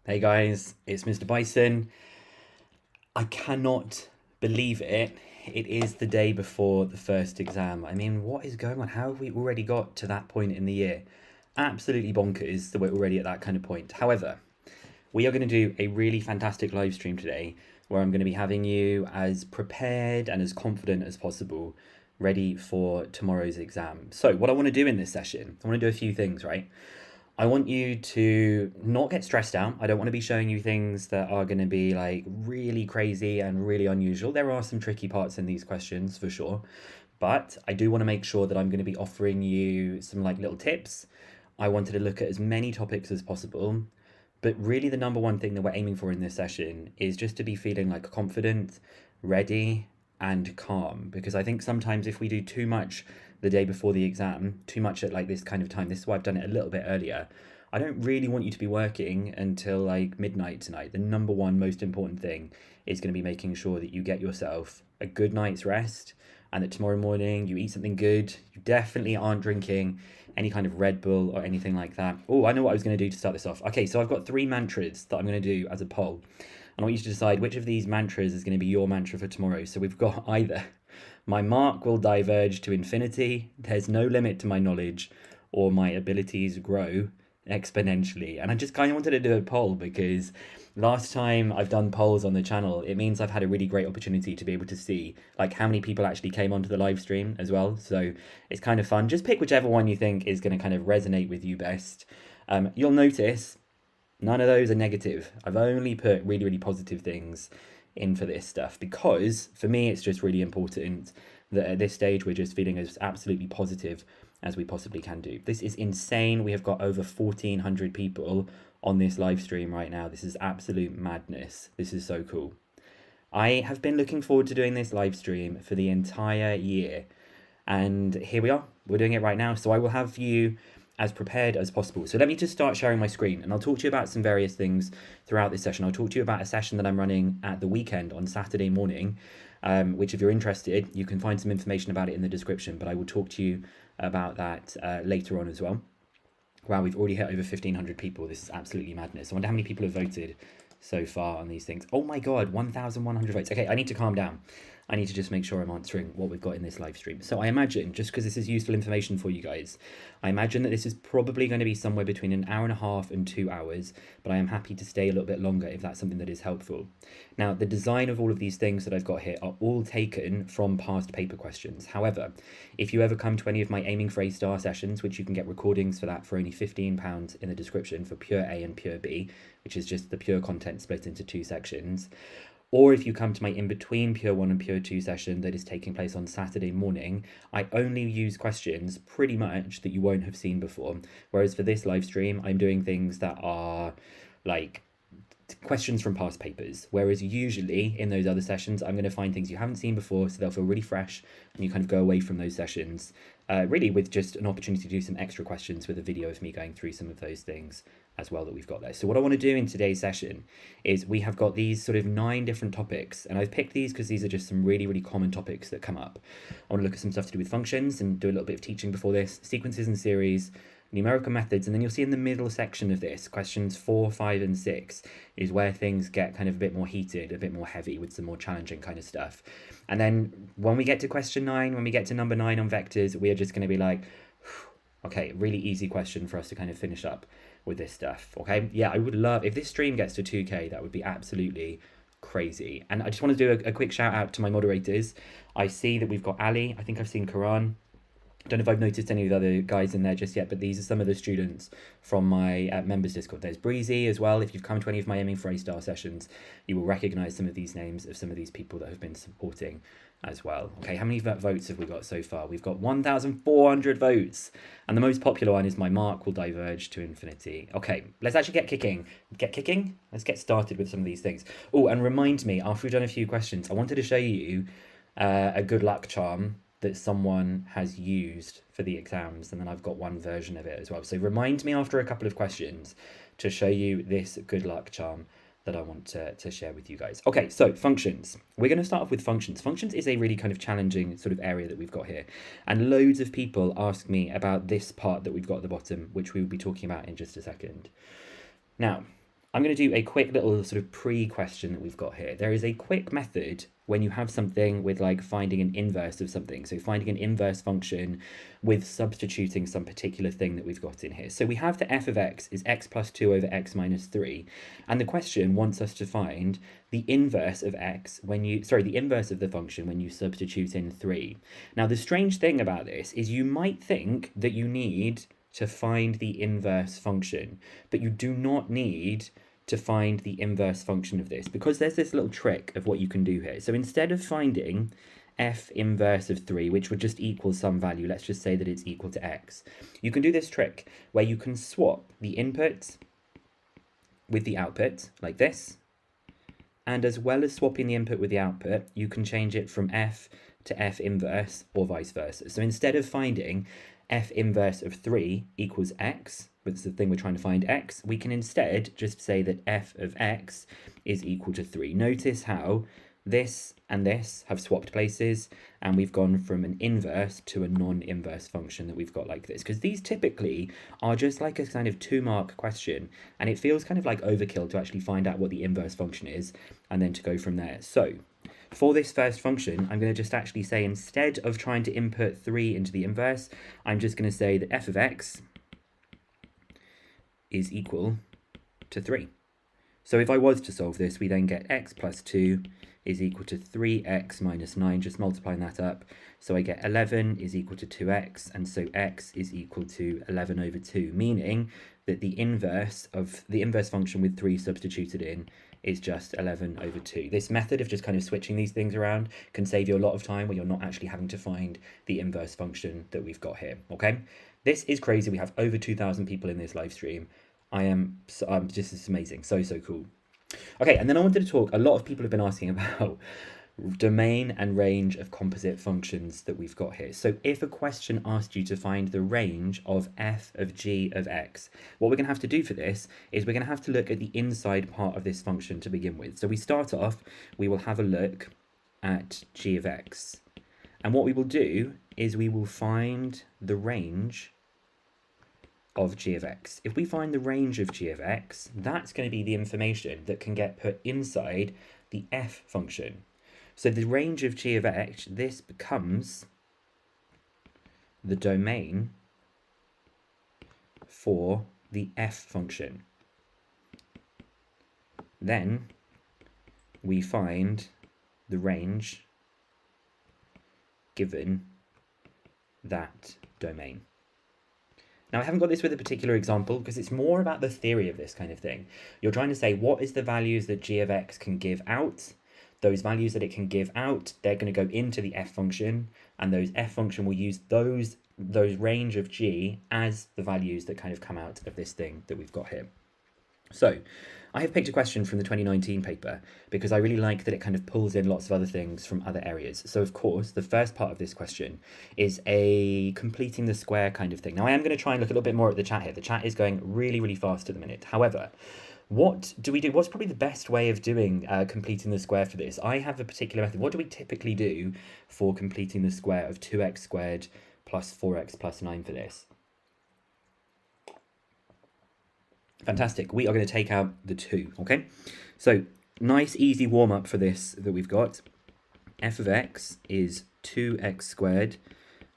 Hey guys, it's Mr. Bicen. I cannot believe it. It is the day before the first exam. I mean, what is going on? How have we already got to that point in the year? Absolutely bonkers that we're already at that kind of point. However, we are going to do a really fantastic live stream today where I'm going to be having you as prepared and as confident as possible, ready for tomorrow's exam. So, what I want to do in this session, I want to do a few things, right? I want you to not get stressed out. I don't want to be showing you things that are going to be like really crazy and really unusual. There are some tricky parts in these questions for sure, but I do want to make sure that I'm going to be offering you some like little tips. I wanted to look at as many topics as possible, but really the number one thing that we're aiming for in this session is just to be feeling like confident, ready, and calm. Because I think sometimes if we do too much the day before the exam, too much at like this kind of time, this is why I've done it a little bit earlier. I don't really want you to be working until like midnight tonight. The number one most important thing is going to be making sure that you get yourself a good night's rest and that tomorrow morning you eat something good. You definitely aren't drinking any kind of Red Bull or anything like that. Oh, I know what I was going to do to start this off. Okay, so I've got 3 mantras that I'm going to do as a poll. And I want you to decide which of these mantras is going to be your mantra for tomorrow. So we've got either my mark will diverge to infinity, there's no limit to my knowledge, or my abilities grow exponentially. And I just kind of wanted to do a poll because last time I've done polls on the channel, it means I've had a really great opportunity to be able to see like how many people actually came onto the live stream as well. So it's kind of fun. Just pick whichever one you think is going to kind of resonate with you best. You'll notice none of those are negative. I've only put really, really positive things in for this stuff because for me it's just really important that at this stage we're just feeling as absolutely positive as we possibly can do. This is insane. We have got over 1,400 people on this live stream right now. This is absolute madness. This is so cool. I have been looking forward to doing this live stream for the entire year, and here we are. We're doing it right now. So I will have you as prepared as possible. So let me just start sharing my screen and I'll talk to you about some various things throughout this session. I'll talk to you about a session that I'm running at the weekend on Saturday morning, which if you're interested, you can find some information about it in the description, but I will talk to you about that later on as well. Wow, we've already hit over 1,500 people. This is absolutely madness. I wonder how many people have voted so far on these things. Oh my God, 1,100 votes. Okay, I need to calm down. I need to just make sure I'm answering what we've got in this live stream. So I imagine, just because this is useful information for you guys, I imagine that this is probably going to be somewhere between an hour and a half and 2 hours, but I am happy to stay a little bit longer if that's something that is helpful. Now, the design of all of these things that I've got here are all taken from past paper questions. However, if you ever come to any of my Aiming for A* sessions, which you can get recordings for that for only £15 in the description for pure A and pure B, which is just the pure content split into 2 sections, or if you come to my in-between Pure 1 and Pure 2 session that is taking place on Saturday morning, I only use questions pretty much that you won't have seen before. Whereas for this live stream, I'm doing things that are like questions from past papers. Whereas usually in those other sessions, I'm going to find things you haven't seen before, so they'll feel really fresh and you kind of go away from those sessions really with just an opportunity to do some extra questions with a video of me going through some of those things as well that we've got there. So what I want to do in today's session is we have got these sort of 9 different topics, and I've picked these because these are just some really, really common topics that come up. I want to look at some stuff to do with functions and do a little bit of teaching before this, sequences and series, numerical methods, and then you'll see in the middle section of this, questions 4, 5, and 6 is where things get kind of a bit more heated, a bit more heavy with some more challenging kind of stuff. And then when we get to question 9, when we get to number 9 on vectors, we are just going to be like, okay, really easy question for us to kind of finish up with this stuff. Okay, yeah, I would love if this stream gets to 2K, that would be absolutely crazy. And I just want to do a quick shout out to my moderators. I see that we've got Ali, I think I've seen Karan. I don't know if I've noticed any of the other guys in there just yet, but these are some of the students from my members Discord. There's Breezy as well. If you've come to any of my Aiming for A* sessions, you will recognize some of these names of some of these people that have been supporting as well. Okay, how many votes have we got so far? We've got 1,400 votes, and the most popular one is my mark will diverge to infinity. Okay, let's actually get kicking. Let's get started with some of these things. Oh, and remind me, after we've done a few questions, I wanted to show you a good luck charm that someone has used for the exams, and then I've got one version of it as well. So remind me after a couple of questions to show you this good luck charm that I want to share with you guys. Okay, so functions. We're going to start off with functions. Functions is a really kind of challenging sort of area that we've got here. And loads of people ask me about this part that we've got at the bottom, which we will be talking about in just a second. Now, I'm going to do a quick little sort of pre-question that we've got here. There is a quick method when you have something with like finding an inverse of something. So finding an inverse function with substituting some particular thing that we've got in here. So we have the f of x is x plus 2 over x minus 3. And the question wants us to find the inverse of x when you, the inverse of the function when you substitute in 3. Now, the strange thing about this is you might think that you need to find the inverse function, but you do not need to find the inverse function of this, because there's this little trick of what you can do here. So instead of finding f inverse of 3, which would just equal some value, let's just say that it's equal to x, you can do this trick where you can swap the input with the output like this, and as well as swapping the input with the output, you can change it from f to f inverse or vice versa. So instead of finding f inverse of 3 equals x, but it's the thing we're trying to find x, we can instead just say that f of x is equal to 3. Notice how this and this have swapped places, and we've gone from an inverse to a non-inverse function that we've got like this, because these typically are just like a kind of 2-mark question, and it feels kind of like overkill to actually find out what the inverse function is and then to go from there. So for this first function, I'm going to just actually say, instead of trying to input 3 into the inverse, I'm just going to say that f of x is equal to 3. So if I was to solve this, we then get x plus 2 is equal to 3x minus 9, just multiplying that up. So I get 11 is equal to 2x, and so x is equal to 11 over 2, meaning that the inverse function with 3 substituted in is just 11 over 2. This method of just kind of switching these things around can save you a lot of time where you're not actually having to find the inverse function that we've got here, okay? This is crazy. We have over 2,000 people in this live stream. This is amazing. So cool. Okay, and then I wanted to talk, a lot of people have been asking about domain and range of composite functions that we've got here. So if a question asked you to find the range of f of g of x, what we're going to have to do for this is we're going to have to look at the inside part of this function to begin with. So we start off, we will have a look at g of x. And what we will do is we will find the range of g of x. If we find the range of g of x, that's going to be the information that can get put inside the f function. So the range of g of x, this becomes the domain for the f function. Then we find the range given that domain. Now, I haven't got this with a particular example because it's more about the theory of this kind of thing. You're trying to say, what is the values that g of x can give out? Those values that it can give out, they're going to go into the f function, and those f function will use those range of g as the values that kind of come out of this thing that we've got here. So I have picked a question from the 2019 paper because I really like that it kind of pulls in lots of other things from other areas. So of course, the first part of this question is a completing the square kind of thing. Now I am going to try and look a little bit more at the chat here. The chat is going really, really fast at the minute. However, what do we do? What's probably the best way of doing completing the square for this? I have a particular method. What do we typically do for completing the square of 2x squared plus 4x plus 9 for this? Fantastic. We are going to take out the 2, okay? So nice, easy warm-up for this that we've got. F of x is 2x squared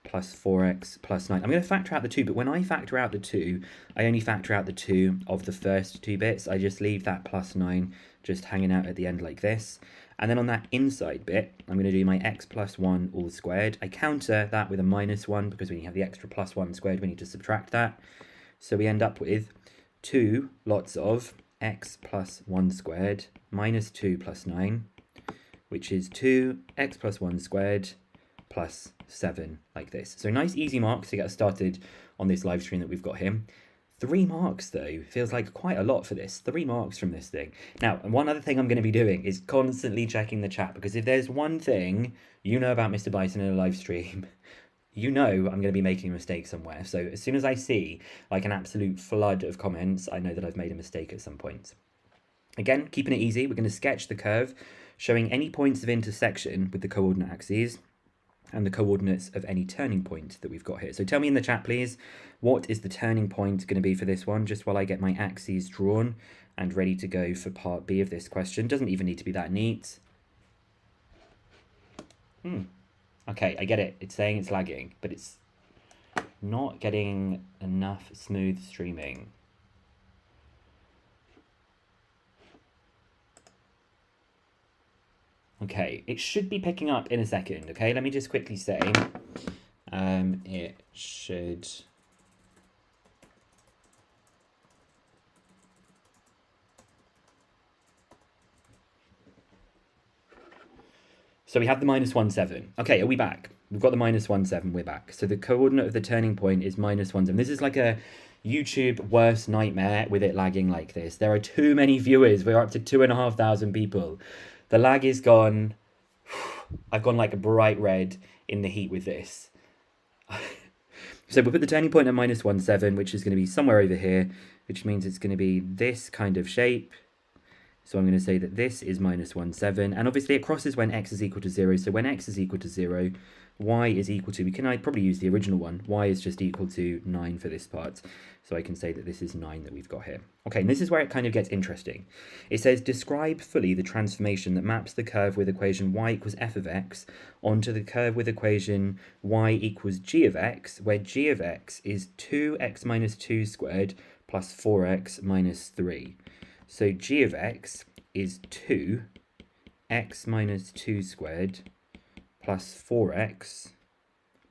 plus 4x plus 9. I'm going to factor out the 2, but when I factor out the 2, I only factor out the 2 of the first 2 bits. I just leave that plus 9 just hanging out at the end like this. And then on that inside bit, I'm going to do my x plus 1 all squared. I counter that with a minus 1 because when you have the extra plus 1 squared, we need to subtract that. So we end up with 2 lots of x plus 1 squared minus 2 plus 9, which is 2x plus 1 squared plus 7, like this. So nice easy marks to get us started on this live stream that we've got here. 3 marks though, feels like quite a lot for this. 3 marks from this thing. Now, one other thing I'm going to be doing is constantly checking the chat, because if there's one thing you know about Mr. Bicen in a live stream, you know I'm going to be making a mistake somewhere. So as soon as I see like an absolute flood of comments, I know that I've made a mistake at some point. Again, keeping it easy, we're going to sketch the curve, showing any points of intersection with the coordinate axes. and the coordinates of any turning point that we've got here. So tell me in the chat, please, what is the turning point going to be for this one, just while I get my axes drawn and ready to go for part B of this question. Doesn't even need to be that neat. Okay, I get it. It's saying it's lagging, but it's not getting enough smooth streaming. Okay, it should be picking up in a second. Okay, let me just quickly say, it should. So we have the -1,7. Okay, are we back? We've got the -1,7, we're back. So the coordinate of the turning point is -1,7. This is like a YouTube worst nightmare with it lagging like this. There are too many viewers. We're up to 2,500 people. The lag is gone. I've gone like a bright red in the heat with this. So we'll put the turning point at -1,7, which is going to be somewhere over here, which means it's going to be this kind of shape. So I'm going to say that this is -1,7, and obviously it crosses when x is equal to 0. So when x is equal to 0, y is equal to, I'd probably use the original one, y is just equal to 9 for this part. So I can say that this is 9 that we've got here. Okay, and this is where it kind of gets interesting. It says, describe fully the transformation that maps the curve with equation y equals f of x onto the curve with equation y equals g of x, where g of x is 2x minus 2 squared plus 4x minus 3. So g of x is 2x minus 2 squared plus 4x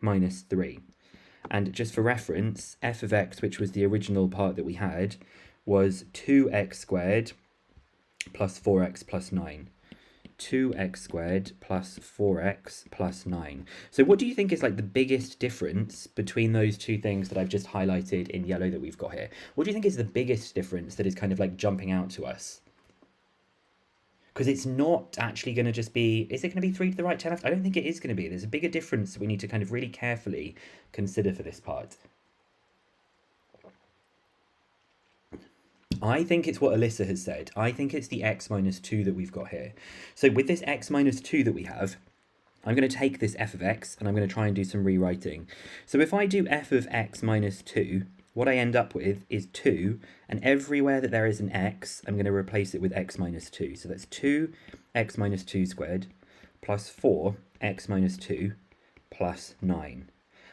minus 3. And just for reference, f of x, which was the original part that we had, was 2x squared plus 4x plus 9. 2x squared plus 4x plus 9. So what do you think is like the biggest difference between those two things that I've just highlighted in yellow that we've got here? What do you think is the biggest difference that is kind of like jumping out to us? Because it's not actually going to just be, is it going to be 3 to the right, 10 left? I don't think it is going to be. There's a bigger difference that we need to kind of really carefully consider for this part. I think it's what Alyssa has said. I think it's the x minus 2 that we've got here. So with this x minus 2 that we have, I'm going to take this f of x and I'm going to try and do some rewriting. So if I do f of x minus 2, what I end up with is 2, and everywhere that there is an x, I'm going to replace it with x minus 2. So that's 2x minus 2 squared plus 4x minus 2 plus 9.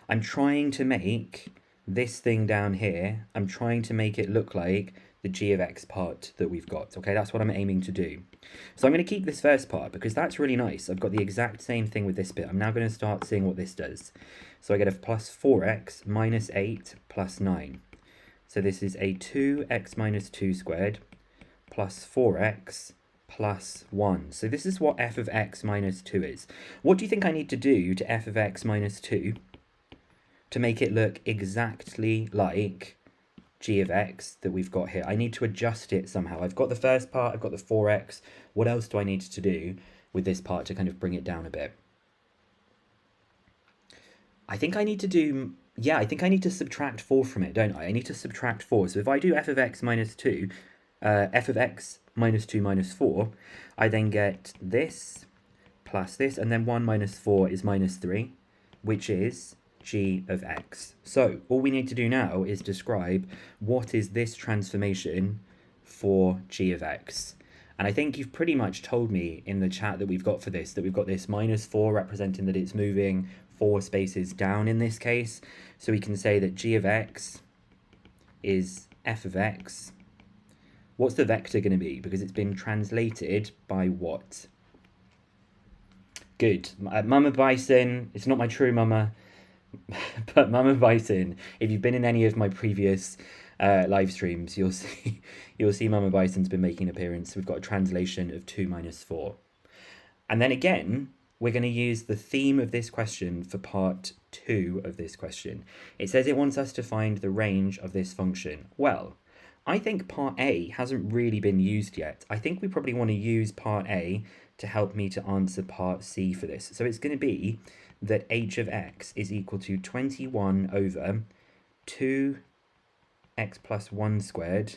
I'm trying to make this thing down here, I'm trying to make it look like the g of x part that we've got. Okay, that's what I'm aiming to do. So I'm going to keep this first part because that's really nice. I've got the exact same thing with this bit. I'm now going to start seeing what this does. So I get a plus 4x minus 8 plus 9. So this is a 2x minus 2 squared plus 4x plus 1. So this is what f of x minus 2 is. What do you think I need to do to f of x minus 2 to make it look exactly like g of x that we've got here? I need to adjust it somehow. I've got the first part, I've got the 4x. What else do I need to do with this part to kind of bring it down a bit? I think I need to do, yeah, I think I need to subtract 4 from it, don't I? I need to subtract 4. So if I do f of x minus 2, f of x minus 2 minus 4, I then get this plus this, and then 1 minus 4 is minus 3, which is g of x. So all we need to do now is describe what is this transformation for g of x. And I think you've pretty much told me in the chat that we've got for this, that we've got this minus 4 representing that it's moving 4 spaces down in this case. So we can say that g of x is f of x. What's the vector going to be? Because it's been translated by what? Good. Mama Bicen, it's not my true mama, but Mama Bicen, if you've been in any of my previous live streams, you'll see Mama Bicen's been making an appearance. We've got a translation of 2 minus 4. And then again, we're going to use the theme of this question for part 2 of this question. It says it wants us to find the range of this function. Well, I think part A hasn't really been used yet. I think we probably want to use part A to help me to answer part C for this. So it's going to be that h of x is equal to 21 over 2x plus 1 squared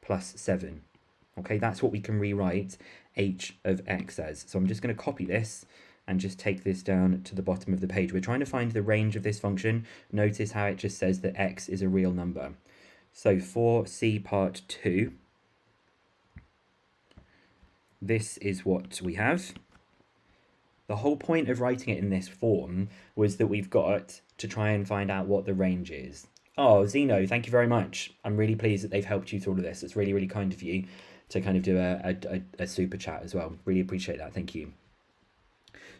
plus 7. Okay, that's what we can rewrite h of x as. So I'm just going to copy this and just take this down to the bottom of the page. We're trying to find the range of this function. Notice how it just says that x is a real number. So for C part 2, this is what we have. The whole point of writing it in this form was that we've got to try and find out what the range is. Oh, Zeno, thank you very much. I'm really pleased that they've helped you through all of this. It's really, really kind of you to kind of do a super chat as well. Really appreciate that. Thank you.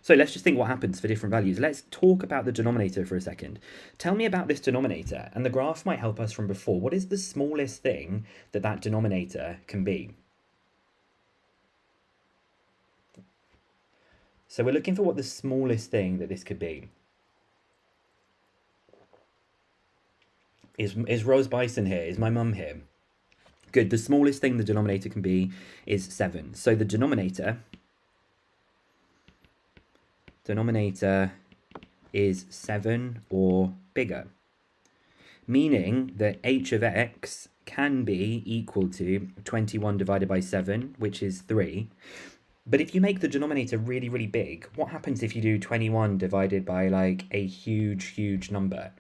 So let's just think what happens for different values. Let's talk about the denominator for a second. Tell me about this denominator, and the graph might help us from before. What is the smallest thing that that denominator can be? So we're looking for what the smallest thing that this could be. Is Rose Bicen here? Is my mum here? Good. The smallest thing the denominator can be is 7. So the denominator is 7 or bigger, meaning that h of x can be equal to 21 divided by 7, which is 3. But if you make the denominator really, really big, what happens if you do 21 divided by like a huge, huge number?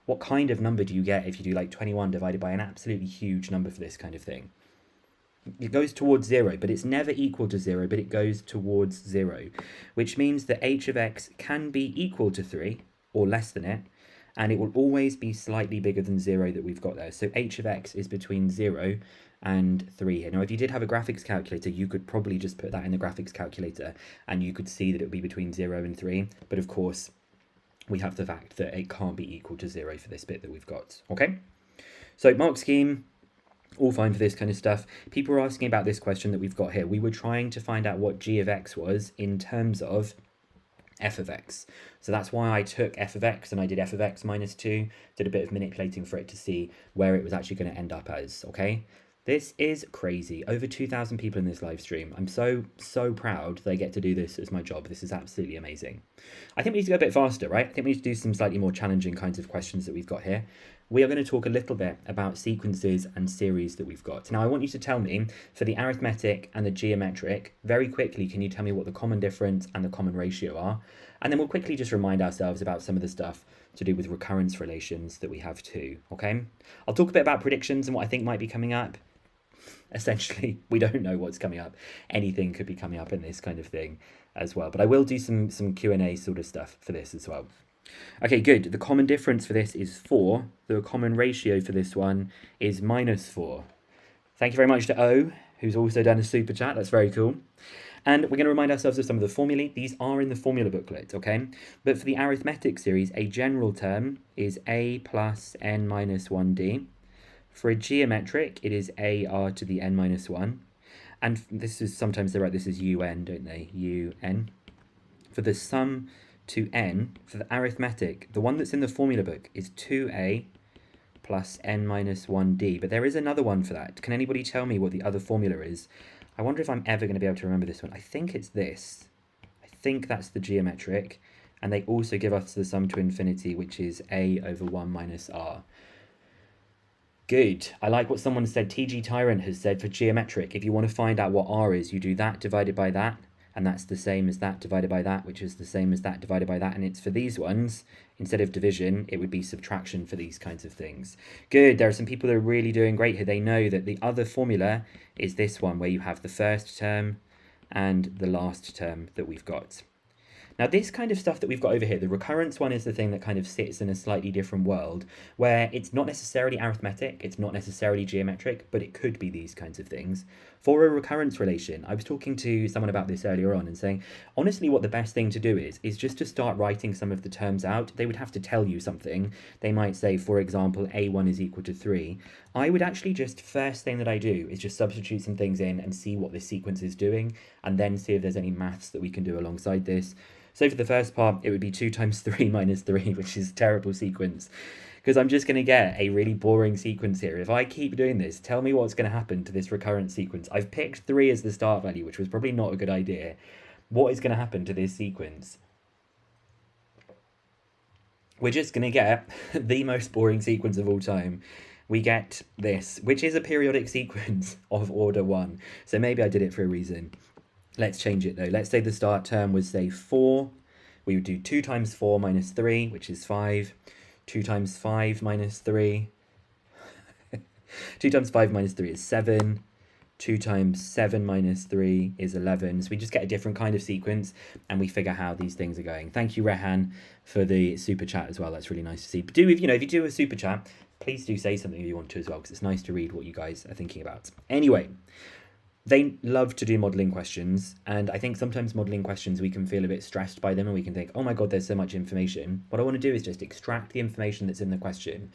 What kind of number do you get if you do like 21 divided by an absolutely huge number for this kind of thing? It goes towards 0, but it's never equal to 0, but it goes towards 0, which means that h of x can be equal to 3 or less than it, and it will always be slightly bigger than 0 that we've got there. So h of x is between 0 and 3 here. Now, if you did have a graphics calculator, you could probably just put that in the graphics calculator, and you could see that it would be between 0 and 3, but of course, we have the fact that it can't be equal to 0 for this bit that we've got, okay? So mark scheme, all fine for this kind of stuff. People were asking about this question that we've got here. We were trying to find out what g of x was in terms of f of x. So that's why I took f of x and I did f of x minus 2, did a bit of manipulating for it to see where it was actually going to end up as, okay? This is crazy. Over 2,000 people in this live stream. I'm so proud that I get to do this as my job. This is absolutely amazing. I think we need to go a bit faster, right? I think we need to do some slightly more challenging kinds of questions that we've got here. We are going to talk a little bit about sequences and series that we've got. Now, I want you to tell me, for the arithmetic and the geometric, very quickly, can you tell me what the common difference and the common ratio are? And then we'll quickly just remind ourselves about some of the stuff to do with recurrence relations that we have too, okay? I'll talk a bit about predictions and what I think might be coming up. Essentially, we don't know what's coming up. Anything could be coming up in this kind of thing as well. But I will do some Q&A sort of stuff for this as well. Okay, good. The common difference for this is 4. The common ratio for this one is minus 4. Thank you very much to O, who's also done a super chat. That's very cool. And we're going to remind ourselves of some of the formulae. These are in the formula booklet, okay? But for the arithmetic series, a general term is a plus n minus 1d. For a geometric, it is ar to the n minus 1. And this is, sometimes they write this as un, don't they? Un. For the sum to n, for the arithmetic, the one that's in the formula book is 2a plus n minus 1d. But there is another one for that. Can anybody tell me what the other formula is? I wonder if I'm ever going to be able to remember this one. I think it's this. I think that's the geometric. And they also give us the sum to infinity, which is a over 1 minus r. Good. I like what someone said. TG Tyrant has said for geometric, if you want to find out what r is, you do that divided by that, and that's the same as that divided by that, which is the same as that divided by that. And it's for these ones, instead of division, it would be subtraction for these kinds of things. Good. There are some people that are really doing great here. They know that the other formula is this one, where you have the first term and the last term that we've got. Now, this kind of stuff that we've got over here, the recurrence one is the thing that kind of sits in a slightly different world, where it's not necessarily arithmetic, it's not necessarily geometric, but it could be these kinds of things. For a recurrence relation, I was talking to someone about this earlier on and saying, honestly, what the best thing to do is just to start writing some of the terms out. They would have to tell you something. They might say, for example, a1 is equal to 3. I would actually just, first thing that I do is just substitute some things in and see what this sequence is doing, and then see if there's any maths that we can do alongside this. So for the first part, it would be 2 times 3 minus 3, which is a terrible sequence, because I'm just going to get a really boring sequence here. If I keep doing this, tell me what's going to happen to this recurrent sequence. I've picked 3 as the start value, which was probably not a good idea. What is going to happen to this sequence? We're just going to get the most boring sequence of all time. We get this, which is a periodic sequence of order 1. So maybe I did it for a reason. Let's change it though. Let's say the start term was, say, 4. We would do 2 times 4 minus 3, which is 5. 2 times 5 minus 3. 2 times 5 minus 3 is 7. 2 times 7 minus 3 is 11. So we just get a different kind of sequence and we figure how these things are going. Thank you, Rehan, for the super chat as well. That's really nice to see. But if you do a super chat, please do say something if you want to as well, because it's nice to read what you guys are thinking about. Anyway, they love to do modelling questions, and I think sometimes modelling questions we can feel a bit stressed by them and we can think, oh my god, there's so much information. What I want to do is just extract the information that's in the question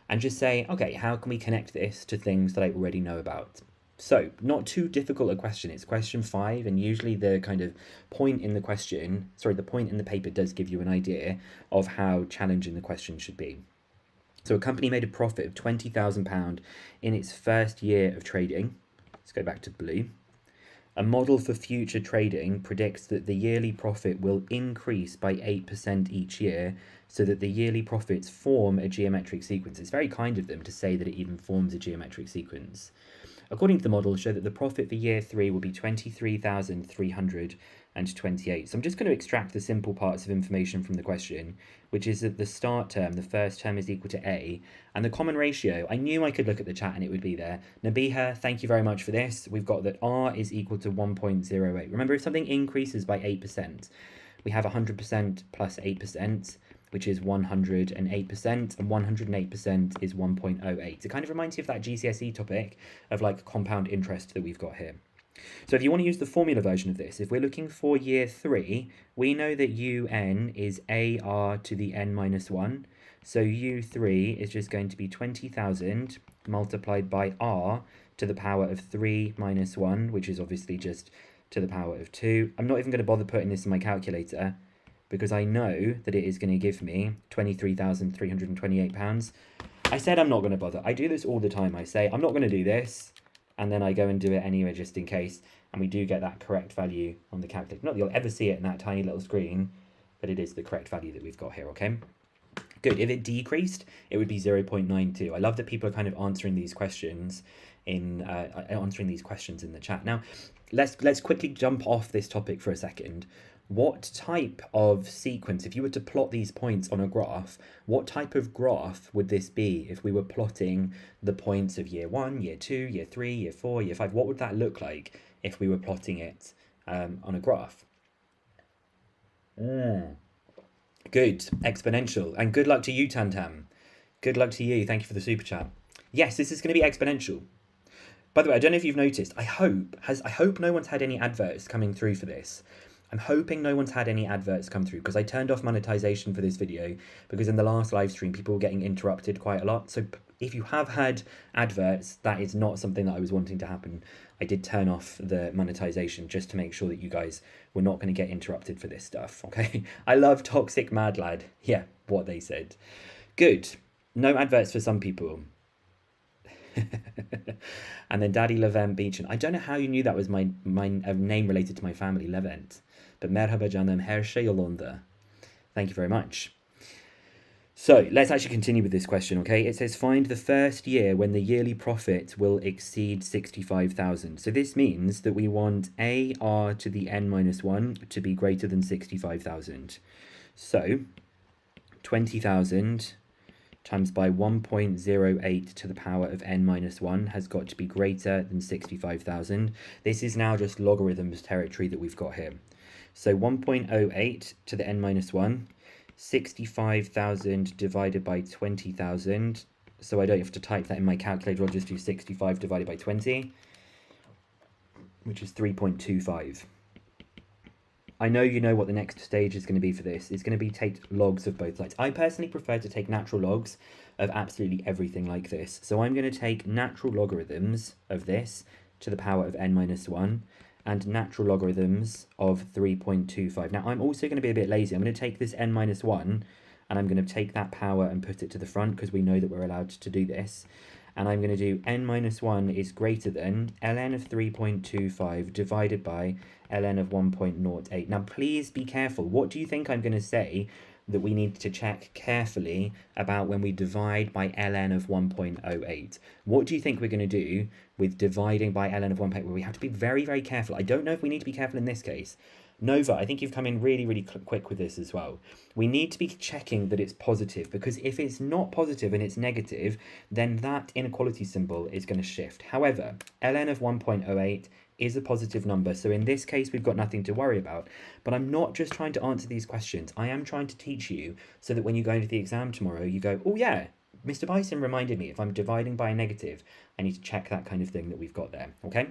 and just say, okay, how can we connect this to things that I already know about? So, not too difficult a question. It's question 5, and usually the kind of point in the question, the point in the paper does give you an idea of how challenging the question should be. So a company made a profit of £20,000 in its first year of trading. Let's go back to blue. A model for future trading predicts that the yearly profit will increase by 8% each year, so that the yearly profits form a geometric sequence. It's very kind of them to say that it even forms a geometric sequence. According to the model, show that the profit for year 3 will be 23,328. So I'm just going to extract the simple parts of information from the question, which is that the start term, the first term, is equal to A. And the common ratio, I knew I could look at the chat and it would be there. Nabiha, thank you very much for this. We've got that R is equal to 1.08. Remember, if something increases by 8%, we have 100% plus 8%, which is 108%, and 108% is 1.08. It kind of reminds you of that GCSE topic of like compound interest that we've got here. So if you want to use the formula version of this, if we're looking for year 3, we know that UN is AR to the n minus 1. So U3 is just going to be 20,000 multiplied by R to the power of 3 minus 1, which is obviously just to the power of 2. I'm not even going to bother putting this in my calculator, because I know that it is going to give me £23,328. I said I'm not going to bother. I do this all the time. I say I'm not going to do this, and then I go and do it anyway just in case, and we do get that correct value on the calculator. Not that you'll ever see it in that tiny little screen, but it is the correct value that we've got here, okay? Good. If it decreased, it would be 0.92. I love that people are kind of answering these questions in the chat. Now, let's quickly jump off this topic for a second. What type of sequence, if you were to plot these points on a graph, what type of graph would this be if we were plotting the points of year 1, year 2, year 3, year 4, year 5? What would that look like if we were plotting it on a graph? Good. Exponential. And good luck to you, Tantam. Good luck to you. Thank you for the super chat. Yes, this is going to be exponential. By the way, I don't know if you've noticed, I hope no one's had any adverts coming through for this. I'm hoping no one's had any adverts come through, because I turned off monetization for this video because in the last live stream people were getting interrupted quite a lot. So if you have had adverts, that is not something that I was wanting to happen. I did turn off the monetization just to make sure that you guys were not going to get interrupted for this stuff, okay? I love Toxic Mad Lad. Yeah, what they said. Good. No adverts for some people. And then Daddy Levent Beechin. I don't know how you knew that was my name related to my family, Levent. But merhaba canım, her şey yolunda. Thank you very much. So let's actually continue with this question, okay? It says find the first year when the yearly profit will exceed 65,000. So this means that we want AR to the n minus 1 to be greater than 65,000. So 20,000 times by 1.08 to the power of n minus 1 has got to be greater than 65,000. This is now just logarithms territory that we've got here. So 1.08 to the n minus 1, 65,000 divided by 20,000. So I don't have to type that in my calculator, I'll just do 65 divided by 20, which is 3.25. I know you know what the next stage is going to be for this. It's going to be take logs of both sides. I personally prefer to take natural logs of absolutely everything like this. So I'm going to take natural logarithms of this to the power of n minus 1 and natural logarithms of 3.25. Now I'm also going to be a bit lazy. I'm going to take this n minus 1 and I'm going to take that power and put it to the front because we know that we're allowed to do this. And I'm going to do n minus 1 is greater than ln of 3.25 divided by ln of 1.08. Now, please be careful. What do you think I'm going to say that we need to check carefully about when we divide by ln of 1.08. What do you think we're going to do with dividing by ln of 1.08? Well, we have to be very, very careful. I don't know if we need to be careful in this case. Nova, I think you've come in really, really quick with this as well. We need to be checking that it's positive, because if it's not positive and it's negative, then that inequality symbol is going to shift. However, ln of 1.08 is a positive number, so in this case we've got nothing to worry about. But I'm not just trying to answer these questions. I am trying to teach you so that when you go into the exam tomorrow, you go, oh yeah, Mr. Bicen reminded me, if I'm dividing by a negative, I need to check that kind of thing that we've got there, okay?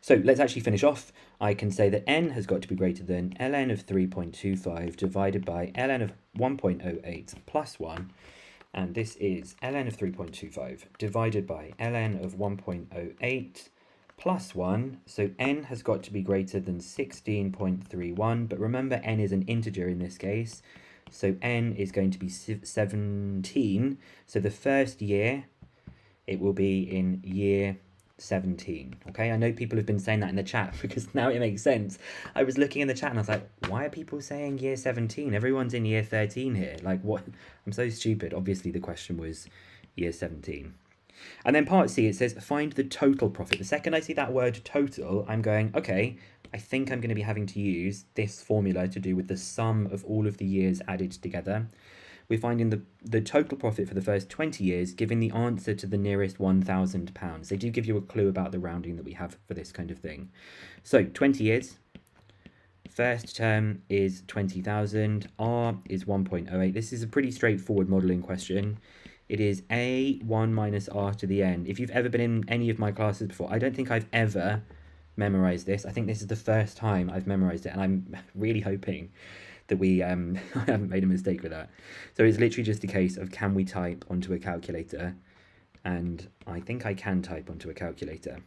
So let's actually finish off. I can say that n has got to be greater than ln of 3.25 divided by ln of 1.08 plus 1. And this is ln of 3.25 divided by ln of 1.08 plus 1. So n has got to be greater than 16.31. But remember, n is an integer in this case. So n is going to be 17. So the first year, it will be in year 17. Okay, I know people have been saying that in the chat because now it makes sense. I was looking in the chat and I was like, why are people saying year 17? Everyone's in year 13 here. Like, what? I'm so stupid. Obviously the question was year 17. And then part C, it says find the total profit. The second I see that word total, I'm going, okay, I think I'm going to be having to use this formula to do with the sum of all of the years added together. We're finding the total profit for the first 20 years, giving the answer to the nearest £1,000. They do give you a clue about the rounding that we have for this kind of thing. So 20 years, first term is 20,000, R is 1.08. This is a pretty straightforward modelling question. It is A1 minus R to the n. If you've ever been in any of my classes before, I don't think I've ever memorised this. I think this is the first time I've memorised it, and I'm really hoping that we I haven't made a mistake with that. So it's literally just a case of, can we type onto a calculator? And I think I can type onto a calculator.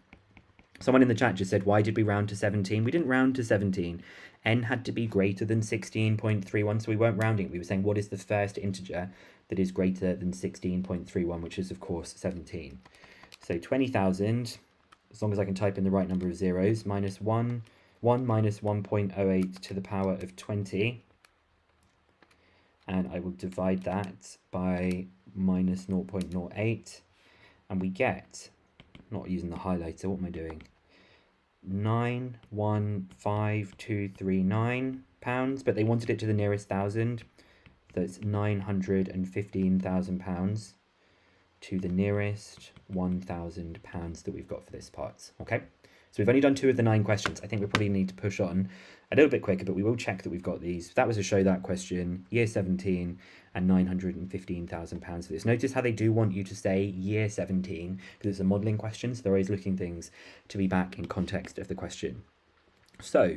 Someone in the chat just said, why did we round to 17? We didn't round to 17. N had to be greater than 16.31, so we weren't rounding. We were saying, what is the first integer that is greater than 16.31, which is, of course, 17. So 20,000, as long as I can type in the right number of zeros, minus 1 minus 1.08 to the power of 20. And I will divide that by minus 0.08. And we get, not using the highlighter, what am I doing? £915,239, but they wanted it to the nearest thousand. That's £915,000 to the nearest £1,000 that we've got for this part. Okay, so we've only done 2 of the 9 questions. I think we probably need to push on a little bit quicker, but we will check that we've got these. That was a show that question, year 17 and £915,000 for this. Notice how they do want you to say year 17 because it's a modelling question, so they're always looking things to be back in context of the question. So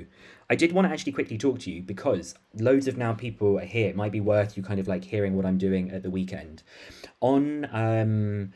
I did want to actually quickly talk to you because loads of now people are here. It might be worth you kind of like hearing what I'm doing at the weekend. On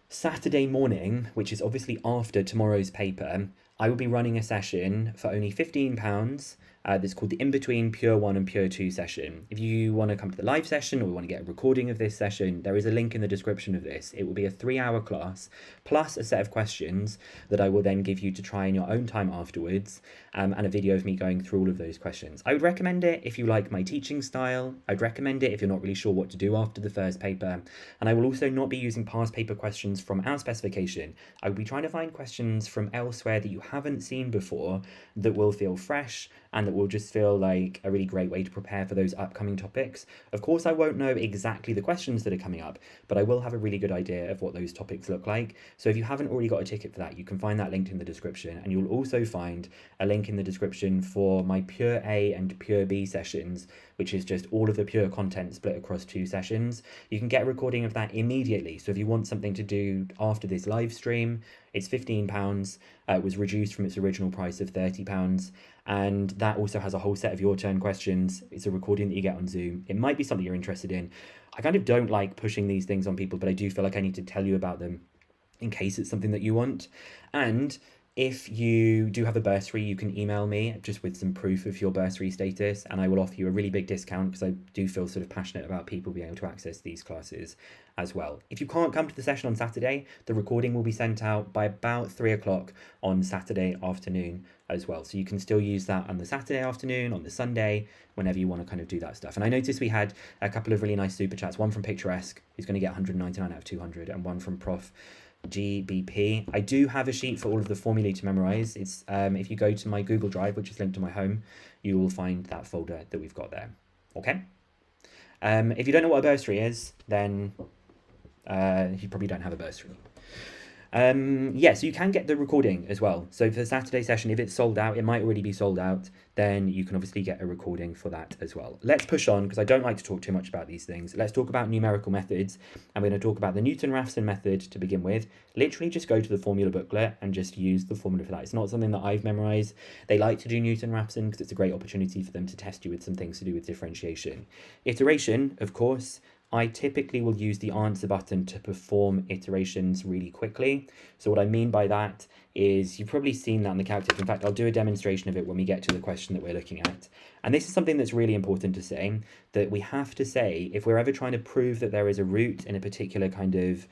Saturday morning, which is obviously after tomorrow's paper, I will be running a session for only £15. That's called the In-Between Pure 1 and Pure 2 session. If you want to come to the live session or want to get a recording of this session, there is a link in the description of this. It will be a 3-hour class plus a set of questions that I will then give you to try in your own time afterwards, and a video of me going through all of those questions. I would recommend it if you like my teaching style. I'd recommend it if you're not really sure what to do after the first paper. And I will also not be using past paper questions from our specification. I will be trying to find questions from elsewhere that you haven't seen before that will feel fresh and that will just feel like a really great way to prepare for those upcoming topics. Of course, I won't know exactly the questions that are coming up, but I will have a really good idea of what those topics look like. So if you haven't already got a ticket for that, you can find that linked in the description, and you'll also find a link in the description for my Pure A and Pure B sessions, which is just all of the pure content split across 2 sessions. You can get a recording of that immediately. So if you want something to do after this live stream, it's £15. It was reduced from its original price of £30. And that also has a whole set of your turn questions. It's a recording that you get on Zoom. It might be something you're interested in. I kind of don't like pushing these things on people, but I do feel like I need to tell you about them in case it's something that you want. And If you do have a bursary, you can email me just with some proof of your bursary status, and I will offer you a really big discount because I do feel sort of passionate about people being able to access these classes as well. If you can't come to the session on Saturday, the recording will be sent out by about 3 o'clock on Saturday afternoon as well. So you can still use that on the Saturday afternoon, on the Sunday, whenever you want to kind of do that stuff. And I noticed we had a couple of really nice super chats, one from Picturesque, who's going to get 199 out of 200, and one from Prof GBP. I do have a sheet for all of the formulae to memorize. It's if you go to my Google Drive, which is linked to my home, you will find that folder that we've got there. Okay. If you don't know what a bursary is, then you probably don't have a bursary. Yeah, so you can get the recording as well. So for the Saturday session, if it's sold out, it might already be sold out, then you can obviously get a recording for that as well. Let's push on, because I don't like to talk too much about these things. Let's talk about numerical methods, and we're going to talk about the Newton-Raphson method to begin with. Literally just go to the formula booklet and just use the formula for that. It's not something that I've memorized. They like to do Newton-Raphson because it's a great opportunity for them to test you with some things to do with differentiation. Iteration, of course, I typically will use the answer button to perform iterations really quickly. So what I mean by that is you've probably seen that in the calculator. In fact, I'll do a demonstration of it when we get to the question that we're looking at. And this is something that's really important to say, that we have to say, if we're ever trying to prove that there is a root in a particular kind of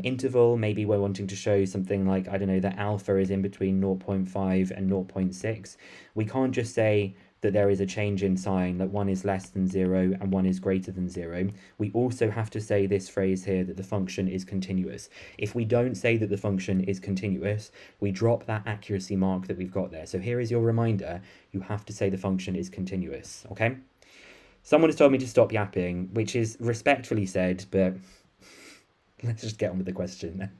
interval, maybe we're wanting to show something like, I don't know, that alpha is in between 0.5 and 0.6, we can't just say that there is a change in sign, that one is less than 0 and one is greater than 0. We also have to say this phrase here, that the function is continuous. If we don't say that the function is continuous, we drop that accuracy mark that we've got there. So here is your reminder, you have to say the function is continuous, okay? Someone has told me to stop yapping, which is respectfully said, but let's just get on with the question then.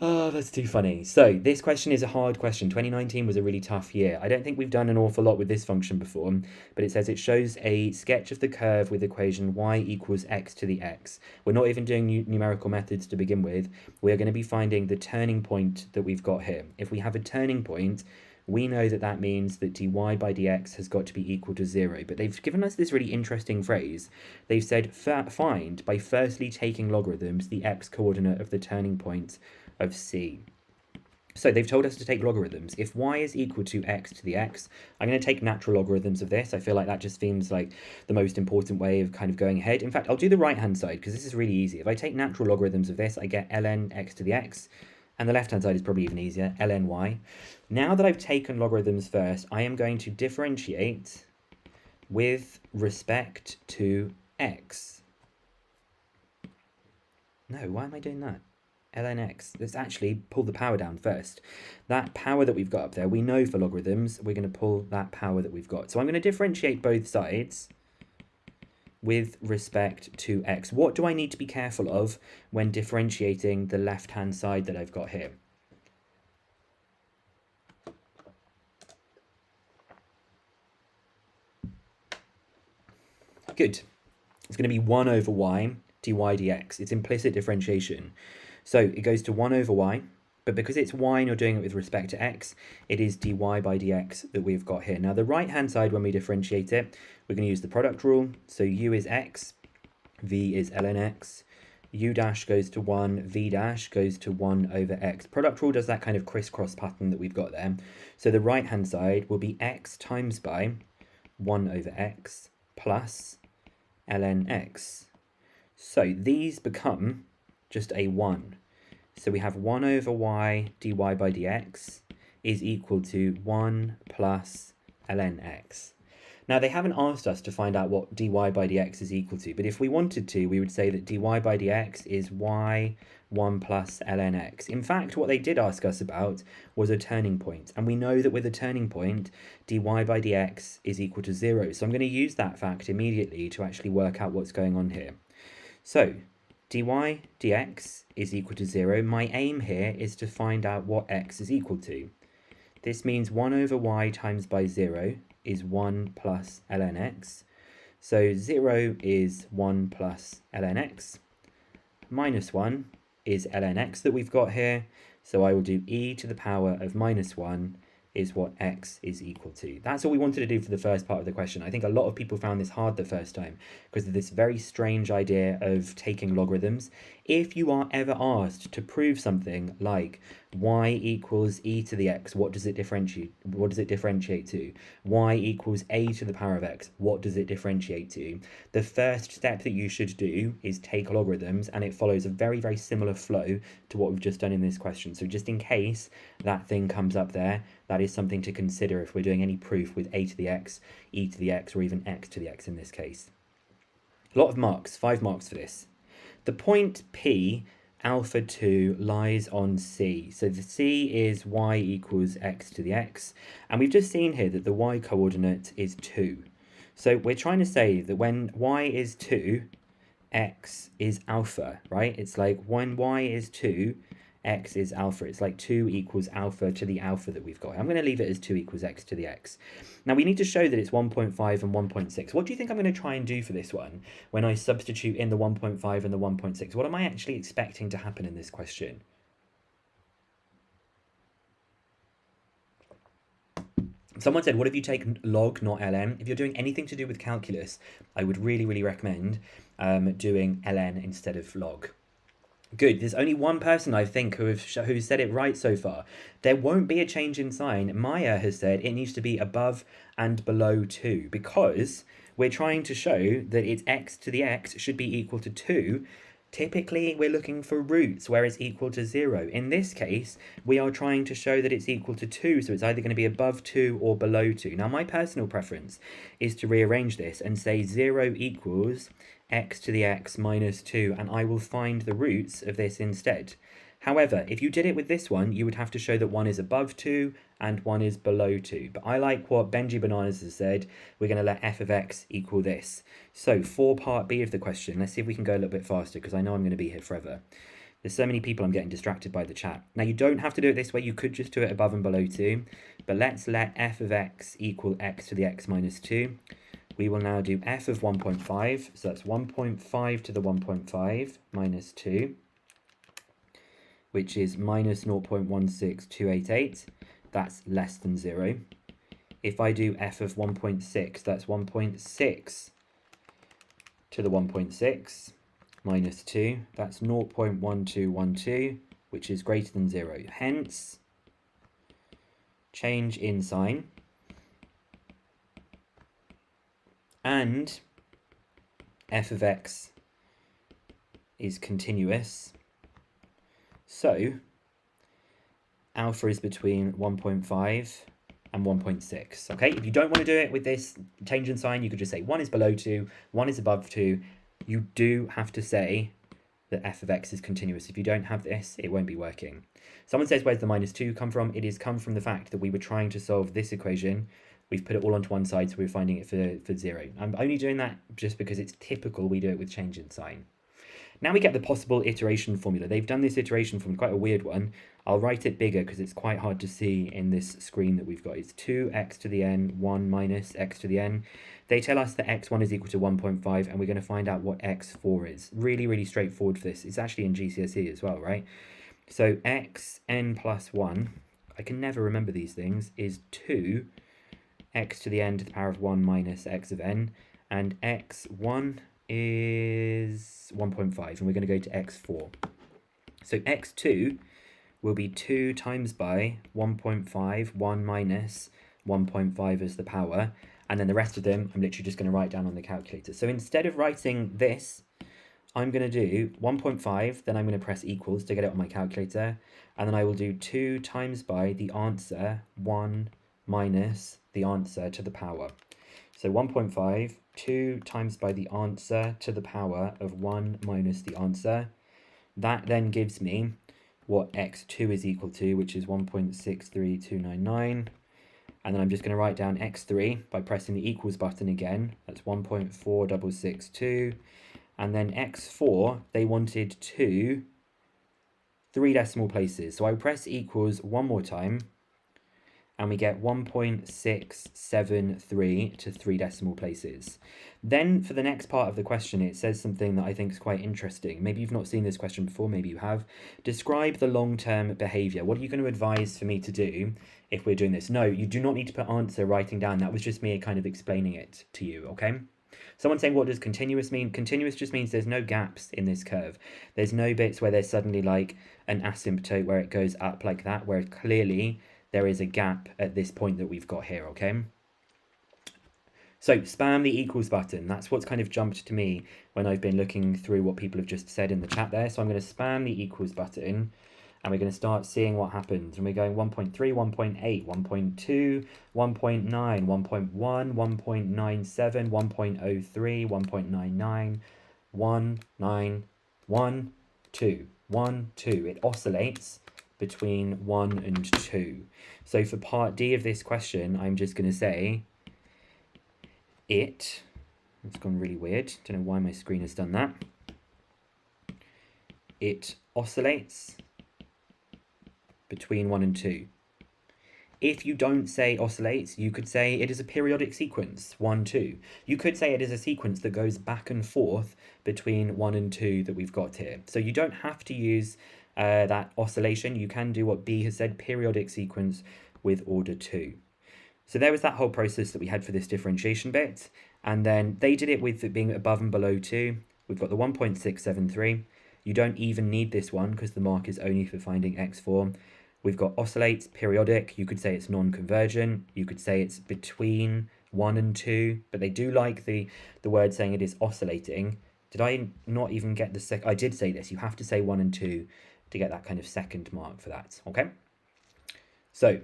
Oh, that's too funny. So this question is a hard question. 2019 was a really tough year. I don't think we've done an awful lot with this function before, but it says it shows a sketch of the curve with equation y equals x to the x. We're not even doing numerical methods to begin with. We're going to be finding the turning point that we've got here. If we have a turning point, we know that that means that dy by dx has got to be equal to 0. But they've given us this really interesting phrase. They've said find by firstly taking logarithms the x coordinate of the turning point of C. So they've told us to take logarithms. If y is equal to x to the x, I'm going to take natural logarithms of this. I feel like that just seems like the most important way of kind of going ahead. In fact, I'll do the right hand side because this is really easy. If I take natural logarithms of this, I get ln x to the x, and the left hand side is probably even easier, ln y. Now that I've taken logarithms first, I am going to differentiate with respect to x. No, why am I doing that? ln x. Let's actually pull the power down first. That power that we've got up there, we know for logarithms, we're going to pull that power that we've got. So I'm going to differentiate both sides with respect to x. What do I need to be careful of when differentiating the left-hand side that I've got here? Good. It's going to be 1 over y dy dx. It's implicit differentiation. So it goes to 1 over y, but because it's y and you're doing it with respect to x, it is dy by dx that we've got here. Now the right-hand side, when we differentiate it, we're going to use the product rule. So u is x, v is ln x, u dash goes to 1, v dash goes to 1 over x. Product rule does that kind of crisscross pattern that we've got there. So the right-hand side will be x times by 1 over x plus ln x. So these become just a 1. So we have 1 over y dy by dx is equal to 1 plus ln x. Now they haven't asked us to find out what dy by dx is equal to, but if we wanted to, we would say that dy by dx is y 1 plus ln x. In fact, what they did ask us about was a turning point, and we know that with a turning point, dy by dx is equal to 0. So I'm going to use that fact immediately to actually work out what's going on here. So dy dx is equal to 0. My aim here is to find out what x is equal to. This means 1 over y times by 0 is 1 plus ln x. So 0 is 1 plus ln x. Minus 1 is ln x that we've got here. So I will do e to the power of minus 1 is what x is equal to. That's all we wanted to do for the first part of the question. I think a lot of people found this hard the first time because of this very strange idea of taking logarithms. If you are ever asked to prove something like y equals e to the x, what does it differentiate? What does it differentiate to? Y equals a to the power of x, what does it differentiate to? The first step that you should do is take logarithms, and it follows a very, very similar flow to what we've just done in this question. So just in case that thing comes up there, that is something to consider if we're doing any proof with a to the x, e to the x, or even x to the x in this case. A lot of marks, 5 marks for this. The point P, alpha 2, lies on C. So the C is y equals x to the x. And we've just seen here that the y coordinate is 2. So we're trying to say that when y is 2, x is alpha, right? It's like when y is 2, x is alpha. It's like 2 equals alpha to the alpha that we've got. I'm going to leave it as 2 equals x to the x. Now we need to show that it's 1.5 and 1.6. What do you think I'm going to try and do for this one when I substitute in the 1.5 and the 1.6? What am I actually expecting to happen in this question? Someone said, what if you take log, not ln? If you're doing anything to do with calculus, I would really, really recommend doing ln instead of log. Good. There's only one person, I think, who said it right so far. There won't be a change in sign. Maya has said it needs to be above and below 2 because we're trying to show that it's x to the x should be equal to 2. Typically, we're looking for roots where it's equal to 0. In this case, we are trying to show that it's equal to 2, so it's either going to be above 2 or below 2. Now, my personal preference is to rearrange this and say 0 equals x to the x minus 2, and I will find the roots of this instead. However, if you did it with this one, you would have to show that 1 is above 2 and 1 is below 2. But I like what Benji Bananas has said. We're going to let f of x equal this. So for part B of the question, let's see if we can go a little bit faster because I know I'm going to be here forever. There's so many people I'm getting distracted by the chat. Now, you don't have to do it this way. You could just do it above and below 2. But let's let f of x equal x to the x minus 2. We will now do f of 1.5. So that's 1.5 to the 1.5 minus 2. Which is minus 0.16288, that's less than 0. If I do f of 1.6, that's 1.6 to the 1.6 minus 2, that's 0.1212, which is greater than 0. Hence, change in sign, and f of x is continuous. So, alpha is between 1.5 and 1.6, okay? If you don't want to do it with this change in sign, you could just say 1 is below 2, 1 is above 2. You do have to say that f of x is continuous. If you don't have this, it won't be working. Someone says, where's the minus 2 come from? It has come from the fact that we were trying to solve this equation. We've put it all onto one side, so we're finding it for 0. I'm only doing that just because it's typical we do it with change in sign. Now we get the possible iteration formula. They've done this iteration formula, quite a weird one. I'll write it bigger because it's quite hard to see in this screen that we've got. It's 2x to the n, 1 minus x to the n. They tell us that x1 is equal to 1.5, and we're going to find out what x4 is. Really, really straightforward for this. It's actually in GCSE as well, right? So xn plus 1, I can never remember these things, is 2 x to the n to the power of 1 minus x of n, and x1 is 1.5, and we're going to go to x4. So x2 will be 2 times by 1.5, 1 minus 1.5 as the power, and then the rest of them I'm literally just going to write down on the calculator. So instead of writing this, I'm going to do 1.5, then I'm going to press equals to get it on my calculator, and then I will do 2 times by the answer 1 minus the answer to the power. So 1.5, 2 times by the answer to the power of 1 minus the answer. That then gives me what x2 is equal to, which is 1.63299. And then I'm just going to write down x3 by pressing the equals button again. That's 1.4662. And then x4, they wanted 3 decimal places. So I press equals one more time. and we get 1.673 to 3 decimal places. Then for the next part of the question, it says something that I think is quite interesting. Maybe you've not seen this question before, maybe you have. Describe the long-term behavior. What are you going to advise for me to do if we're doing this? No, you do not need to put answer writing down. That was just me kind of explaining it to you, okay? Someone saying, what does continuous mean? Continuous just means there's no gaps in this curve. There's no bits where there's suddenly like an asymptote where it goes up like that, where clearly there is a gap at this point that we've got here, okay? So spam the equals button. That's what's kind of jumped to me when I've been looking through what people have just said in the chat there. So I'm going to spam the equals button and we're going to start seeing what happens. And we're going 1.3, 1.8, 1.2, 1.9, 1.1, 1.97, 1.03, 1.99, 1, 9, 1, 2, 1, 2. It oscillates between 1 and 2. So for part D of this question, I'm just going to say it's gone really weird. Don't know why my screen has done that. It oscillates between 1 and 2. If you don't say oscillates, you could say it is a periodic sequence, 1, 2. You could say it is a sequence that goes back and forth between 1 and 2 that we've got here. So you don't have to use that oscillation. You can do what B has said, periodic sequence with order 2. So there was that whole process that we had for this differentiation bit. And then they did it with it being above and below 2. We've got the 1.673. You don't even need this one because the mark is only for finding x form. We've got oscillates, periodic. You could say it's non-convergent. You could say it's between 1 and 2. But they do like the word saying it is oscillating. Did I not even get the second? I did say this. You have to say 1 and 2 to get that kind of second mark for that. Okay? So...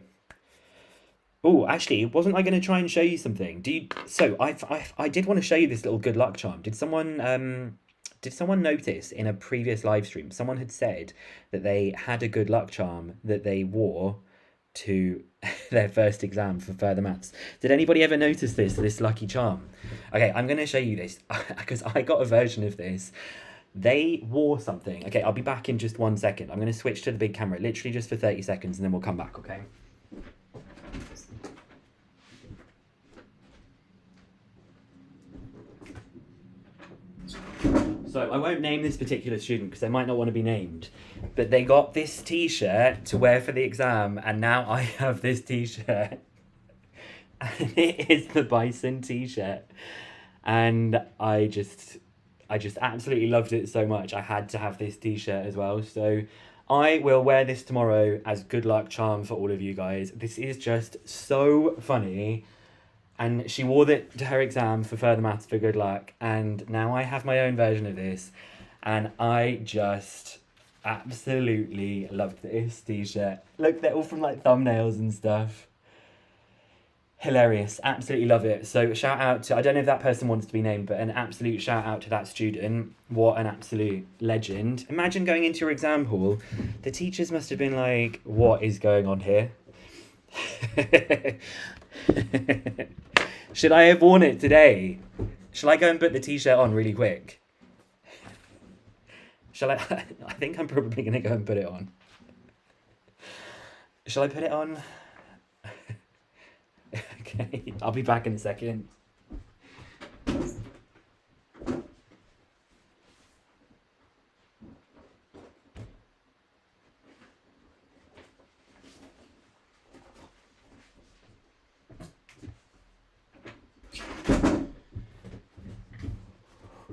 oh, actually, wasn't I going to try and show you something? So I did want to show you this little good luck charm. Did someone notice in a previous live stream, someone had said that they had a good luck charm that they wore to their first exam for further maths. Did anybody ever notice this lucky charm? Okay, I'm going to show you this because I got a version of this. They wore something. Okay, I'll be back in just 1 second. I'm going to switch to the big camera, literally just for 30 seconds, and then we'll come back, okay? So I won't name this particular student because they might not want to be named, but they got this t-shirt to wear for the exam, and now I have this t-shirt, and it is the Bicen t-shirt, and I just absolutely loved it so much. I had to have this t-shirt as well, so I will wear this tomorrow as good luck charm for all of you guys. This is just so funny. And she wore it to her exam for further maths for good luck. And now I have my own version of this. And I just absolutely loved this t-shirt. Look, they're all from like thumbnails and stuff. Hilarious. Absolutely love it. So shout out to, I don't know if that person wants to be named, but an absolute shout out to that student. What an absolute legend. Imagine going into your exam hall. The teachers must have been like, what is going on here? Should I have worn it today? Shall I go and put the t-shirt on really quick? Shall I? I think I'm probably going to go and put it on. Shall I put it on? Okay, I'll be back in a second.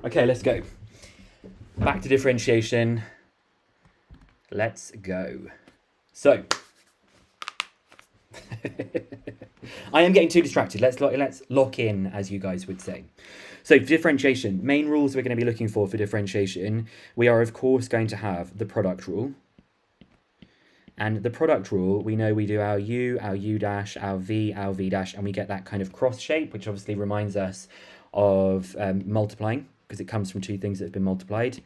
Okay, let's go. Back to differentiation. Let's go. So, I am getting too distracted. Let's lock in, as you guys would say. So, differentiation. Main rules we're going to be looking for differentiation. We are, of course, going to have the product rule. And the product rule, we know we do our u dash, our v dash, and we get that kind of cross shape, which obviously reminds us of multiplying, because it comes from two things that have been multiplied.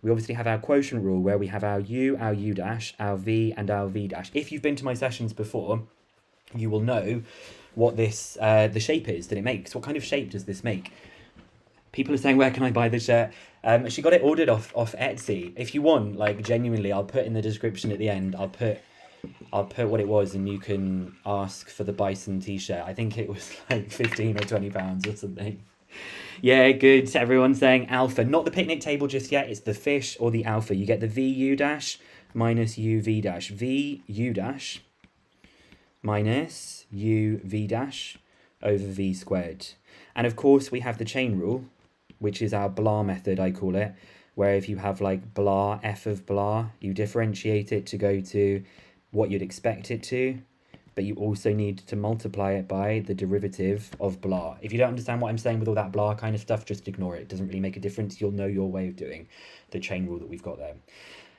We obviously have our quotient rule where we have our u dash, our v, and our v dash. If you've been to my sessions before, you will know what this the shape is that it makes. What kind of shape does this make? People are saying, where can I buy this shirt? She got it ordered off Etsy. If you want, like genuinely, I'll put in the description at the end, I'll put I'll put what it was and you can ask for the Bicen t-shirt. I think it was like 15 or 20 pounds or something. Yeah, good. Everyone's saying alpha. Not the picnic table just yet. It's the fish or the alpha. You get the VU dash minus UV dash. VU dash minus UV dash over V squared. And of course we have the chain rule, which is our blah method, I call it, where if you have like blah, f of blah, you differentiate it to go to what you'd expect it to, but you also need to multiply it by the derivative of blah. If you don't understand what I'm saying with all that blah kind of stuff, just ignore it. It doesn't really make a difference. You'll know your way of doing the chain rule that we've got there.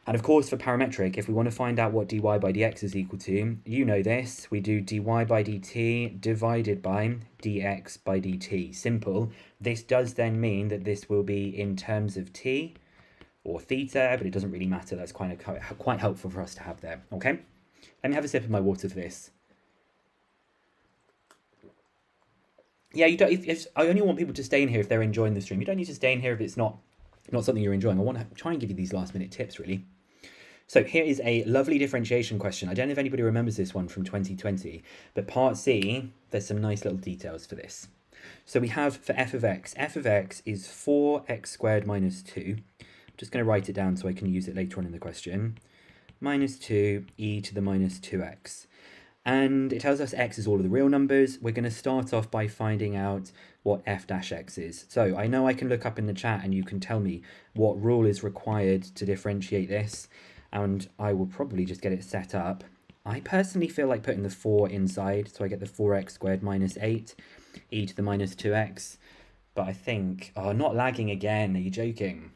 And of course, for parametric, if we want to find out what dy by dx is equal to, you know this, we do dy by dt divided by dx by dt. Simple. This does then mean that this will be in terms of t or theta, but it doesn't really matter. That's quite helpful for us to have there, okay? Let me have a sip of my water for this. Yeah, you don't. I only want people to stay in here if they're enjoying the stream. You don't need to stay in here if it's not something you're enjoying. I want to try and give you these last minute tips, really. So here is a lovely differentiation question. I don't know if anybody remembers this one from 2020, but part C, there's some nice little details for this. So we have for f of x is 4x squared minus 2. I'm just going to write it down so I can use it later on in the question. Minus 2 e to the minus 2x. And it tells us x is all of the real numbers. We're going to start off by finding out what f dash x is. So I know I can look up in the chat and you can tell me what rule is required to differentiate this. And I will probably just get it set up. I personally feel like putting the 4 inside, so I get the 4x squared minus 8 e to the minus 2x. But I think, oh, not lagging again, are you joking?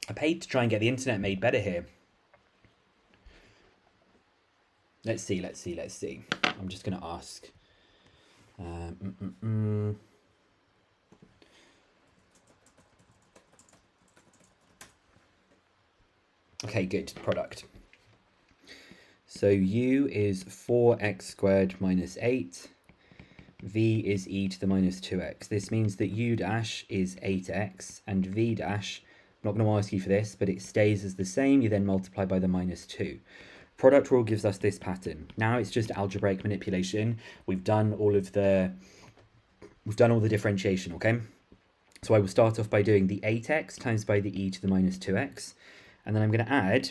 I paid to try and get the internet made better here. Let's see. I'm just going to ask. Okay, good. Product. So u is 4x squared minus 8. V is e to the minus 2x. This means that u dash is 8x and v dash, I'm not going to ask you for this, but it stays as the same. You then multiply by the minus 2. Product rule gives us this pattern. Now it's just algebraic manipulation. We've done all the differentiation, okay? So I will start off by doing the 8x times by the e to the minus 2x. And then I'm going to add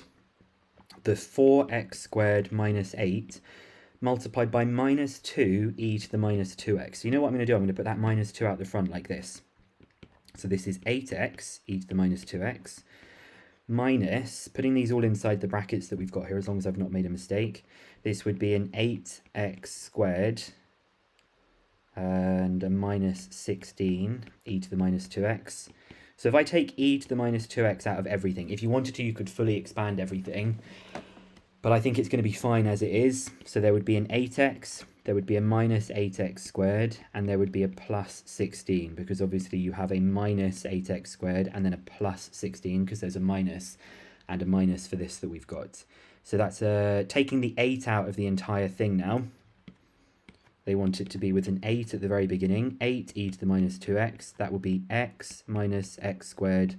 the 4x squared minus 8 multiplied by minus 2 e to the minus 2x. So you know what I'm going to do? I'm going to put that minus 2 out the front like this. So this is 8x e to the minus 2x minus, putting these all inside the brackets that we've got here, as long as I've not made a mistake, this would be an 8x squared and a minus 16 e to the minus 2x. So if I take e to the minus 2x out of everything, if you wanted to, you could fully expand everything, but I think it's going to be fine as it is. So there would be an 8x, there would be a minus 8x squared, and there would be a plus 16, because obviously you have a minus 8x squared and then a plus 16, because there's a minus and a minus for this that we've got. So that's taking the 8 out of the entire thing now. They want it to be with an 8 at the very beginning. 8 e to the minus 2x. That will be x minus x squared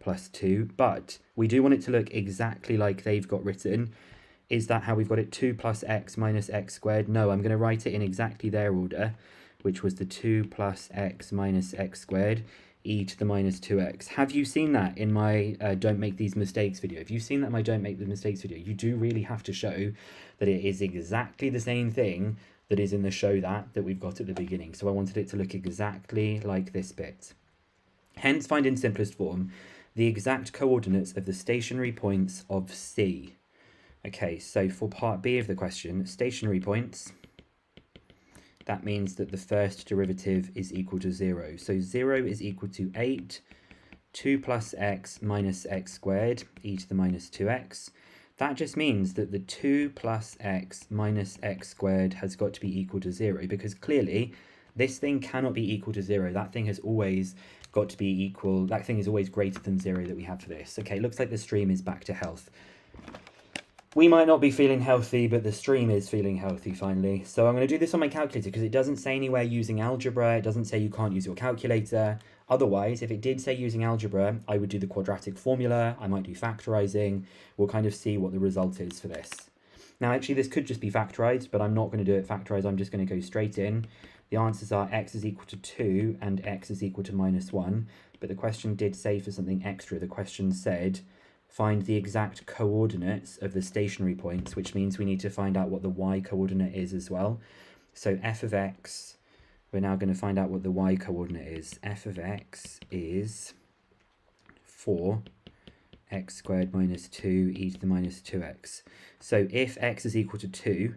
plus 2. But we do want it to look exactly like they've got written. Is that how we've got it? 2 plus x minus x squared? No, I'm going to write it in exactly their order, which was the 2 plus x minus x squared e to the minus 2x. Have you seen that in my Don't Make These Mistakes video? If you've seen that in my Don't Make the Mistakes video, you do really have to show that it is exactly the same thing that is in the show that we've got at the beginning. So I wanted it to look exactly like this bit. Hence, find in simplest form the exact coordinates of the stationary points of C. Okay, so for part B of the question, stationary points, that means that the first derivative is equal to 0. So 0 is equal to 8, 2 plus x minus x squared e to the minus 2x. That just means that the 2 plus x minus x squared has got to be equal to 0, because clearly this thing cannot be equal to 0. That thing has always got to be equal. That thing is always greater than 0 that we have for this. Okay, looks like the stream is back to health. We might not be feeling healthy, but the stream is feeling healthy finally. So I'm going to do this on my calculator because it doesn't say anywhere using algebra. It doesn't say you can't use your calculator. Otherwise, if it did say using algebra, I would do the quadratic formula, I might do factorizing, we'll kind of see what the result is for this. Now actually this could just be factorized, but I'm not going to do it factorized, I'm just going to go straight in. The answers are x is equal to 2 and x is equal to -1, but the question did say for something extra. The question said, find the exact coordinates of the stationary points, which means we need to find out what the y coordinate is as well. So f of x, we're now going to find out what the y coordinate is. F of x is 4x squared minus 2 e to the minus 2x. So if x is equal to 2,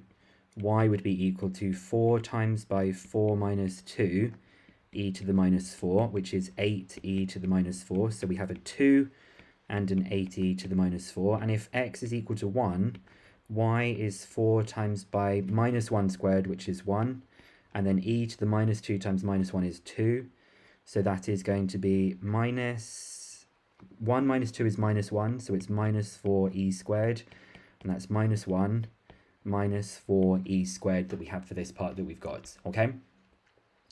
y would be equal to 4 times by 4 minus 2 e to the minus 4, which is 8 e to the minus 4. So we have a 2 and an 8 e to the minus 4. And if x is equal to 1, y is 4 times by minus 1 squared, which is 1. And then e to the minus 2 times minus 1 is 2. So that is going to be minus 1 minus 2 is minus 1. So it's minus 4e squared. And that's minus 1 minus 4e squared that we have for this part that we've got, okay?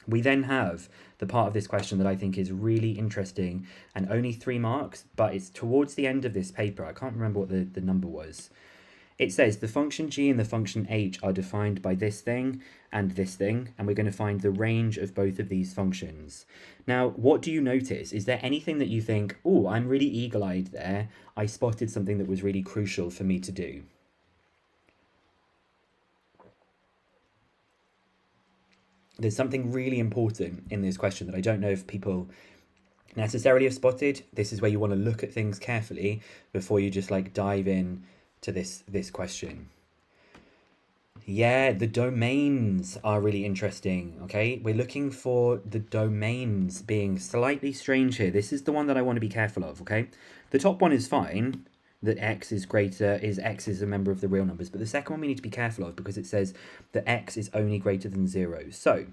We then have the part of this question that I think is really interesting and only 3 marks, but it's towards the end of this paper. I can't remember what the number was. It says the function g and the function h are defined by this thing, and we're going to find the range of both of these functions. Now, what do you notice? Is there anything that you think, oh, I'm really eagle-eyed there, I spotted something that was really crucial for me to do? There's something really important in this question that I don't know if people necessarily have spotted. This is where you want to look at things carefully before you just like dive in to this question. Yeah, the domains are really interesting, okay? We're looking for the domains being slightly strange here. This is the one that I want to be careful of, okay? The top one is fine, that x is a member of the real numbers, but the second one we need to be careful of because it says that x is only greater than 0. So,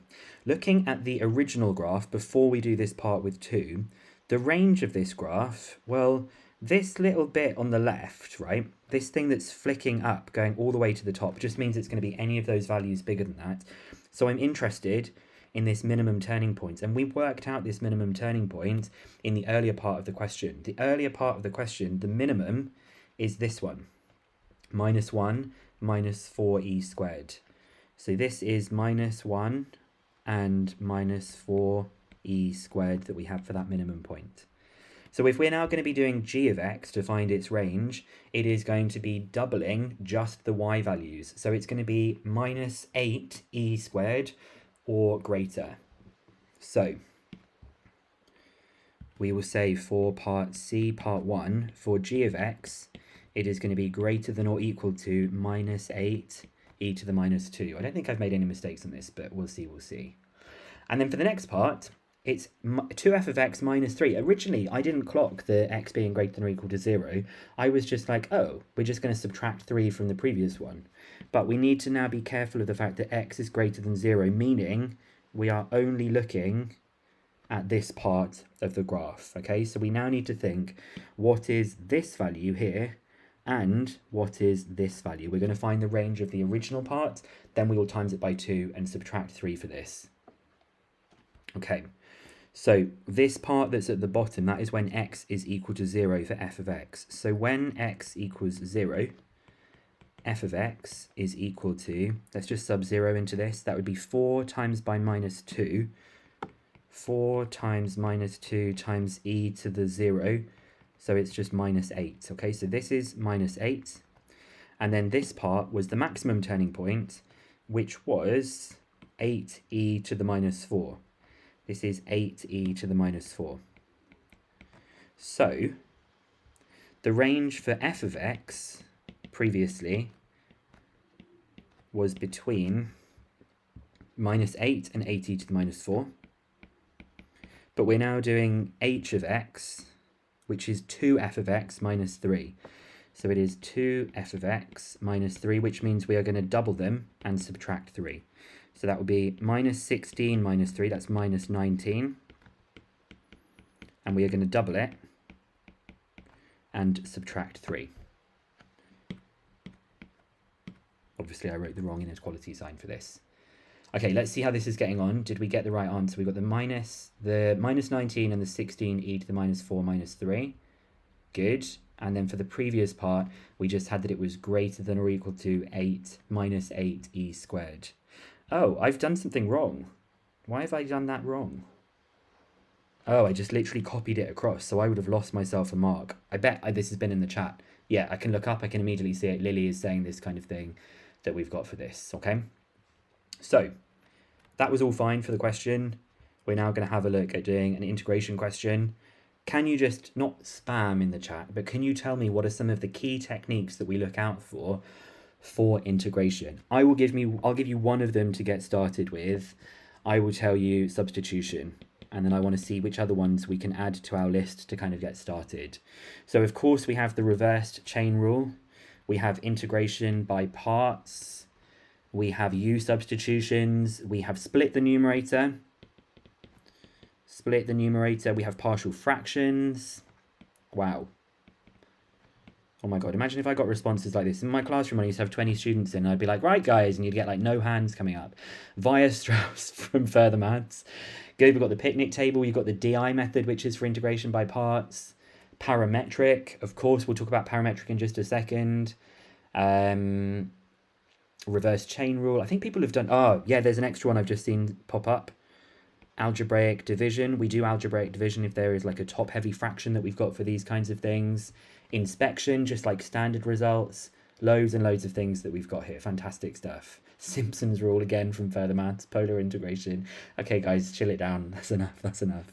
looking at the original graph before we do this part with 2, the range of this graph, well, this little bit on the left, right, this thing that's flicking up, going all the way to the top, just means it's going to be any of those values bigger than that. So I'm interested in this minimum turning point, and we worked out this minimum turning point in the earlier part of the question. The earlier part of the question, the minimum is this one, -1 minus 4e squared. So this is -1 and minus 4e squared that we have for that minimum point. So if we're now going to be doing g of x to find its range, it is going to be doubling just the y values. So it's going to be minus 8e squared or greater. So we will say for part C, part 1, for g of x, it is going to be greater than or equal to minus 8 e to the minus 2. I don't think I've made any mistakes on this, but we'll see. And then for the next part, it's 2f of x minus 3. Originally, I didn't clock the x being greater than or equal to 0. I was just like, oh, we're just going to subtract 3 from the previous one. But we need to now be careful of the fact that x is greater than 0, meaning we are only looking at this part of the graph, okay? So we now need to think, what is this value here and what is this value? We're going to find the range of the original part, then we will times it by 2 and subtract 3 for this. Okay, so this part that's at the bottom, that is when x is equal to 0 for f of x. So when x equals 0, f of x is equal to, let's just sub 0 into this, that would be 4 times by minus 2, 4 times minus 2 times e to the 0, so it's just minus 8. Okay, so this is minus 8, and then this part was the maximum turning point, which was 8e to the minus 4. This is 8e to the minus 4. So the range for f of x previously was between minus 8 and 8e to the minus 4. But we're now doing h of x, which is 2f of x minus 3. So it is 2f of x minus 3, which means we are going to double them and subtract 3. So that would be minus 16 minus 3, that's minus 19. And we are going to double it and subtract 3. Obviously, I wrote the wrong inequality sign for this. Okay, let's see how this is getting on. Did we get the right answer? We got the minus 19 and the 16e to the minus 4 minus 3. Good. And then for the previous part, we just had that it was greater than or equal to 8 minus 8e squared. Oh, I've done something wrong. Why have I done that wrong? Oh, I just literally copied it across, so I would have lost myself a mark. I bet this has been in the chat. Yeah, I can look up, I can immediately see it. Lily is saying this kind of thing that we've got for this, okay? So, that was all fine for the question. We're now going to have a look at doing an integration question. Can you just, not spam in the chat, but can you tell me what are some of the key techniques that we look out for integration? I'll give you one of them to get started with. I will tell you substitution, and then I want to see which other ones we can add to our list to kind of get started. So of course we have the reversed chain rule, we have integration by parts, we have U substitutions, we have split the numerator, we have partial fractions. Wow. Oh my God, imagine if I got responses like this. In my classroom, I used to have 20 students in, I'd be like, right guys, and you'd get like no hands coming up. Weierstrass from Further Maths. Good, we've got the picnic table, you've got the DI method, which is for integration by parts. Parametric, of course, we'll talk about parametric in just a second. Reverse chain rule, I think people have done, oh yeah, there's an extra one I've just seen pop up. Algebraic division, we do algebraic division if there is like a top heavy fraction that we've got for these kinds of things. Inspection, just like standard results, loads and loads of things that we've got here. Fantastic stuff. Simpson's rule again from Further Maths, polar integration. Okay guys, chill it down. That's enough.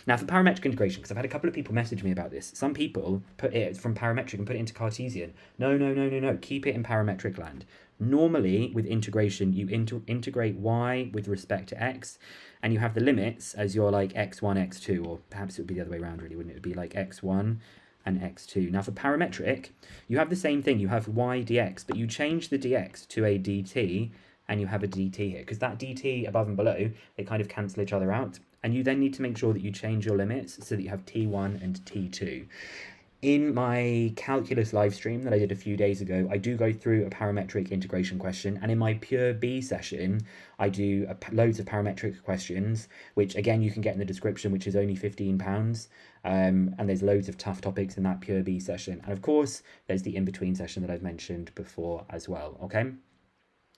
Now for parametric integration, because I've had a couple of people message me about this. Some people put it from parametric and put it into Cartesian. No. Keep it in parametric land. Normally with integration, you integrate y with respect to x, and you have the limits as your like x1, x2, or perhaps it would be the other way around really, wouldn't it? It would be like x1 and x2. Now for parametric, you have the same thing. You have y dx, but you change the dx to a dt, and you have a dt here, because that dt above and below, they kind of cancel each other out. And you then need to make sure that you change your limits so that you have t1 and t2. In my calculus live stream that I did a few days ago, I do go through a parametric integration question, and in my pure B session, I do loads of parametric questions, which again you can get in the description, which is only £15, and there's loads of tough topics in that pure B session, and of course there's the in-between session that I've mentioned before as well. Okay,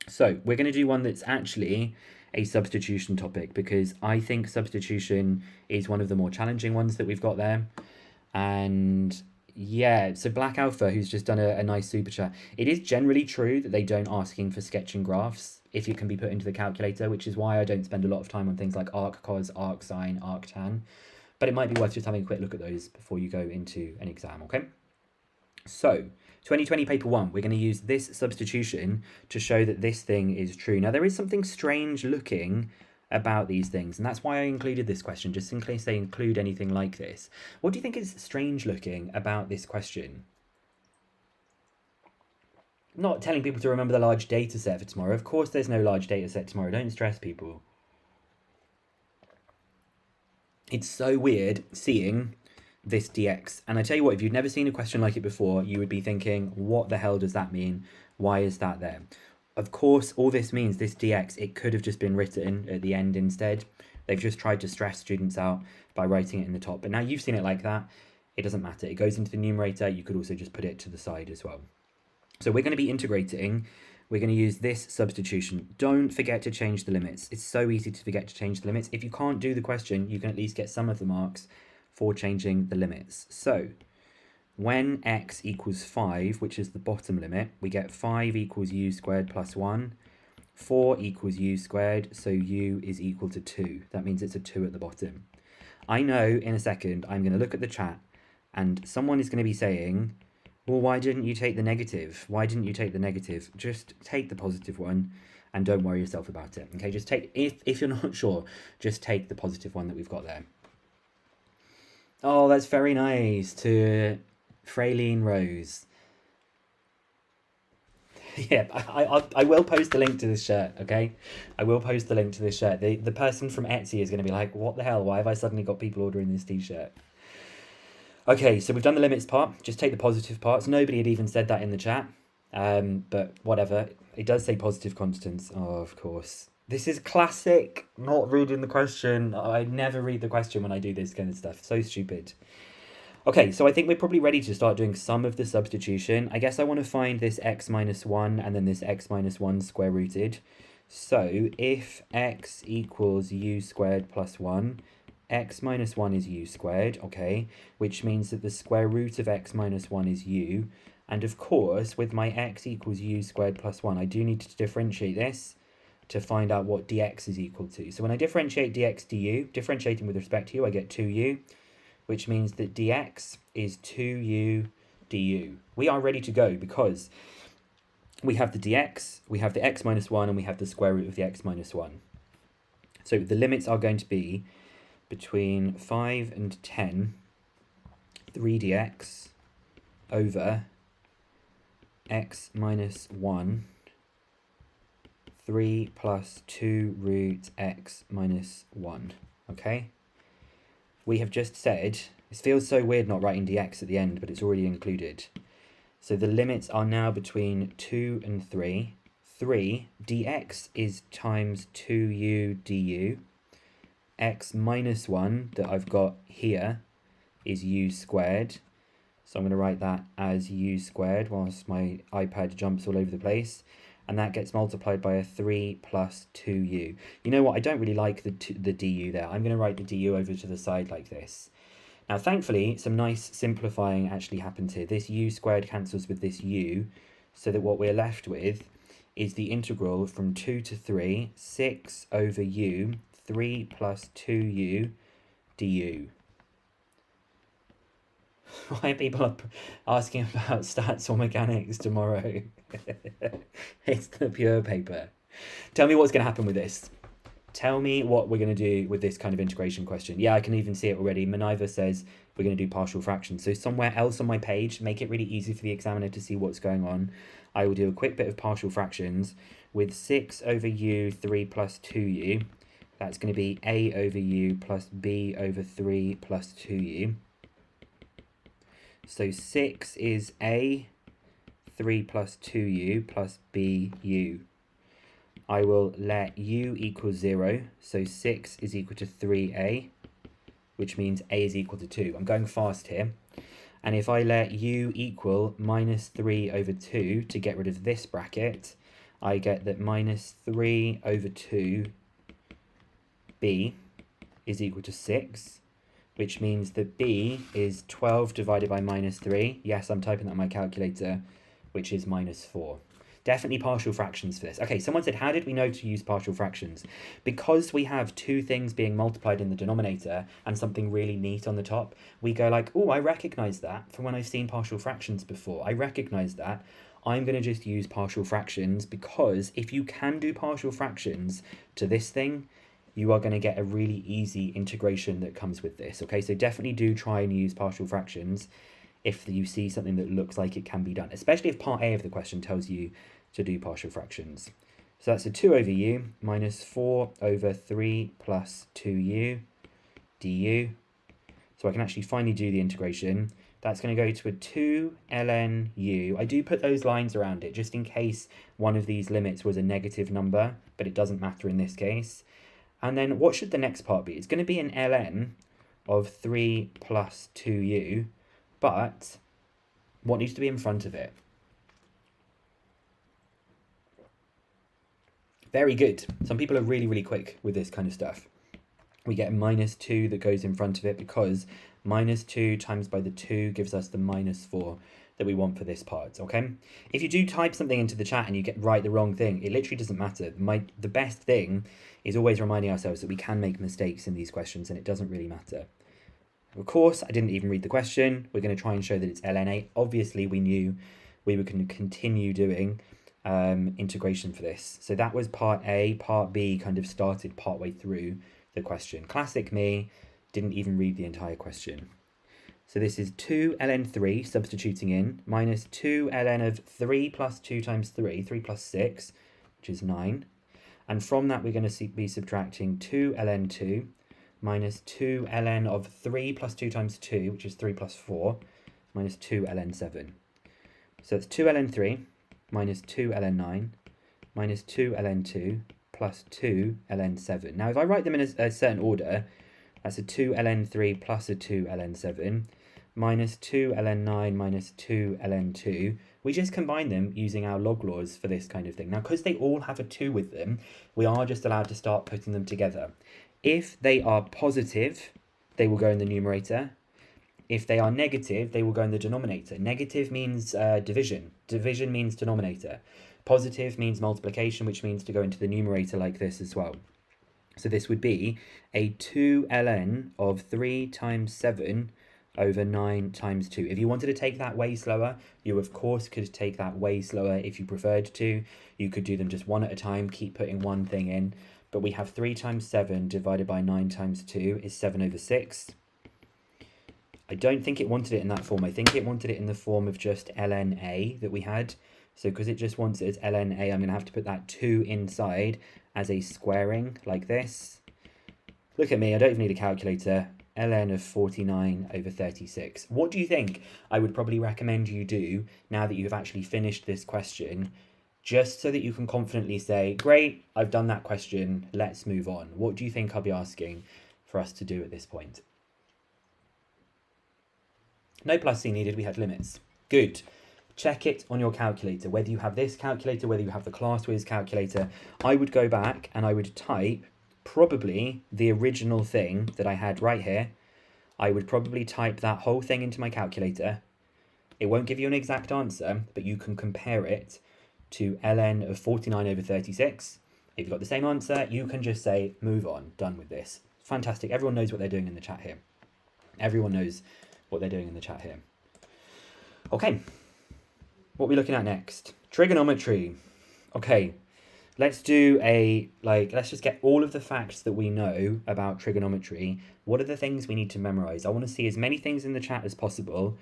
so we're going to do one that's actually a substitution topic, because I think substitution is one of the more challenging ones that we've got there. And yeah, so Black Alpha, who's just done a nice super chat, it is generally true that they don't asking for sketching graphs if it can be put into the calculator, which is why I don't spend a lot of time on things like arccos, arcsine, arctan, but it might be worth just having a quick look at those before you go into an exam. Okay, so 2020 paper 1, we're going to use this substitution to show that this thing is true. Now there is something strange looking about these things, and that's why I included this question, just in case they include anything like this. What do you think is strange looking about this question? I'm not telling people to remember the large data set for tomorrow. Of course there's no large data set tomorrow. Don't stress people. It's so weird seeing this dx, and I tell you what, if you'd never seen a question like it before, you would be thinking, what the hell does that mean? Why is that there? Of course, all this means, this dx, it could have just been written at the end instead. They've just tried to stress students out by writing it in the top. But now you've seen it like that, it doesn't matter. It goes into the numerator. You could also just put it to the side as well. So we're going to be integrating. We're going to use this substitution. Don't forget to change the limits. It's so easy to forget to change the limits. If you can't do the question, you can at least get some of the marks for changing the limits. So when x equals 5, which is the bottom limit, we get 5 equals u squared plus 1. 4 equals u squared, so u is equal to 2. That means it's a 2 at the bottom. I know in a second I'm going to look at the chat and someone is going to be saying, well, why didn't you take the negative? Why didn't you take the negative? Just take the positive one and don't worry yourself about it. Okay, just take, if you're not sure, just take the positive one that we've got there. Oh, that's very nice, to Fraylene Rose. Yeah, I will post the link to this shirt, okay? I will post the link to this shirt. The person from Etsy is going to be like, what the hell? Why have I suddenly got people ordering this t-shirt? Okay, so we've done the limits part. Just take the positive parts. Nobody had even said that in the chat, but whatever. It does say positive constants. Oh, of course. This is classic not reading the question. I never read the question when I do this kind of stuff. So stupid. Okay, so I think we're probably ready to start doing some of the substitution. I guess I want to find this x minus 1 and then this x minus 1 square rooted. So if x equals u squared plus 1, x minus 1 is u squared, okay, which means that the square root of x minus 1 is u. And of course, with my x equals u squared plus 1, I do need to differentiate this to find out what dx is equal to. So when I differentiate dx du, differentiating with respect to u, I get 2u, which means that dx is 2u du. We are ready to go because we have the dx, we have the x minus 1, and we have the square root of the x minus 1. So the limits are going to be between 5 and 10, 3dx over x minus 1, 3 plus 2 root x minus 1, okay? We have just said, this feels so weird not writing dx at the end, but it's already included. So the limits are now between 2 and 3. 3, dx is times 2u du. X minus 1 that I've got here is u squared. So I'm going to write that as u squared whilst my iPad jumps all over the place. And that gets multiplied by a 3 plus 2u. You know what? I don't really like the du there. I'm going to write the du over to the side like this. Now, thankfully, some nice simplifying actually happens here. This u squared cancels with this u, so that what we're left with is the integral from 2 to 3, 6 over u, 3 plus 2u du. Why are people asking about stats or mechanics tomorrow? It's the pure paper. Tell me what's going to happen with this. Tell me what we're going to do with this kind of integration question. Yeah, I can even see it already. Minerva says we're going to do partial fractions. So somewhere else on my page, make it really easy for the examiner to see what's going on. I will do a quick bit of partial fractions with 6 over u, 3 plus 2u. That's going to be a over u plus b over 3 plus 2u. So 6 is a, 3 plus 2u plus bu. I will let u equal 0, so 6 is equal to 3a, which means a is equal to 2. I'm going fast here. And if I let u equal minus 3 over 2 to get rid of this bracket, I get that minus 3 over 2b is equal to 6, which means that b is 12 divided by minus 3. Yes, I'm typing that on my calculator, which is minus 4. Definitely partial fractions for this. Okay, someone said, how did we know to use partial fractions? Because we have two things being multiplied in the denominator and something really neat on the top, we go like, oh, I recognize that from when I've seen partial fractions before. I recognize that. I'm going to just use partial fractions because if you can do partial fractions to this thing, you are going to get a really easy integration that comes with this. Okay, so definitely do try and use partial fractions if you see something that looks like it can be done, especially if part A of the question tells you to do partial fractions. So that's a 2 over u minus 4 over 3 plus 2u du. So I can actually finally do the integration. That's going to go to a 2 ln u. I do put those lines around it just in case one of these limits was a negative number, but it doesn't matter in this case. And then what should the next part be? It's going to be an ln of 3 plus 2u. But what needs to be in front of it? Very good. Some people are really, really quick with this kind of stuff. We get a minus 2 that goes in front of it because minus 2 times by the 2 gives us the minus 4 that we want for this part, okay? If you do type something into the chat and you get right the wrong thing, it literally doesn't matter. The best thing is always reminding ourselves that we can make mistakes in these questions and it doesn't really matter. Of course, I didn't even read the question. We're going to try and show that it's ln8. Obviously, we knew we were going to continue doing integration for this. So that was part A. Part B kind of started partway through the question. Classic me, didn't even read the entire question. So this is 2 ln 3, substituting in, minus 2 ln of 3 plus 2 times 3, 3 plus 6, which is 9. And from that, we're going to be subtracting 2 ln 2, minus 2 ln of 3 plus 2 times 2, which is 3 plus 4, minus 2 ln 7. So it's 2 ln 3, minus 2 ln 9, minus 2 ln 2, plus 2 ln 7. Now, if I write them in a certain order, that's a 2 ln 3 plus a 2 ln 7 minus 2 ln 9 minus 2 ln 2. We just combine them using our log laws for this kind of thing. Now, because they all have a 2 with them, we are just allowed to start putting them together. If they are positive, they will go in the numerator. If they are negative, they will go in the denominator. Negative means division. Division means denominator. Positive means multiplication, which means to go into the numerator like this as well. So this would be a 2 ln of 3 times 7 over 9 times 2. If you wanted to take that way slower, you of course could take that way slower if you preferred to. You could do them just one at a time, keep putting one thing in. But we have 3 times 7 divided by 9 times 2 is 7 over 6. I don't think it wanted it in that form. I think it wanted it in the form of just ln a that we had. So because it just wants it as ln a, I'm going to have to put that 2 inside as a squaring like this. Look at me, I don't even need a calculator. Ln of 49 over 36. What do you think I would probably recommend you do now that you've actually finished this question, just so that you can confidently say, great, I've done that question, let's move on? What do you think I'll be asking for us to do at this point? No plus C needed, we had limits. Good. Check it on your calculator. Whether you have this calculator, whether you have the ClassWiz calculator, I would go back and I would type probably the original thing that I had right here. I would probably type that whole thing into my calculator. It won't give you an exact answer, but you can compare it to ln of 49 over 36. If you've got the same answer, you can just say, move on, done with this. Fantastic. Everyone knows what they're doing in the chat here. Everyone knows what they're doing in the chat here. Okay, what are we looking at next? Trigonometry. Okay, let's do let's just get all of the facts that we know about trigonometry. What are the things we need to memorize? I want to see as many things in the chat as possible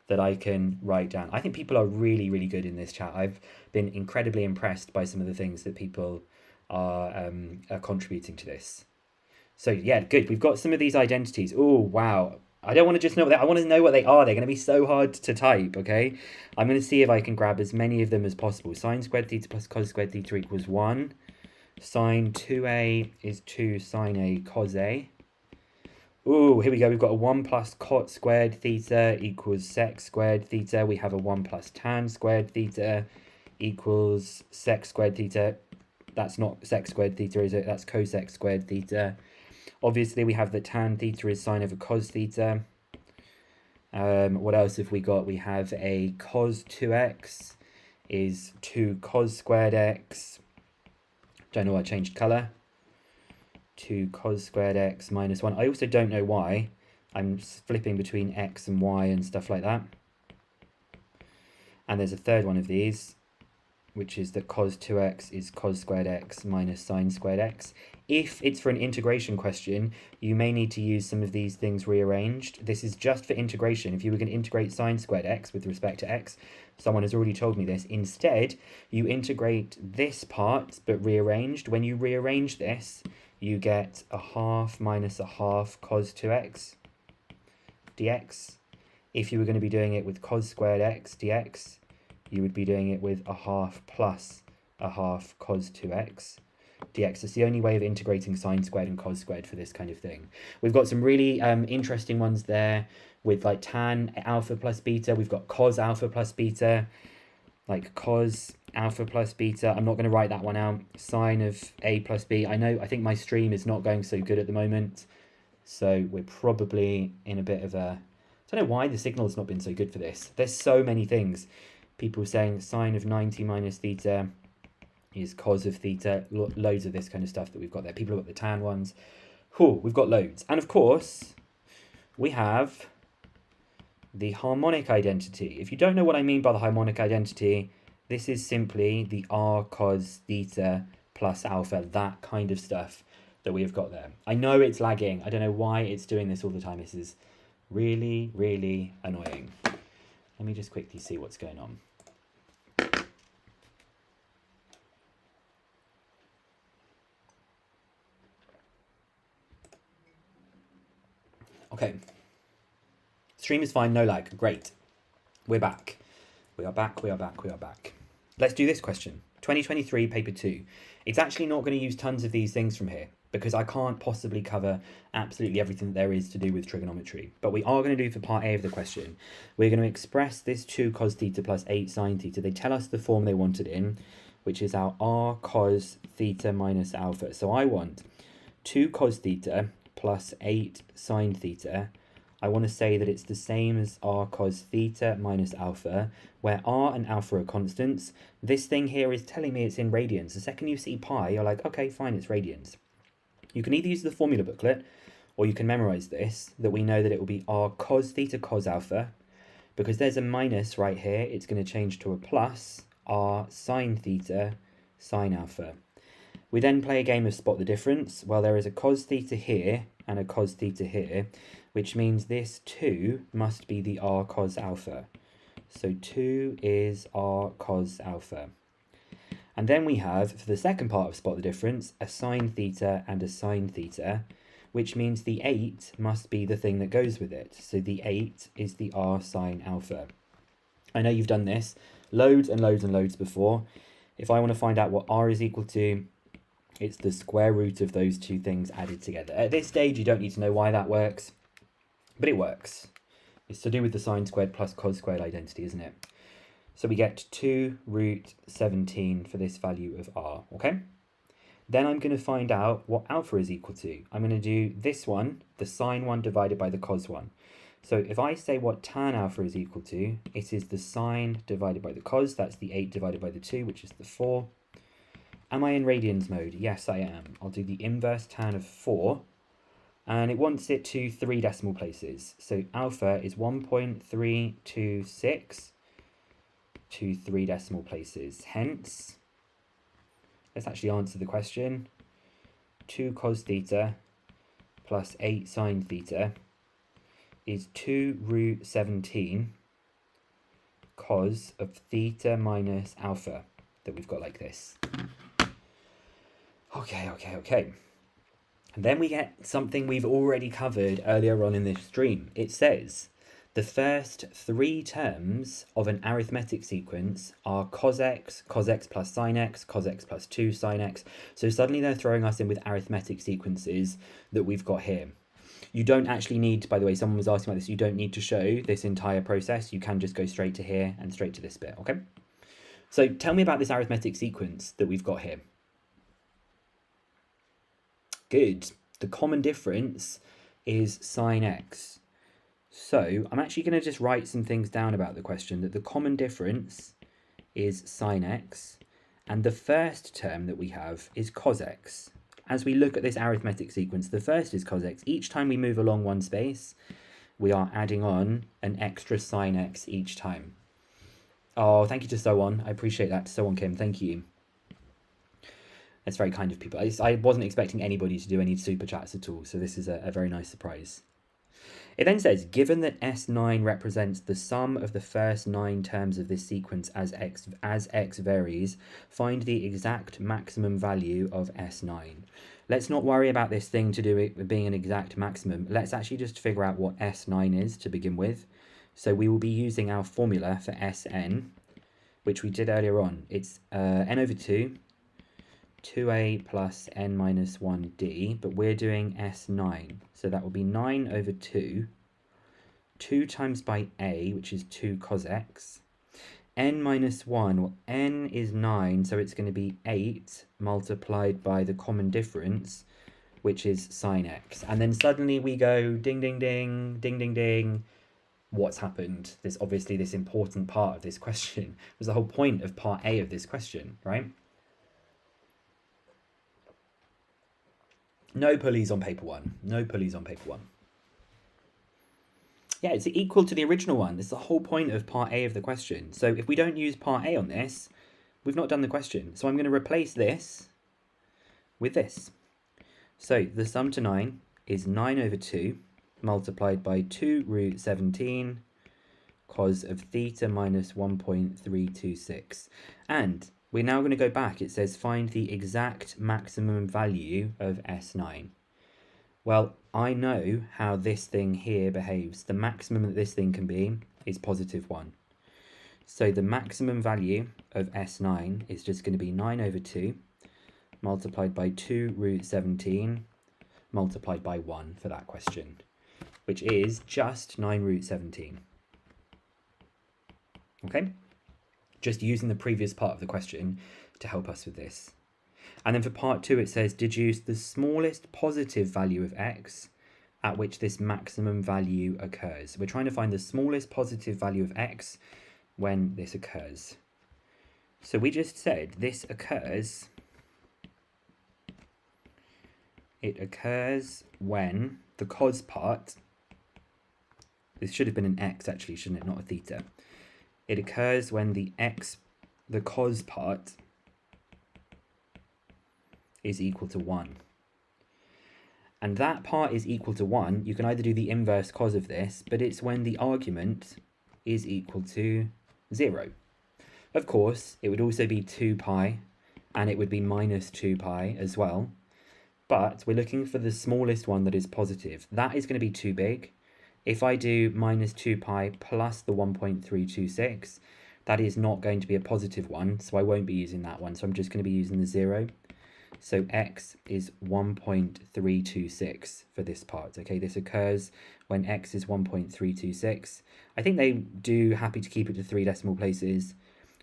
that I can write down. I think people are really, really good in this chat. I've been incredibly impressed by some of the things that people are contributing to this. So yeah, good. We've got some of these identities. Oh, wow. I don't want to just know what I want to know what they are. They're going to be so hard to type, okay? I'm going to see if I can grab as many of them as possible. Sine squared theta plus cos squared theta equals 1. Sine 2a is 2 sine a cos a. Ooh, here we go. We've got a 1 plus cot squared theta equals sec squared theta. We have a 1 plus tan squared theta equals sec squared theta. That's not sec squared theta, is it? That's cosec squared theta. Obviously, we have that tan theta is sine over cos theta. What else have we got? We have a cos 2x is 2 cos squared x. Don't know why I changed colour. 2 cos squared x minus 1. I also don't know why I'm flipping between x and y and stuff like that. And there's a third one of these, which is that cos 2x is cos squared x minus sine squared x. If it's for an integration question, you may need to use some of these things rearranged. This is just for integration. If you were going to integrate sine squared x with respect to x, someone has already told me this. Instead, you integrate this part, but rearranged. When you rearrange this, you get a half minus a half cos 2x dx. If you were going to be doing it with cos squared x dx, you would be doing it with a half plus a half cos 2x dx. It's the only way of integrating sine squared and cos squared for this kind of thing. We've got some really interesting ones there with like tan alpha plus beta. We've got cos alpha plus beta, like cos alpha plus beta. I'm not going to write that one out. Sine of a plus b. I think my stream is not going so good at the moment, so we're probably in a bit of a... I don't know why the signal's not been so good for this. There's so many things. People saying sine of 90 minus theta is cos of theta. Loads of this kind of stuff that we've got there. People have got the tan ones. Cool, we've got loads. And of course, we have the harmonic identity. If you don't know what I mean by the harmonic identity, this is simply the r cos theta plus alpha, that kind of stuff that we have got there. I know it's lagging. I don't know why it's doing this all the time. This is really, really annoying. Let me just quickly see what's going on. Okay. Stream is fine, no lag. Great. We're back. We are back, we are back, we are back. Let's do this question. 2023, paper 2. It's actually not going to use tons of these things from here because I can't possibly cover absolutely everything there is to do with trigonometry. But we are going to do for part A of the question. We're going to express this 2 cos theta plus 8 sine theta. They tell us the form they want it in, which is our r cos theta minus alpha. So I want 2 cos theta plus 8 sine theta. I want to say that it's the same as r cos theta minus alpha, where r and alpha are constants. This thing here is telling me it's in radians. The second you see pi, you're like, okay, fine, it's radians. You can either use the formula booklet, or you can memorize this, that we know that it will be r cos theta cos alpha. Because there's a minus right here, it's going to change to a plus r sine theta sine alpha. We then play a game of spot the difference. Well, there is a cos theta here and a cos theta here, which means this 2 must be the r cos alpha. So 2 is r cos alpha. And then we have, for the second part of spot the difference, a sine theta and a sine theta, which means the 8 must be the thing that goes with it. So the 8 is the r sine alpha. I know you've done this loads and loads and loads before. If I want to find out what r is equal to, it's the square root of those two things added together. At this stage, you don't need to know why that works, but it works. It's to do with the sine squared plus cos squared identity, isn't it? So we get 2 root 17 for this value of r, okay? Then I'm going to find out what alpha is equal to. I'm going to do this one, the sine one divided by the cos one. So if I say what tan alpha is equal to, it is the sine divided by the cos. That's the 8 divided by the 2, which is the 4. Am I in radians mode? Yes, I am. I'll do the inverse tan of 4. And it wants it to 3 decimal places. So alpha is 1.326 to 3 decimal places. Hence, let's actually answer the question. 2 cos theta plus 8 sine theta is 2 root 17 cos of theta minus alpha, that we've got like this. Okay. And then we get something we've already covered earlier on in this stream. It says the first 3 terms of an arithmetic sequence are cos x plus sin x, cos x plus 2 sin x. So suddenly they're throwing us in with arithmetic sequences that we've got here. You don't actually need, by the way, someone was asking about this, you don't need to show this entire process. You can just go straight to here and straight to this bit, okay? So tell me about this arithmetic sequence that we've got here. Good. The common difference is sine x. So I'm actually going to just write some things down about the question, that the common difference is sine x, and the first term that we have is cos x. As we look at this arithmetic sequence, the first is cos x. Each time we move along one space, we are adding on an extra sine x each time. Oh, thank you to So On. I appreciate that. So On Kim, thank you. That's very kind of people. I wasn't expecting anybody to do any super chats at all, so this is a very nice surprise. It then says, given that S9 represents the sum of the first 9 terms of this sequence as x varies, find the exact maximum value of S9. Let's not worry about this thing to do it being an exact maximum. Let's actually just figure out what S9 is to begin with. So we will be using our formula for Sn, which we did earlier on. It's n over 2. 2a plus n minus 1d, but we're doing S9. So that will be 9 over 2. 2 times by a, which is 2 cos x. N minus 1, well, n is 9, so it's going to be 8 multiplied by the common difference, which is sine x. And then suddenly we go ding, ding, ding, ding, ding, ding. What's happened? There's obviously this important part of this question. It was the whole point of part A of this question, right? No pulleys on paper 1. No pulleys on paper 1. Yeah, it's equal to the original one. This is the whole point of part A of the question. So if we don't use part A on this, we've not done the question. So I'm going to replace this with this. So the sum to 9 is 9 over 2 multiplied by 2 root 17 cos of theta minus 1.326. And we're now going to go back. It says find the exact maximum value of S9. Well, I know how this thing here behaves. The maximum that this thing can be is positive 1. So the maximum value of S9 is just going to be 9 over 2 multiplied by 2 root 17 multiplied by 1 for that question, which is just 9 root 17. Okay? Just using the previous part of the question to help us with this. And then for part 2, it says deduce the smallest positive value of x at which this maximum value occurs. We're trying to find the smallest positive value of x when this occurs. So we just said this occurs, it occurs when the cos part, this should have been an x actually, shouldn't it, not a theta. It occurs when the cos part is equal to 1. And that part is equal to 1. You can either do the inverse cos of this, but it's when the argument is equal to 0. Of course, it would also be 2 pi, and it would be minus 2 pi as well. But we're looking for the smallest one that is positive. That is going to be too big. If I do minus 2 pi plus the 1.326, that is not going to be a positive one, so I won't be using that one. So I'm just going to be using the 0. So x is 1.326 for this part. Okay, this occurs when x is 1.326. I think they do happy to keep it to 3 decimal places.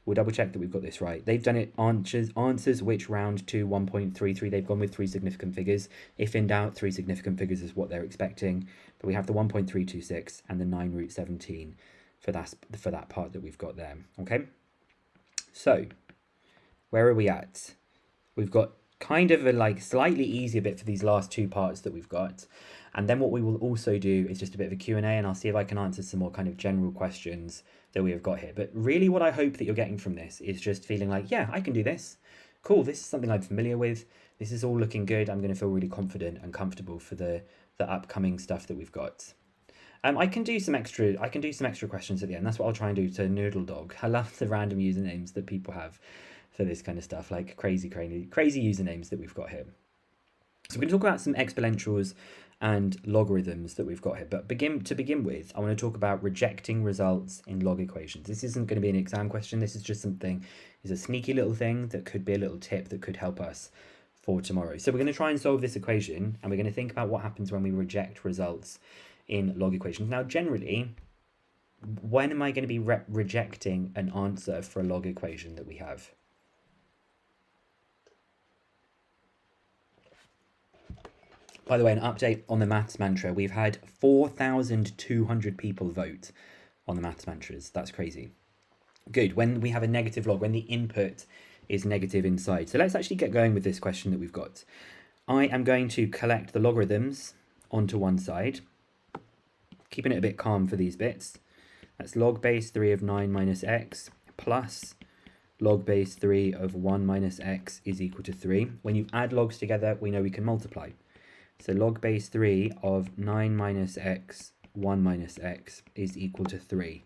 We'll double check that we've got this right. They've done it answers which round to 1.33. They've gone with 3 significant figures. If in doubt, 3 significant figures is what they're expecting. But we have the 1.326 and the 9 root 17 for that part that we've got there. Okay, so where are we at? We've got kind of a like slightly easier bit for these last 2 parts that we've got. And then what we will also do is just a bit of a Q&A, and I'll see if I can answer some more kind of general questions that we have got here. But really what I hope that you're getting from this is just feeling like, yeah, I can do this. Cool, this is something I'm familiar with. This is all looking good. I'm going to feel really confident and comfortable for the upcoming stuff that we've got. I can do some extra questions at the end. That's what I'll try and do to Noodle Dog. I love the random usernames that people have for this kind of stuff, like crazy usernames that we've got here. So we're going to talk about some exponentials and logarithms that we've got here. But to begin with, I want to talk about rejecting results in log equations. This isn't going to be an exam question. This is just something, is a sneaky little thing that could be a little tip that could help us for tomorrow. So we're going to try and solve this equation, and we're going to think about what happens when we reject results in log equations. Now, generally, when am I going to be rejecting an answer for a log equation that we have? By the way, an update on the maths mantra. We've had 4,200 people vote on the maths mantras. That's crazy. Good. When we have a negative log, when the input is negative inside. So let's actually get going with this question that we've got. I am going to collect the logarithms onto one side, keeping it a bit calm for these bits. That's log base 3 of 9 minus x plus log base 3 of 1 minus x is equal to 3. When you add logs together, we know we can multiply. So log base 3 of 9 minus x, 1 minus x is equal to 3.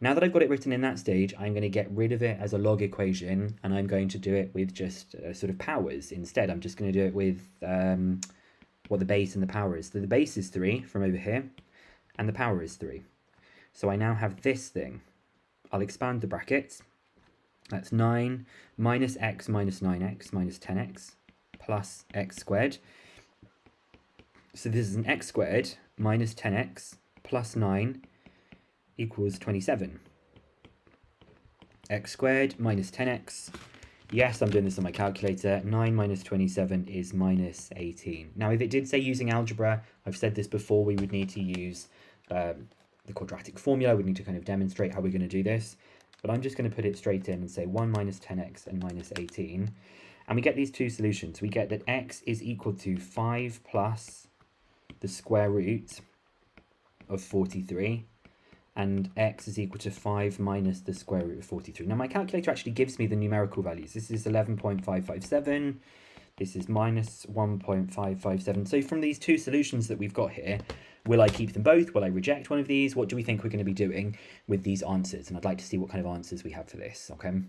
Now that I've got it written in that stage, I'm going to get rid of it as a log equation, and I'm going to do it with just sort of powers instead. I'm just going to do it with what the base and the power is. So the base is 3 from over here, and the power is 3. So I now have this thing. I'll expand the brackets. That's 9 minus x minus 9x minus 10x plus x squared. So this is an x squared minus 10x plus 9 equals 27. X squared minus 10x. Yes, I'm doing this on my calculator. 9 minus 27 is minus 18. Now, if it did say using algebra, I've said this before, we would need to use the quadratic formula. We'd need to kind of demonstrate how we're going to do this. But I'm just going to put it straight in and say 1 minus 10x and minus 18. And we get these two solutions. We get that x is equal to 5 plus the square root of 43, and x is equal to 5 minus the square root of 43. Now my calculator actually gives me the numerical values. This is 11.557, this is minus 1.557. So from these two solutions that we've got here, will I keep them both? Will I reject one of these? What do we think we're going to be doing with these answers? And I'd like to see what kind of answers we have for this, okay?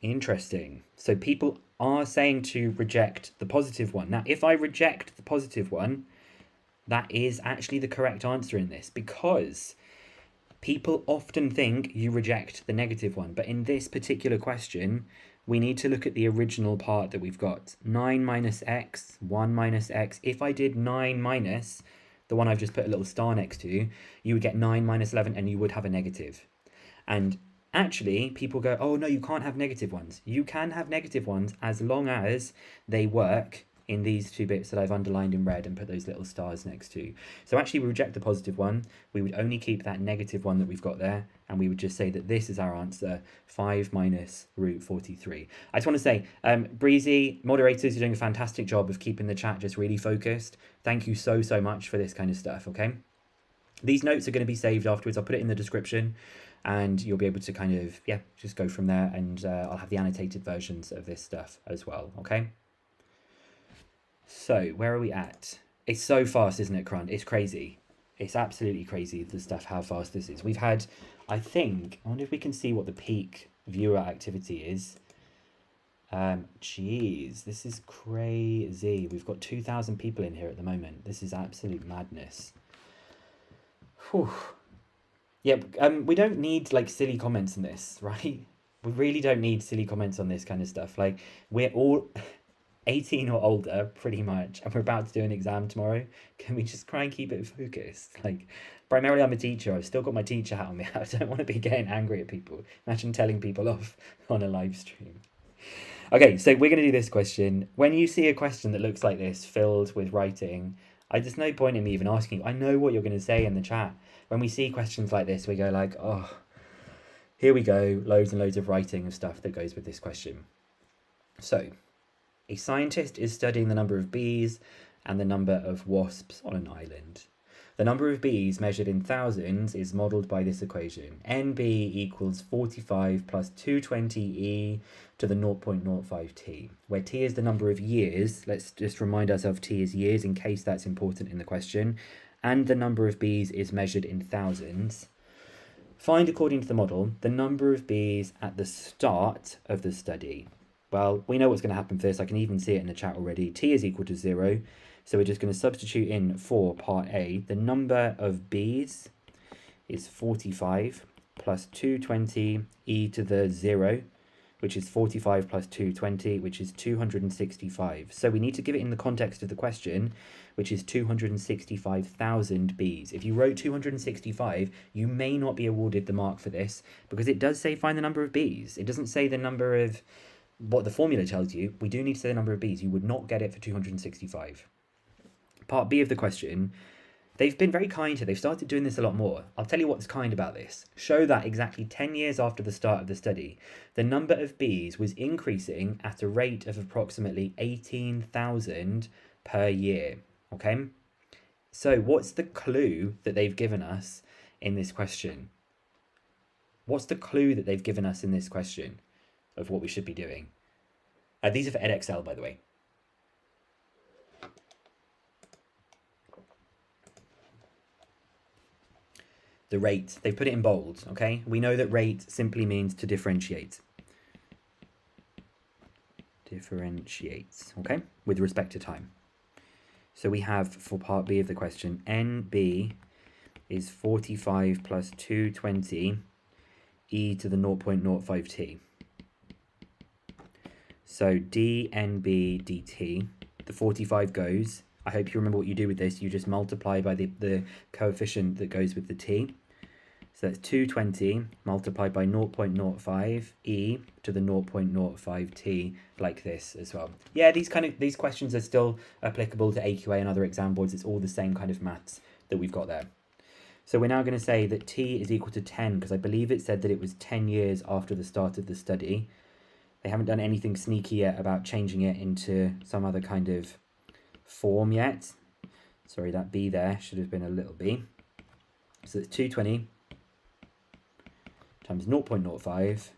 Interesting. So people are saying to reject the positive one. Now, if I reject the positive one, That is actually the correct answer in this, because people often think you reject the negative one, but in this particular question, we need to look at the original part that we've got. 9 minus x, 1 minus x. If I did 9 minus the one I've just put a little star next to, you would get 9 minus 11 and you would have a negative. And actually, people go, oh no, you can't have negative ones. You can have negative ones as long as they work in these two bits that I've underlined in red and put those little stars next to. So actually we reject the positive one. We would only keep that negative one that we've got there, and we would just say that this is our answer, 5 minus root 43. I just want to say, Breezy, moderators, you're doing a fantastic job of keeping the chat just really focused. Thank you so much for this kind of stuff, okay? These notes are going to be saved afterwards. I'll put it in the description, and you'll be able to kind of, yeah, just go from there, and I'll have the annotated versions of this stuff as well, okay? So, where are we at? It's so fast, isn't it, Crun? It's crazy. It's absolutely crazy, the stuff, how fast this is. We've had, I wonder if we can see what the peak viewer activity is. Jeez, this is crazy. We've got 2,000 people in here at the moment. This is absolute madness. Whew. Yeah, we don't need, like, silly comments in this, right? We really don't need silly comments on this kind of stuff. Like, we're all 18 or older, pretty much, and we're about to do an exam tomorrow. Can we just try and keep it focused? Like, primarily I'm a teacher. I've still got my teacher hat on me. I don't want to be getting angry at people. Imagine telling people off on a live stream. Okay, so we're going to do this question. When you see a question that looks like this, filled with writing, there's no point in me even asking you. I know what you're going to say in the chat. When we see questions like this, we go like, oh, here we go. Loads and loads of writing of stuff that goes with this question. So, a scientist is studying the number of bees and the number of wasps on an island. The number of bees measured in thousands is modelled by this equation. NB equals 45 plus 220e to the 0.05t, where t is the number of years. Let's just remind ourselves t is years in case that's important in the question. And the number of bees is measured in thousands. Find, according to the model, the number of bees at the start of the study. Well, we know what's going to happen for this. I can even see it in the chat already. T is equal to 0. So we're just going to substitute in for part A. The number of bees is 45 plus 220 e to the 0, which is 45 plus 220, which is 265. So we need to give it in the context of the question, which is 265,000 bees. If you wrote 265, you may not be awarded the mark for this, because it does say find the number of bees. It doesn't say the number of what the formula tells you. We do need to say the number of bees. You would not get it for 265. Part B of the question, they've been very kind here. They've started doing this a lot more. I'll tell you what's kind about this. Show that exactly 10 years after the start of the study, the number of bees was increasing at a rate of approximately 18,000 per year. Okay? So what's the clue that they've given us in this question? What's the clue that they've given us in this question of what we should be doing? These are for EdXL, by the way. The rate, they put it in bold, okay? We know that rate simply means to differentiate. Differentiates, okay? With respect to time. So we have, for part B of the question, NB is 45 plus 220 e to the 0.05t. So dNB dt, the 45 goes. I hope you remember what you do with this. You just multiply by the coefficient that goes with the t. So that's 220 multiplied by 0.05 e to the 0.05t, like this as well. Yeah, these questions are still applicable to AQA and other exam boards. It's all the same kind of maths that we've got there. So we're now going to say that t is equal to 10, because I believe it said that it was 10 years after the start of the study. They haven't done anything sneaky yet about changing it into some other kind of form yet. Sorry, that b there should have been a little b. So it's 220 times 0.05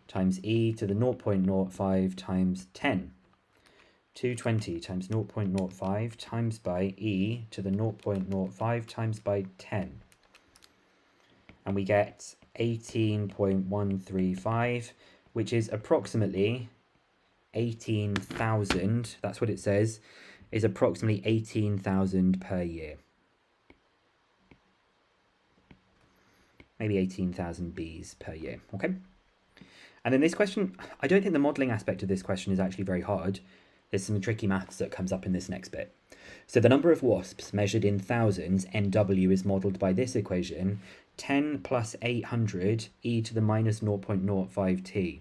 times e to the 0.05 times 10. 220 times 0.05 times by e to the 0.05 times by 10. And we get 18.135, which is approximately 18,000. That's what it says, is approximately 18,000 per year. maybe 18,000 bees per year, okay? And then this question, I don't think the modelling aspect of this question is actually very hard. There's some tricky maths that comes up in this next bit. So the number of wasps measured in thousands, NW, is modelled by this equation, 10 plus 800 e to the minus 0.05t.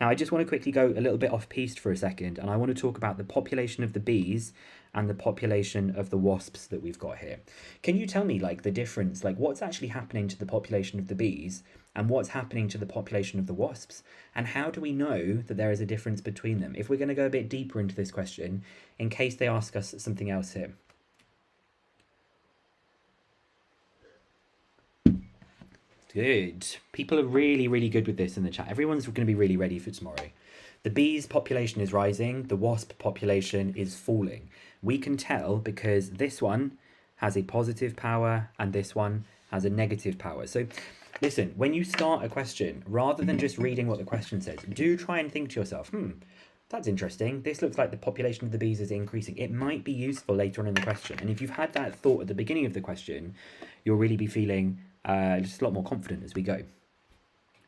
Now I just want to quickly go a little bit off-piste for a second, and I want to talk about the population of the bees and the population of the wasps that we've got here. Can you tell me like the difference, like what's actually happening to the population of the bees and what's happening to the population of the wasps? And how do we know that there is a difference between them? If we're going to go a bit deeper into this question, in case they ask us something else here. Good. People are really, really good with this in the chat. Everyone's going to be really ready for tomorrow. The bees population is rising. The wasp population is falling. We can tell because this one has a positive power and this one has a negative power. So listen, when you start a question, rather than just reading what the question says, do try and think to yourself, that's interesting. This looks like the population of the bees is increasing. It might be useful later on in the question. And if you've had that thought at the beginning of the question, you'll really be feeling just a lot more confident as we go.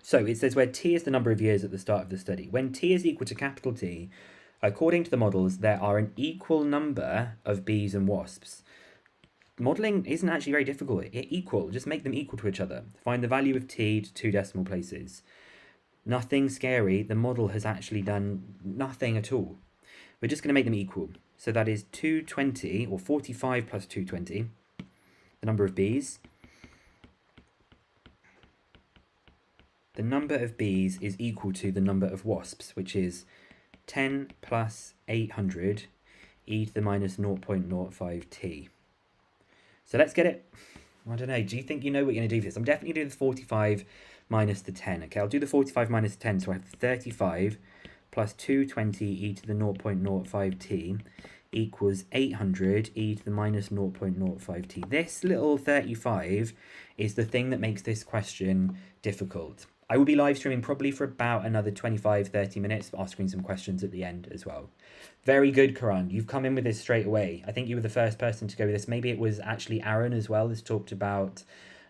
So it says where t is the number of years at the start of the study. When t is equal to capital T, according to the models, there are an equal number of bees and wasps. Modelling isn't actually very difficult. Just make them equal to each other. Find the value of t to 2 decimal places. Nothing scary. The model has actually done nothing at all. We're just going to make them equal. So that is 220, or 45 plus 220, the number of bees. The number of bees is equal to the number of wasps, which is 10 plus 800 e to the minus 0.05t. So let's get it. I don't know. Do you think you know what you're going to do for this? I'm definitely going to do the 45 minus the 10. Okay, I'll do the 45 minus 10. So I have 35 plus 220 e to the 0.05t equals 800 e to the minus 0.05t. This little 35 is the thing that makes this question difficult. I will be live streaming probably for about another 25-30 minutes, asking some questions at the end as well. Very good, Karan. You've come in with this straight away. I think you were the first person to go with this. Maybe it was actually Aaron as well that's talked about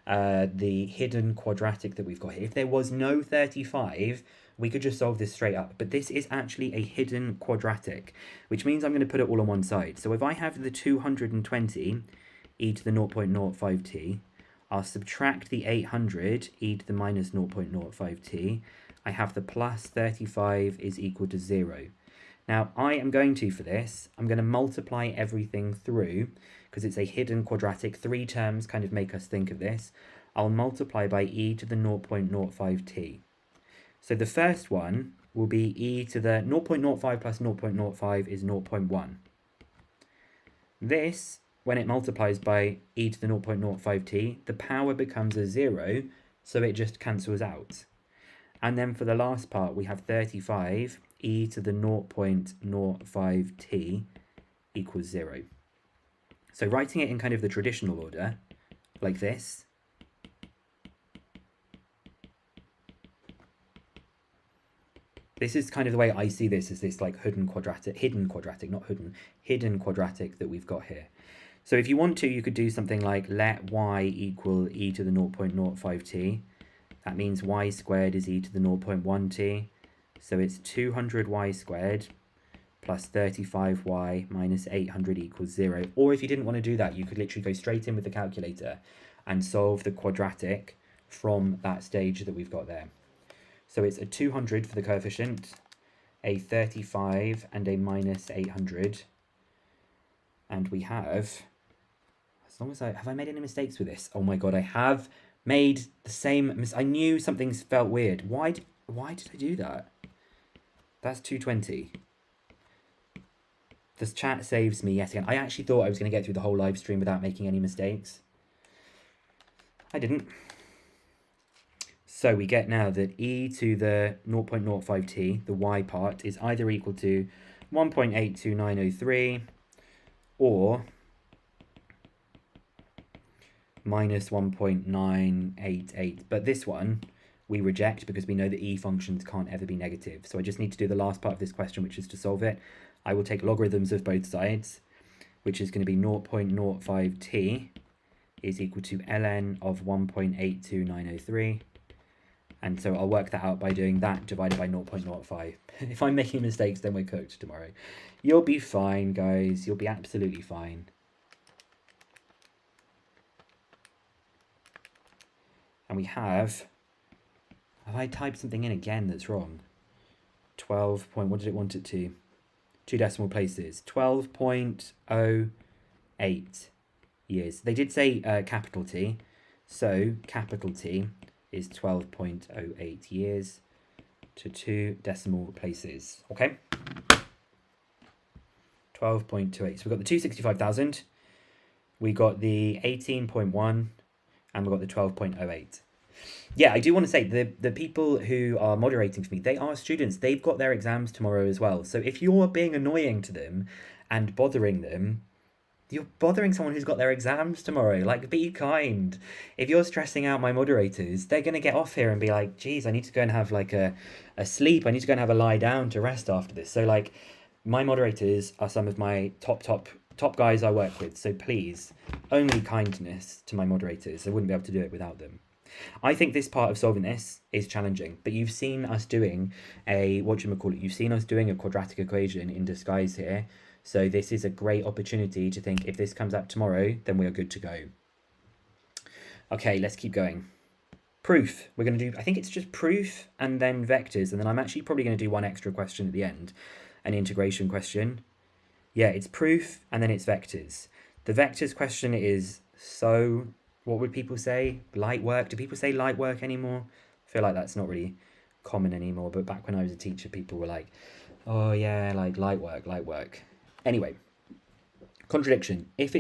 the hidden quadratic that we've got here. If there was no 35, we could just solve this straight up. But this is actually a hidden quadratic, which means I'm going to put it all on one side. So if I have the 220 e to the 0.05t, I'll subtract the 800 e to the minus 0.05t. I have the plus 35 is equal to 0. Now, I am going to, for this, I'm going to multiply everything through, because it's a hidden quadratic. 3 terms kind of make us think of this. I'll multiply by e to the 0.05t. So the first one will be e to the 0.05 plus 0.05 is 0.1. This, when it multiplies by e to the 0.05t, the power becomes a 0, so it just cancels out. And then for the last part, we have 35 e to the 0.05t equals 0. So writing it in kind of the traditional order, like this, this is kind of the way I see this, as this like hidden quadratic that we've got here. So if you want to, you could do something like let y equal e to the 0.05t. That means y squared is e to the 0.1t. So it's 200y squared plus 35y minus 800 equals 0. Or if you didn't want to do that, you could literally go straight in with the calculator and solve the quadratic from that stage that we've got there. So it's a 200 for the coefficient, a 35 and a minus 800. And we have, as long as have I made any mistakes with this? Oh my God, I have made the same, I knew something felt weird. Why did I do that? That's 220. This chat saves me yet again. I actually thought I was going to get through the whole live stream without making any mistakes. I didn't. So we get now that e to the 0.05t, the y part, is either equal to 1.82903 or minus 1.988. But this one we reject because we know that e functions can't ever be negative. So I just need to do the last part of this question, which is to solve it. I will take logarithms of both sides, which is going to be 0.05t is equal to ln of 1.82903. And so I'll work that out by doing that divided by 0.05. If I'm making mistakes, then we're cooked tomorrow. You'll be fine, guys. You'll be absolutely fine. And we have I typed something in again that's wrong? 12 point, what did it want it to? 2 decimal places. 12.08 years. They did say capital T. So capital T is 12.08 years to 2 decimal places. Okay? 12.28. So we've got the 265,000. We got the 18.1 and we've got the 12.08. Yeah, I do want to say the people who are moderating for me, they are students. They've got their exams tomorrow as well. So if you're being annoying to them and bothering them, you're bothering someone who's got their exams tomorrow. Like, be kind. If you're stressing out my moderators, they're going to get off here and be like, geez, I need to go and have like a sleep. I need to go and have a lie down to rest after this. So like, my moderators are some of my top guys I work with. So please, only kindness to my moderators. I wouldn't be able to do it without them. I think this part of solving this is challenging, but you've seen us doing you've seen us doing a quadratic equation in disguise here. So this is a great opportunity to think, if this comes up tomorrow, then we are good to go. Okay, let's keep going. Proof. We're going to do, I think it's just proof and then vectors. And then I'm actually probably going to do one extra question at the end, an integration question. Yeah, it's proof and then it's vectors. The vectors question is so, what would people say? Light work? Do people say light work anymore? I feel like that's not really common anymore. But back when I was a teacher, people were like, oh yeah, like light work. Anyway, contradiction. Let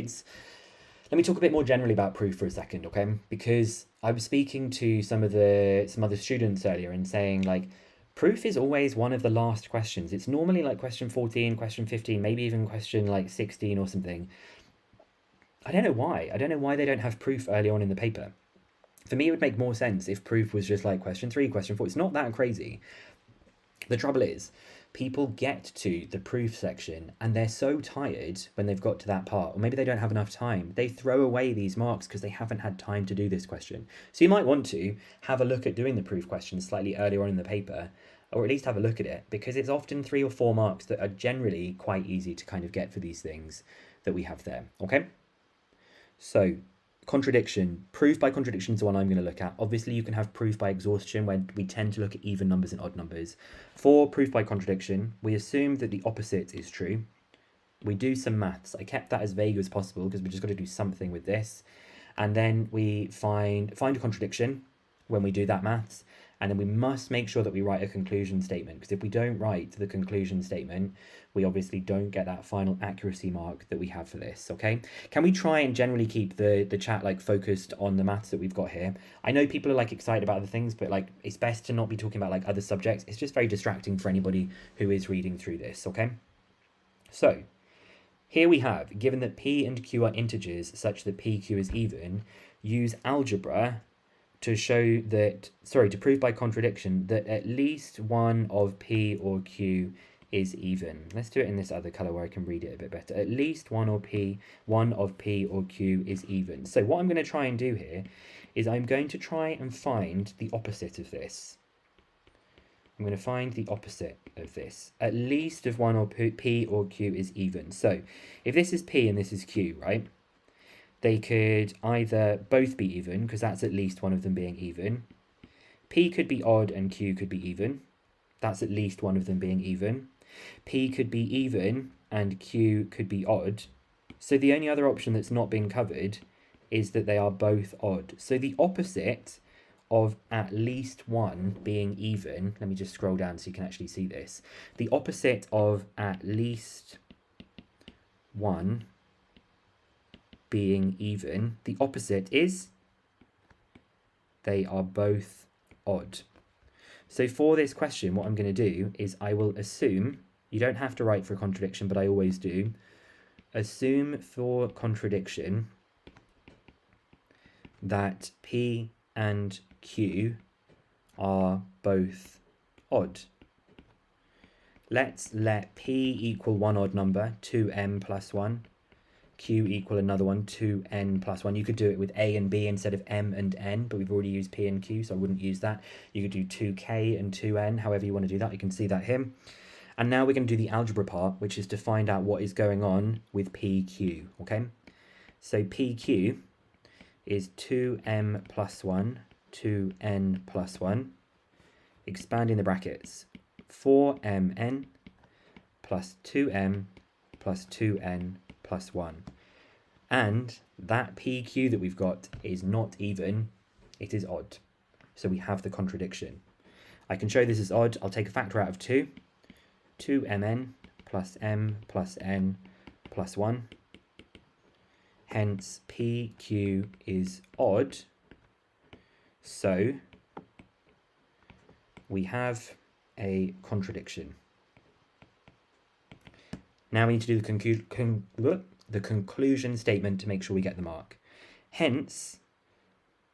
me talk a bit more generally about proof for a second, okay? Because I was speaking to some other students earlier and saying like, proof is always one of the last questions. It's normally like question 14, question 15, maybe even question like 16 or something. I don't know why. I don't know why they don't have proof early on in the paper. For me, it would make more sense if proof was just like question 3, question 4. It's not that crazy. The trouble is, people get to the proof section and they're so tired when they've got to that part, or maybe they don't have enough time. They throw away these marks because they haven't had time to do this question. So you might want to have a look at doing the proof question slightly earlier on in the paper, or at least have a look at it, because it's often 3 or 4 marks that are generally quite easy to kind of get for these things that we have there, okay? So, contradiction. Proof by contradiction is the one I'm going to look at. Obviously, you can have proof by exhaustion, where we tend to look at even numbers and odd numbers. For proof by contradiction, we assume that the opposite is true. We do some maths. I kept that as vague as possible because we just got to do something with this. And then we find a contradiction when we do that maths. And then we must make sure that we write a conclusion statement, because if we don't write the conclusion statement, we obviously don't get that final accuracy mark that we have for this, okay? Can we try and generally keep the chat like focused on the maths that we've got here? I know people are like excited about other things, but like it's best to not be talking about like other subjects. It's just very distracting for anybody who is reading through this, okay? So here we have, given that P and Q are integers such that PQ is even, use algebra to show that, to prove by contradiction that at least one of P or Q is even. Let's do it in this other color where I can read it a bit better. At least one of P or Q is even. So what I'm going to try and do here is I'm going to try and find the opposite of this. I'm going to find the opposite of this. At least of one or P or Q is even. So if this is P and this is Q, right? They could either both be even, because that's at least one of them being even. P could be odd and Q could be even. That's at least one of them being even. P could be even and Q could be odd. So the only other option that's not been covered is that they are both odd. So the opposite of at least one being even, let me just scroll down so you can actually see this. The opposite of at least one being even, the opposite is they are both odd. So for this question, what I'm going to do is I will assume, you don't have to write for a contradiction, but I always do, assume for contradiction that P and Q are both odd. Let's let P equal one odd number, 2m plus 1. q equal another one, 2n plus 1. You could do it with a and b instead of m and n, but we've already used p and q, so I wouldn't use that. You could do 2k and 2n, however you want to do that. You can see that here. And now we're going to do the algebra part, which is to find out what is going on with pq, okay? So pq is 2m plus 1, 2n plus 1, expanding the brackets, 4mn plus 2m plus 2n plus 1. And that pq that we've got is not even, it is odd. So we have the contradiction. I can show this as odd. I'll take a factor out of 2. 2mn plus m plus n plus 1. Hence, pq is odd. So we have a contradiction. Now we need to do the conclusion statement to make sure we get the mark. Hence,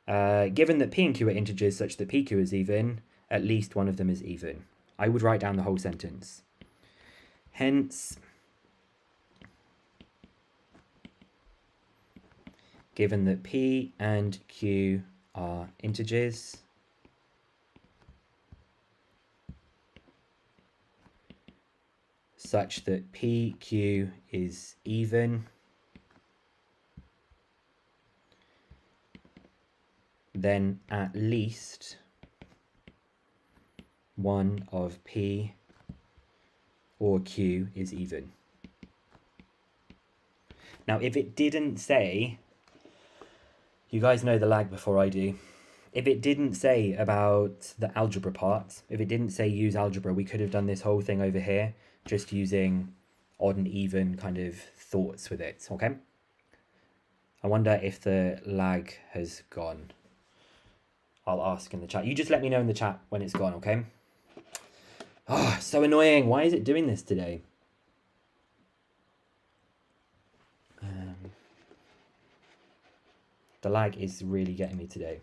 given that p and q are integers such that pq is even, at least one of them is even. I would write down the whole sentence. Hence, given that p and q are integers, such that pq is even, then at least one of p or q is even. Now, if it didn't say, you guys know the lag before I do. If it didn't say about the algebra part, if it didn't say use algebra, we could have done this whole thing over here, just using odd and even kind of thoughts with it, okay? I wonder if the lag has gone. I'll ask in the chat. You just let me know in the chat when it's gone, okay? Oh, so annoying. Why is it doing this today? The lag is really getting me today.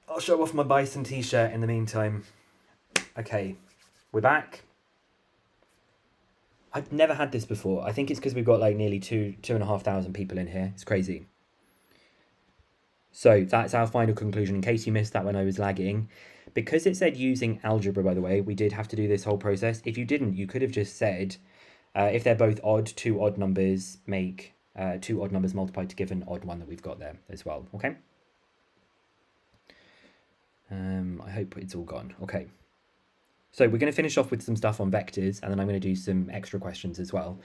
I'll show off my Bicen t-shirt in the meantime. Okay, we're back. I've never had this before. I think it's because we've got like nearly 2,500 people in here. It's crazy. So that's our final conclusion, in case you missed that when I was lagging. Because it said using algebra, by the way, we did have to do this whole process. If you didn't, you could have just said, if they're both odd, two odd numbers make two odd numbers multiplied to give an odd one that we've got there as well, okay? I hope it's all gone. Okay. So we're going to finish off with some stuff on vectors, and then I'm going to do some extra questions as well.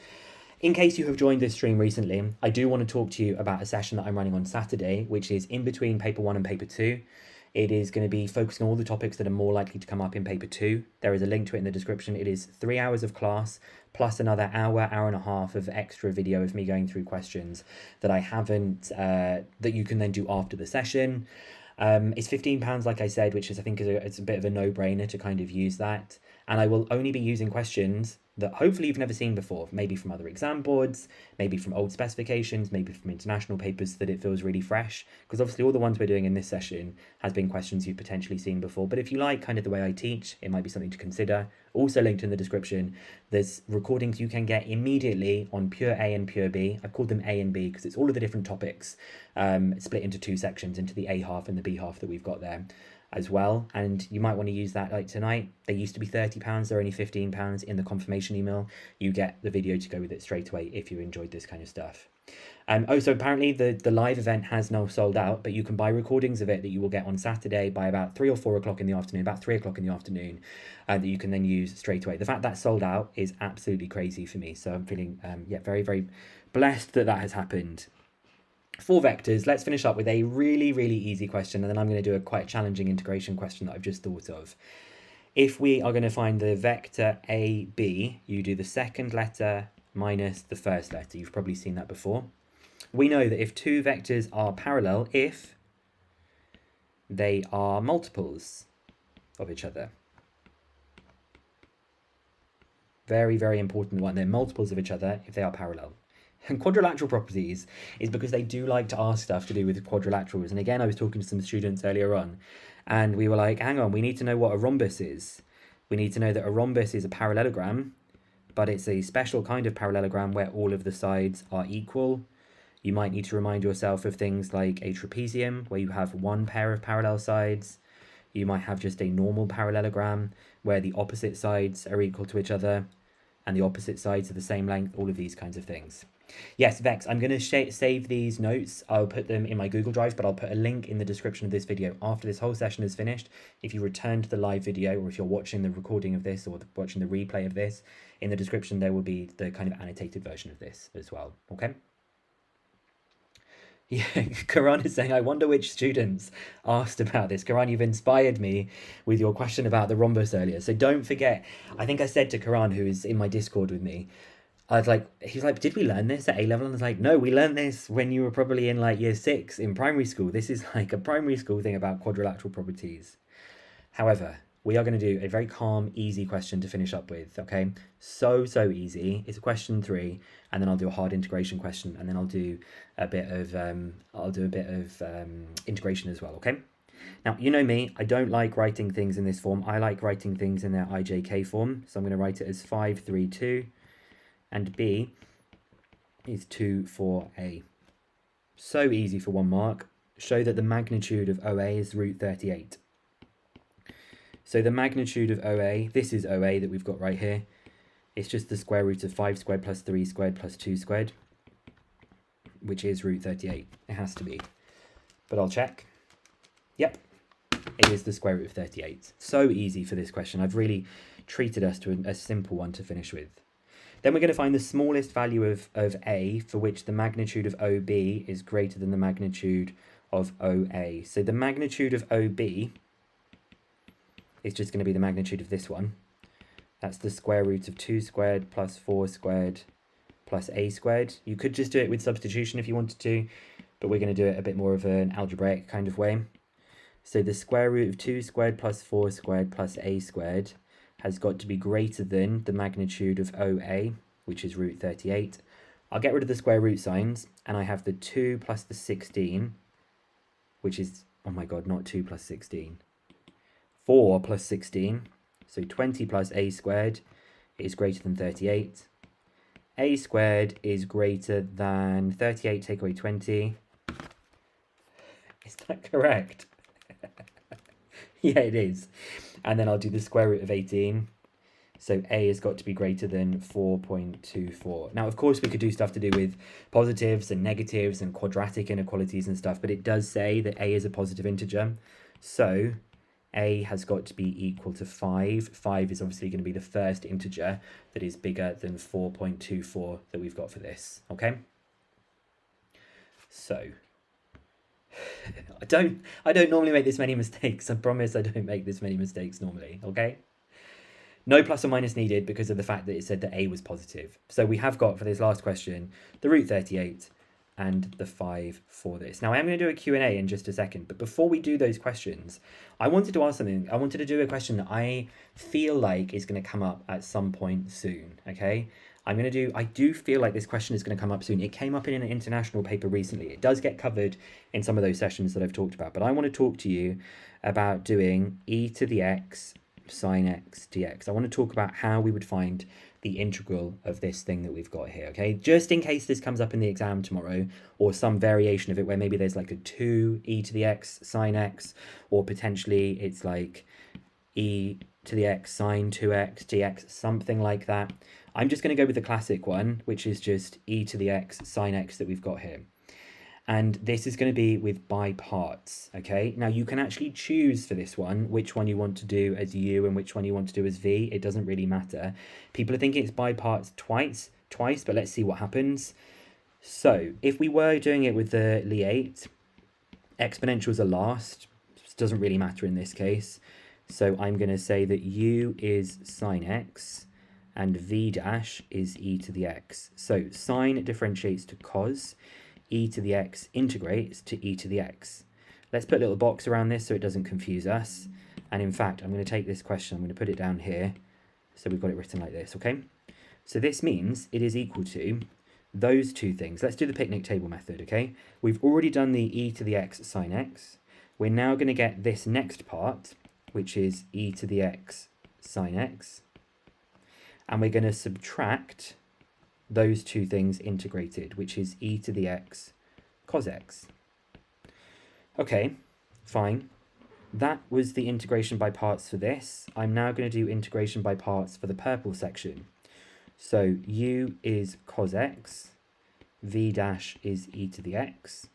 In case you have joined this stream recently, I do want to talk to you about a session that I'm running on Saturday, which is in between paper 1 and paper 2. It is going to be focusing on all the topics that are more likely to come up in paper 2. There is a link to it in the description. It is 3 hours of class plus another hour and a half of extra video of me going through questions that I haven't, that you can then do after the session. It's £15, like I said, which is, I think, it's a bit of a no-brainer to kind of use that. And I will only be using questions that hopefully you've never seen before, maybe from other exam boards, maybe from old specifications, maybe from international papers, so that it feels really fresh. Because obviously all the ones we're doing in this session has been questions you've potentially seen before. But if you like kind of the way I teach, it might be something to consider. Also linked in the description, there's recordings you can get immediately on Pure A and Pure B. I've called them A and B because it's all of the different topics split into two sections, into the A half and the B half that we've got there as well. And you might want to use that like tonight. They used to be £30, they're only £15 in the confirmation email. You get the video to go with it straight away if you enjoyed this kind of stuff. So apparently the live event has now sold out, but you can buy recordings of it that you will get on Saturday by about 3 or 4 o'clock in the afternoon, about 3 o'clock in the afternoon, that you can then use straight away. The fact that's sold out is absolutely crazy for me. So I'm feeling, very, very blessed that that has happened. For vectors, let's finish up with a really, really easy question, and then I'm going to do a quite challenging integration question that I've just thought of. If we are going to find the vector AB, you do the second letter minus the first letter. You've probably seen that before. We know that if two vectors are parallel, if they are multiples of each other. Very, very important one. They're multiples of each other if they are parallel. And quadrilateral properties is because they do like to ask stuff to do with quadrilaterals. And again, I was talking to some students earlier on, and we were like, hang on, we need to know what a rhombus is. We need to know that a rhombus is a parallelogram, but it's a special kind of parallelogram where all of the sides are equal. You might need to remind yourself of things like a trapezium, where you have one pair of parallel sides. You might have just a normal parallelogram, where the opposite sides are equal to each other, and the opposite sides are the same length, all of these kinds of things. Yes, Vex, I'm going to save these notes. I'll put them in my Google Drive, but I'll put a link in the description of this video after this whole session is finished. If you return to the live video, or if you're watching the recording of this or watching the replay of this, in the description there will be the kind of annotated version of this as well, okay? Yeah, Karan is saying, I wonder which students asked about this. Karan, you've inspired me with your question about the rhombus earlier. So don't forget, I think I said to Karan, who is in my Discord with me, I was like, he's like, did we learn this at A level? And I was like, no, we learned this when you were probably in like year 6 in primary school. This is like a primary school thing about quadrilateral properties. However, we are going to do a very calm, easy question to finish up with, okay? So easy. It's a question 3, and then I'll do a hard integration question, and then I'll do a bit of integration as well, okay? Now, you know me, I don't like writing things in this form. I like writing things in their IJK form. So I'm going to write it as 5, 3, 2, and B is 2, 4, A. So easy for 1 mark. Show that the magnitude of OA is root 38. So the magnitude of OA, this is OA that we've got right here. It's just the square root of 5 squared plus 3 squared plus 2 squared, which is root 38. It has to be. But I'll check. Yep, it is the square root of 38. So easy for this question. I've really treated us to a simple one to finish with. Then we're going to find the smallest value of A for which the magnitude of OB is greater than the magnitude of OA. So the magnitude of OB is just going to be the magnitude of this one. That's the square root of 2 squared plus 4 squared plus A squared. You could just do it with substitution if you wanted to, but we're going to do it a bit more of an algebraic kind of way. So the square root of 2 squared plus 4 squared plus A squared has got to be greater than the magnitude of OA, which is root 38. I'll get rid of the square root signs, and I have the 2 plus the 16, which is, oh my god, not 2 plus 16. 4 plus 16, so 20 plus A squared is greater than 38. A squared is greater than 38, take away 20. Is that correct? Yeah, it is. And then I'll do the square root of 18. So A has got to be greater than 4.24. Now, of course, we could do stuff to do with positives and negatives and quadratic inequalities and stuff, but it does say that A is a positive integer. So A has got to be equal to 5. 5 is obviously going to be the first integer that is bigger than 4.24 that we've got for this, okay? So I don't normally make this many mistakes. I promise I don't make this many mistakes normally, okay? No plus or minus needed because of the fact that it said that A was positive. So we have got, for this last question, the root 38 and the 5 for this. Now, I am going to do a Q&A in just a second, but before we do those questions, I wanted to ask something. I wanted to do a question that I feel like is going to come up at some point soon, okay? I do feel like this question is going to come up soon. It came up in an international paper recently. It does get covered in some of those sessions that I've talked about, but I want to talk to you about doing e to the x sine x dx. I want to talk about how we would find the integral of this thing that we've got here, okay? Just in case this comes up in the exam tomorrow, or some variation of it where maybe there's like a 2 e to the x sine x, or potentially it's like e to the x sine 2x dx, something like that. I'm just going to go with the classic one, which is just e to the x sine x that we've got here. And this is going to be with by parts, okay? Now, you can actually choose for this one which one you want to do as u and which one you want to do as v. It doesn't really matter. People are thinking it's by parts twice, but let's see what happens. So, if we were doing it with the Lie8, exponentials are last. It doesn't really matter in this case. So, I'm going to say that u is sine x and v dash is e to the x. So, sine differentiates to cos. E to the x integrates to e to the x. Let's put a little box around this so it doesn't confuse us. And in fact, I'm going to take this question, I'm going to put it down here. So we've got it written like this, okay? So this means it is equal to those two things. Let's do the picnic table method, okay? We've already done the e to the x sine x. We're now going to get this next part, which is e to the x sine x. And we're going to subtract those two things integrated, which is e to the x cos x. Okay, fine. That was the integration by parts for this. I'm now going to do integration by parts for the purple section. So u is cos x, v dash is e to the x.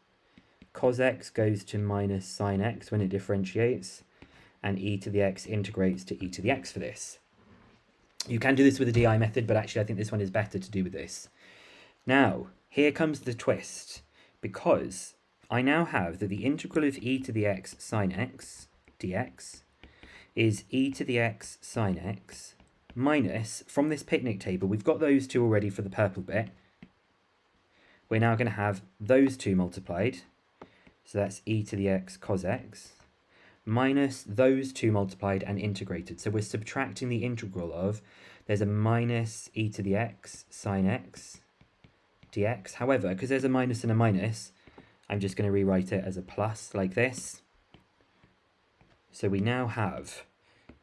Cos x goes to minus sine x when it differentiates, and e to the x integrates to e to the x for this. You can do this with the DI method, but actually I think this one is better to do with this. Now, here comes the twist, because I now have that the integral of e to the x sine x dx is e to the x sine x minus, from this picnic table, we've got those two already for the purple bit. We're now going to have those two multiplied, so that's e to the x cos x, minus those two multiplied and integrated. So we're subtracting the integral of, there's a minus e to the x sine x dx. However, because there's a minus and a minus, I'm just going to rewrite it as a plus like this. So we now have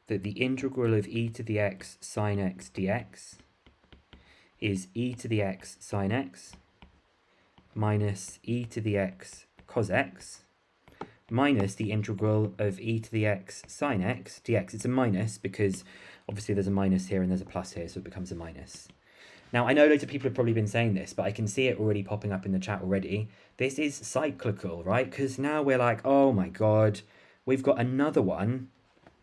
that the integral of e to the x sine x dx is e to the x sine x minus e to the x cos x minus the integral of e to the x sine x dx. It's a minus because obviously there's a minus here and there's a plus here, so it becomes a minus. Now, I know loads of people have probably been saying this, but I can see it already popping up in the chat already. This is cyclical, right? Because now we're like, oh my God, we've got another one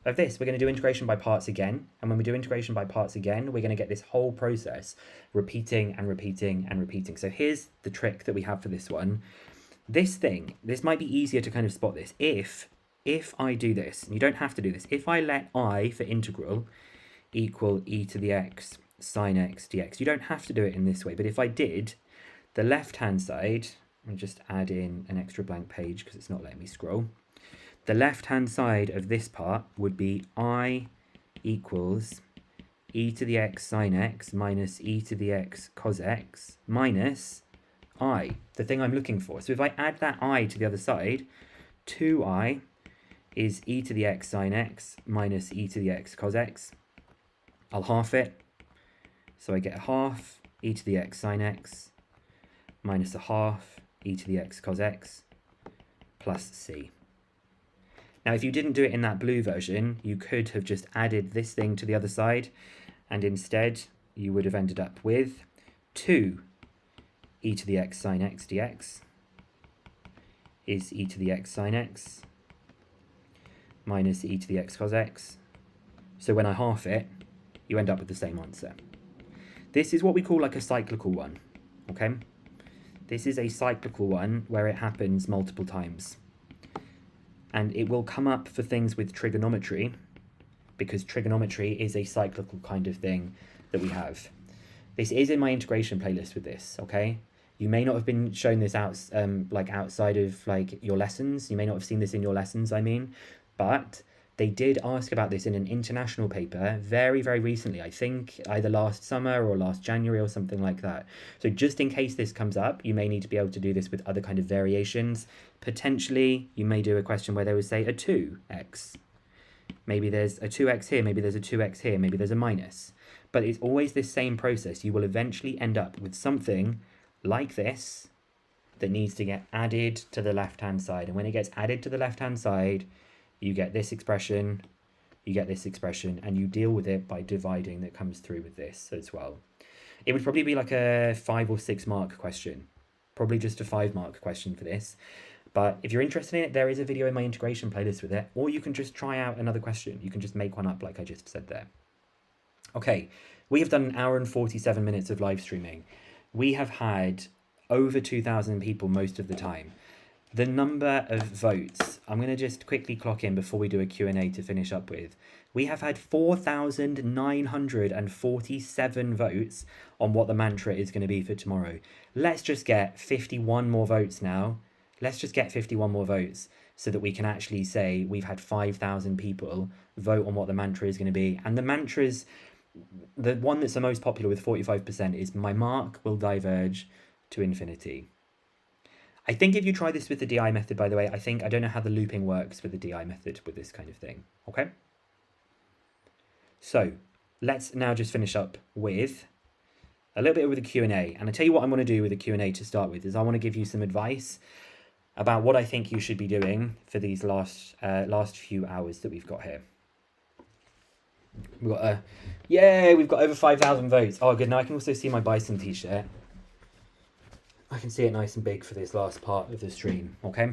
of this. We're going to do integration by parts again. And when we do integration by parts again, we're going to get this whole process repeating and repeating and repeating. So here's the trick that we have for this one. This might be easier to kind of spot this. If I do this, and you don't have to do this, if I let I for integral equal e to the x sine x dx, you don't have to do it in this way, but if I did, the left-hand side, let me just add in an extra blank page because it's not letting me scroll. The left-hand side of this part would be I equals e to the x sine x minus e to the x cos x minus I, the thing I'm looking for. So if I add that I to the other side, 2i is e to the x sine x minus e to the x cos x. I'll half it. So I get a half e to the x sine x minus a half e to the x cos x plus c. Now, if you didn't do it in that blue version, you could have just added this thing to the other side, and instead you would have ended up with 2 e to the x sine x dx is e to the x sine x minus e to the x cos x. So when I half it, you end up with the same answer. This is what we call like a cyclical one, okay? This is a cyclical one where it happens multiple times. And it will come up for things with trigonometry, because trigonometry is a cyclical kind of thing that we have. This is in my integration playlist with this, okay? You may not have been shown this out, like outside of like your lessons. You may not have seen this in your lessons, I mean, but they did ask about this in an international paper very, very recently. I think either last summer or last January or something like that. So just in case this comes up, you may need to be able to do this with other kind of variations. Potentially, you may do a question where they would say a 2x. Maybe there's a 2x here, maybe there's a 2x here, maybe there's a minus. But it's always this same process. You will eventually end up with something like this that needs to get added to the left-hand side. And when it gets added to the left-hand side, you get this expression, you get this expression, and you deal with it by dividing that comes through with this as well. It would probably be like a 5 or 6 mark question, probably just a 5 mark question for this. But if you're interested in it, there is a video in my integration playlist with it, or you can just try out another question. You can just make one up like I just said there. Okay, we have done 1 hour and 47 minutes of live streaming. We have had over 2,000 people most of the time. The number of votes, I'm going to just quickly clock in before we do a Q&A to finish up with. We have had 4,947 votes on what the mantra is going to be for tomorrow. Let's just get 51 more votes now. Let's just get 51 more votes so that we can actually say we've had 5,000 people vote on what the mantra is going to be. And the mantras, the one that's the most popular with 45% is my mark will diverge to infinity. I think if you try this with the DI method, by the way, I don't know how the looping works with the DI method with this kind of thing, okay? So let's now just finish up with a little bit with the Q&A. And I tell you what I'm going to do with the Q&A to start with is I want to give you some advice about what I think you should be doing for these last few hours that we've got here. We've got we've got over 5,000 votes. Oh, good. Now I can also see my Bicen t-shirt. I can see it nice and big for this last part of the stream, okay?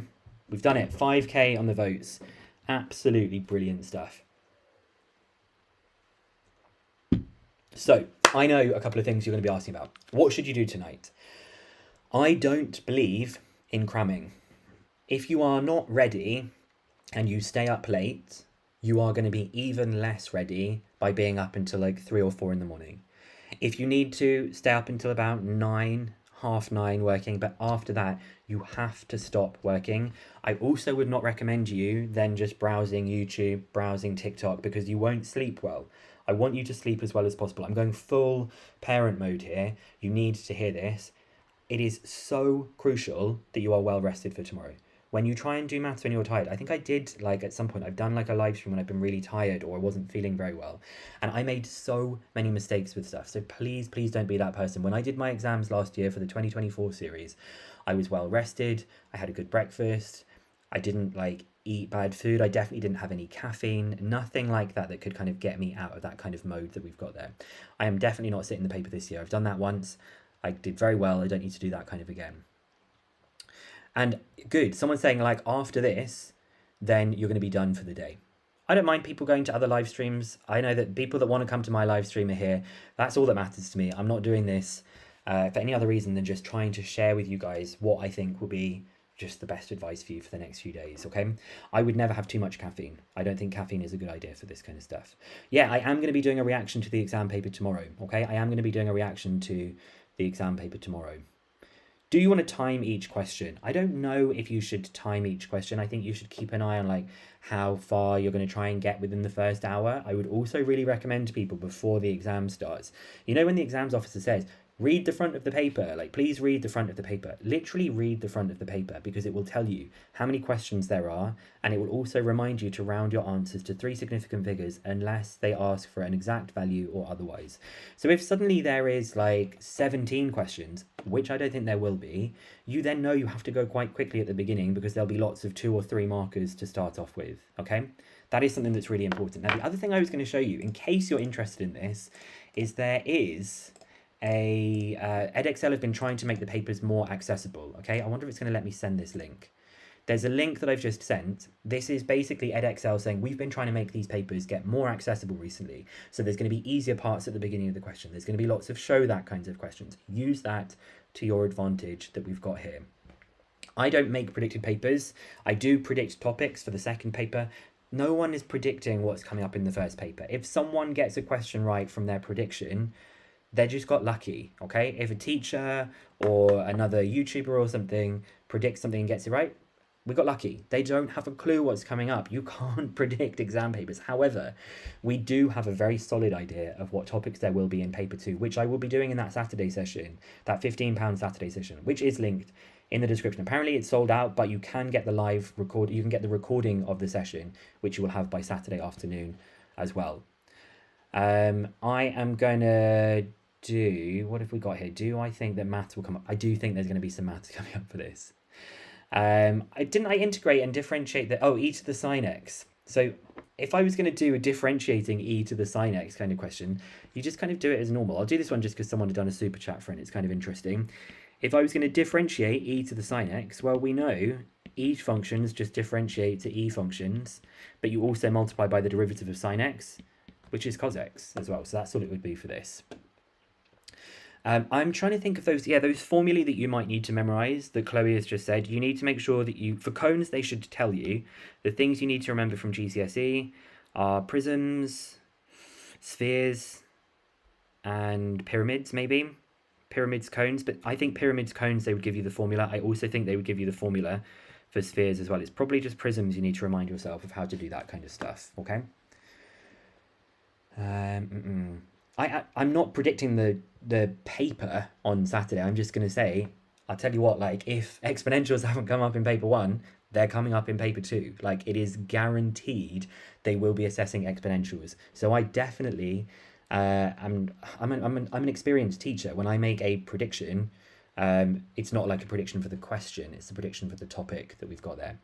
We've done it. 5K on the votes. Absolutely brilliant stuff. So, I know a couple of things you're going to be asking about. What should you do tonight? I don't believe in cramming. If you are not ready and you stay up late, you are going to be even less ready by being up until like 3 or 4 in the morning. If you need to stay up until about 9, half 9 working, but after that you have to stop working. I also would not recommend you then just browsing YouTube, browsing TikTok, because you won't sleep well. I want you to sleep as well as possible. I'm going full parent mode here. You need to hear this. It is so crucial that you are well rested for tomorrow. When you try and do maths when you're tired, I think I did, like, at some point, I've done like a live stream when I've been really tired or I wasn't feeling very well. And I made so many mistakes with stuff. So please, please don't be that person. When I did my exams last year for the 2024 series, I was well rested. I had a good breakfast. I didn't like eat bad food. I definitely didn't have any caffeine, nothing like that that could kind of get me out of that kind of mode that we've got there. I am definitely not sitting the paper this year. I've done that once. I did very well. I don't need to do that kind of again. And good, someone's saying like after this, then you're going to be done for the day. I don't mind people going to other live streams. I know that people that want to come to my live stream are here. That's all that matters to me. I'm not doing this for any other reason than just trying to share with you guys what I think will be just the best advice for you for the next few days, okay? I would never have too much caffeine. I don't think caffeine is a good idea for this kind of stuff. Yeah, I am going to be doing a reaction to the exam paper tomorrow, okay? I am going to be doing a reaction to the exam paper tomorrow. Do you want to time each question? I don't know if you should time each question. I think you should keep an eye on like how far you're going to try and get within the first hour. I would also really recommend to people before the exam starts. You know, when the exams officer says, read the front of the paper, like please read the front of the paper. Literally read the front of the paper because it will tell you how many questions there are, and it will also remind you to round your answers to 3 significant figures unless they ask for an exact value or otherwise. So if suddenly there is like 17 questions, which I don't think there will be, you then know you have to go quite quickly at the beginning because there'll be lots of 2 or 3 markers to start off with, okay? That is something that's really important. Now, the other thing I was going to show you, in case you're interested in this, is there is edXL have been trying to make the papers more accessible, okay? I wonder if it's going to let me send this link. There's a link that I've just sent. This is basically edXL saying we've been trying to make these papers get more accessible recently. So there's going to be easier parts at the beginning of the question. There's going to be lots of show that kinds of questions. Use that to your advantage that we've got here. I don't make predicted papers. I do predict topics for the second paper. No one is predicting what's coming up in the first paper. If someone gets a question right from their prediction, they just got lucky, okay? If a teacher or another YouTuber or something predicts something and gets it right, we got lucky. They don't have a clue what's coming up. You can't predict exam papers. However, we do have a very solid idea of what topics there will be in paper 2, which I will be doing in that Saturday session, that £15 Saturday session, which is linked in the description. Apparently it's sold out, but you can get the live record. You can get the recording of the session, which you will have by Saturday afternoon as well. I am going to do, what have we got here? Do I think that maths will come up? I do think there's going to be some maths coming up for this. Didn't I integrate and differentiate the, e to the sine x? So if I was going to do a differentiating e to the sine x kind of question, you just kind of do it as normal. I'll do this one just because someone had done a super chat for it. It's kind of interesting. If I was going to differentiate e to the sine x, well, we know each functions just differentiate to e functions, but you also multiply by the derivative of sine x, which is cos x as well. So that's what it would be for this. I'm trying to think of those formulae that you might need to memorize that Chloe has just said. You need to make sure that for cones, they should tell you the things you need to remember from GCSE are prisms, spheres, and pyramids, maybe. Pyramids, cones, but I think pyramids, cones, they would give you the formula. I also think they would give you the formula for spheres as well. It's probably just prisms you need to remind yourself of how to do that kind of stuff, okay? I'm not predicting the paper on Saturday. I'm just going to say, I'll tell you what, like, if exponentials haven't come up in paper one, they're coming up in paper two. Like, it is guaranteed they will be assessing exponentials. So I definitely, I'm an experienced teacher. When I make a prediction, it's not like a prediction for the question, it's a prediction for the topic that we've got there.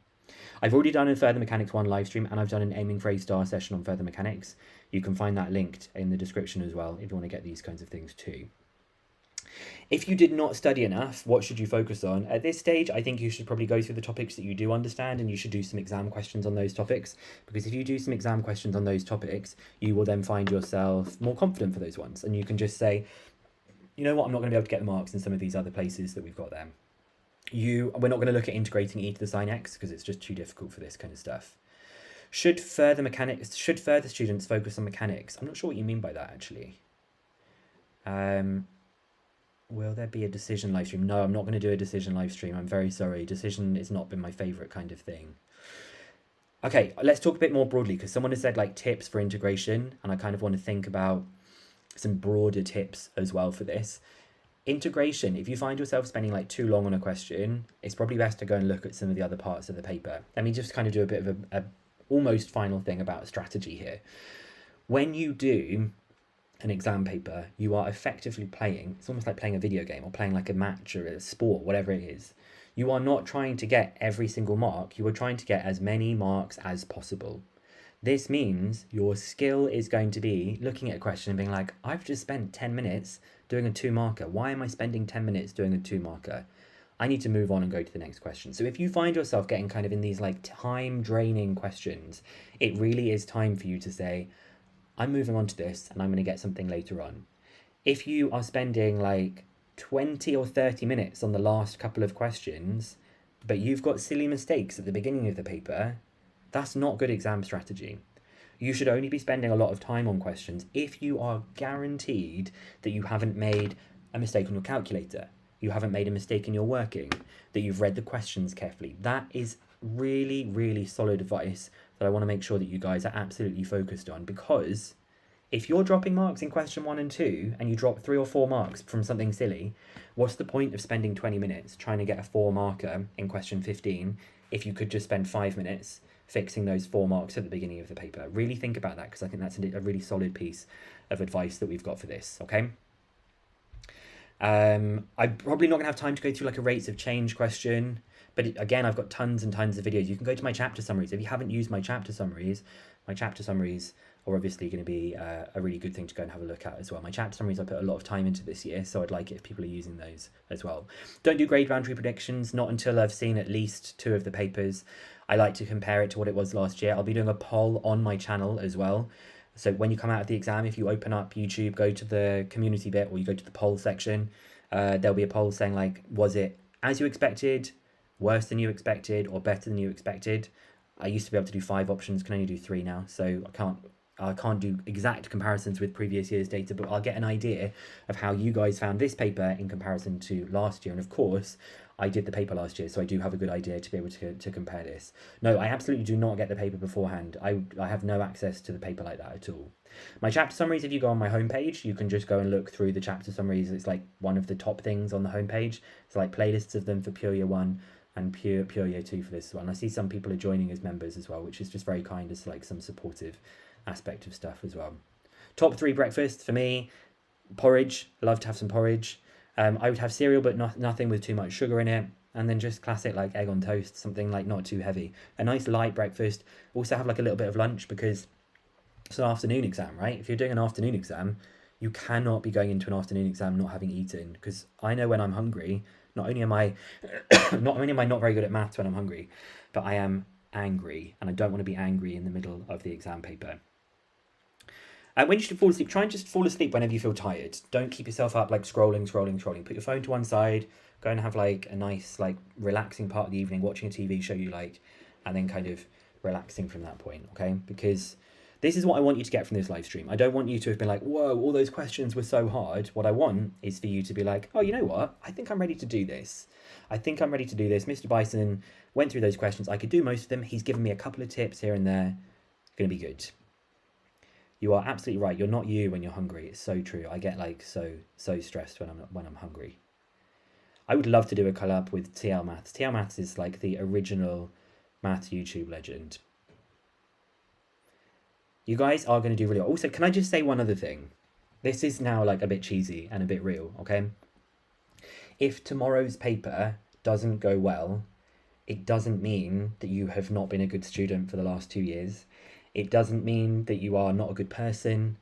I've already done a Further Mechanics 1 live stream, and I've done an Aiming for A-star session on Further Mechanics. You can find that linked in the description as well if you want to get these kinds of things too. If you did not study enough, what should you focus on? At this stage, I think you should probably go through the topics that you do understand, and you should do some exam questions on those topics, because if you do some exam questions on those topics, you will then find yourself more confident for those ones, and you can just say, you know what, I'm not going to be able to get the marks in some of these other places that we've got there. We're not going to look at integrating e to the sine x because it's just too difficult for this kind of stuff. Should further students focus on mechanics? I'm not sure what you mean by that, actually. Will there be a decision live stream? No, I'm not going to do a decision live stream. I'm very sorry. Decision has not been my favorite kind of thing. Okay, let's talk a bit more broadly, because someone has said like tips for integration, and I kind of want to think about some broader tips as well for this. Integration, if you find yourself spending like too long on a question, it's probably best to go and look at some of the other parts of the paper. Let me just kind of do a bit of a almost final thing about strategy here. When you do an exam paper, you are effectively playing, it's almost like playing a video game or playing like a match or a sport, whatever it is. You are not trying to get every single mark, you are trying to get as many marks as possible. This means your skill is going to be looking at a question and being like, I've just spent 10 minutes doing a 2-marker. Why am I spending 10 minutes doing a 2-marker? I need to move on and go to the next question. So if you find yourself getting kind of in these like time draining questions, it really is time for you to say, I'm moving on to this and I'm going to get something later on. If you are spending like 20 or 30 minutes on the last couple of questions, but you've got silly mistakes at the beginning of the paper, that's not good exam strategy. You should only be spending a lot of time on questions if you are guaranteed that you haven't made a mistake on your calculator, you haven't made a mistake in your working, that you've read the questions carefully. That is really, really solid advice that I want to make sure that you guys are absolutely focused on, because if you're dropping marks in question 1 and 2 and you drop 3 or 4 marks from something silly, what's the point of spending 20 minutes trying to get a 4 marker in question 15 if you could just spend 5 minutes fixing those 4 marks at the beginning of the paper? Really think about that, because I think that's a really solid piece of advice that we've got for this, okay? I'm probably not going to have time to go through like a rates of change question, but again, I've got tons and tons of videos. You can go to my chapter summaries. If you haven't used my chapter summaries are obviously going to be a really good thing to go and have a look at as well. My chapter summaries I put a lot of time into this year, so I'd like it if people are using those as well. Don't do grade boundary predictions, not until I've seen at least 2 of the papers. I like to compare it to what it was last year. I'll be doing a poll on my channel as well. So when you come out of the exam, if you open up YouTube, go to the community bit, or you go to the poll section, there'll be a poll saying like, was it as you expected, worse than you expected, or better than you expected? I used to be able to do 5 options, can only do 3 now, so I can't do exact comparisons with previous year's data, but I'll get an idea of how you guys found this paper in comparison to last year. And of course, I did the paper last year, so I do have a good idea to be able to compare this. No, I absolutely do not get the paper beforehand. I have no access to the paper like that at all. My chapter summaries, if you go on my homepage, you can just go and look through the chapter summaries. It's like one of the top things on the homepage. It's like playlists of them for Pure Year 1 and Pure Year 2 for this one. I see some people are joining as members as well, which is just very kind. It's like some supportive aspect of stuff as well. Top 3 breakfast for me: porridge. Love to have some porridge. I would have cereal, but nothing with too much sugar in it. And then just classic like egg on toast, something like not too heavy. A nice light breakfast. Also have like a little bit of lunch, because it's an afternoon exam, right? If you're doing an afternoon exam, you cannot be going into an afternoon exam not having eaten, because I know when I'm hungry, not only am I not very good at maths when I'm hungry, but I am angry, and I don't want to be angry in the middle of the exam paper. When you should fall asleep, try and just fall asleep whenever you feel tired. Don't keep yourself up like scrolling. Put your phone to one side, go and have like a nice like relaxing part of the evening, watching a TV show you like, and then kind of relaxing from that point, okay? Because this is what I want you to get from this live stream. I don't want you to have been like, whoa, all those questions were so hard. What I want is for you to be like, oh, you know what? I think I'm ready to do this. Mr. Bicen went through those questions. I could do most of them. He's given me a couple of tips here and there. It's going to be good. You are absolutely right. You're not you when you're hungry. It's so true. I get like so stressed when I'm hungry. I would love to do a collab with TL Maths. TL Maths is like the original maths YouTube legend. You guys are going to do really well. Also, can I just say one other thing? This is now like a bit cheesy and a bit real, okay? If tomorrow's paper doesn't go well, it doesn't mean that you have not been a good student for the last 2 years. It doesn't mean that you are not a good person.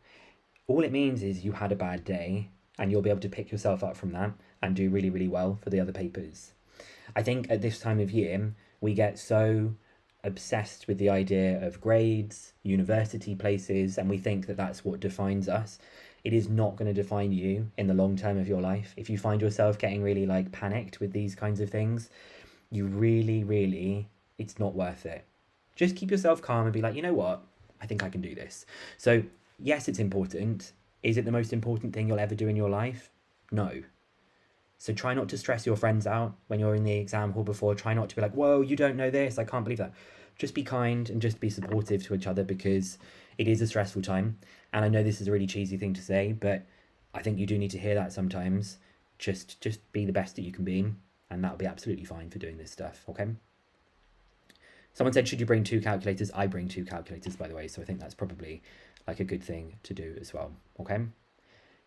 All it means is you had a bad day, and you'll be able to pick yourself up from that and do really, really well for the other papers. I think at this time of year, we get so obsessed with the idea of grades, university places, and we think that that's what defines us. It is not going to define you in the long term of your life. If you find yourself getting really like panicked with these kinds of things, you really, it's not worth it. Just keep yourself calm and be like, you know what? I think I can do this. So yes, it's important. Is it the most important thing you'll ever do in your life? No. So try not to stress your friends out when you're in the exam hall before. Try not to be like, whoa, you don't know this. I can't believe that. Just be kind and just be supportive to each other, because it is a stressful time. And I know this is a really cheesy thing to say, but I think you do need to hear that sometimes. Just be the best that you can be, and that'll be absolutely fine for doing this stuff, okay? Someone said, should you bring 2 calculators? I bring 2 calculators, by the way, so I think that's probably like a good thing to do as well, okay?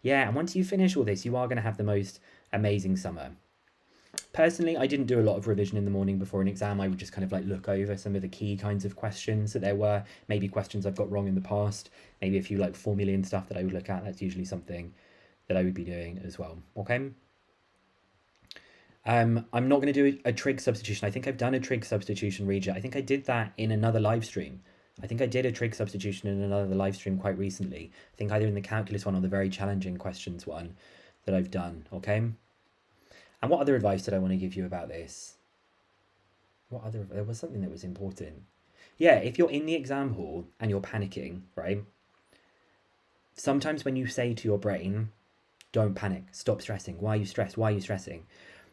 Yeah, and once you finish all this, you are going to have the most amazing summer. Personally, I didn't do a lot of revision in the morning before an exam. I would just kind of like look over some of the key kinds of questions that there were, maybe questions I've got wrong in the past, maybe a few like formulae and stuff that I would look at. That's usually something that I would be doing as well, okay? I'm not going to do a trig substitution. I think I've done a trig substitution read. I think I did that in another live stream. I think I did a trig substitution in another live stream quite recently. I think either in the calculus one or the very challenging questions one that I've done, okay? And what other advice did I want to give you about this? There was something that was important. Yeah, if you're in the exam hall and you're panicking, right? Sometimes when you say to your brain, don't panic, stop stressing. Why are you stressed? Why are you stressing?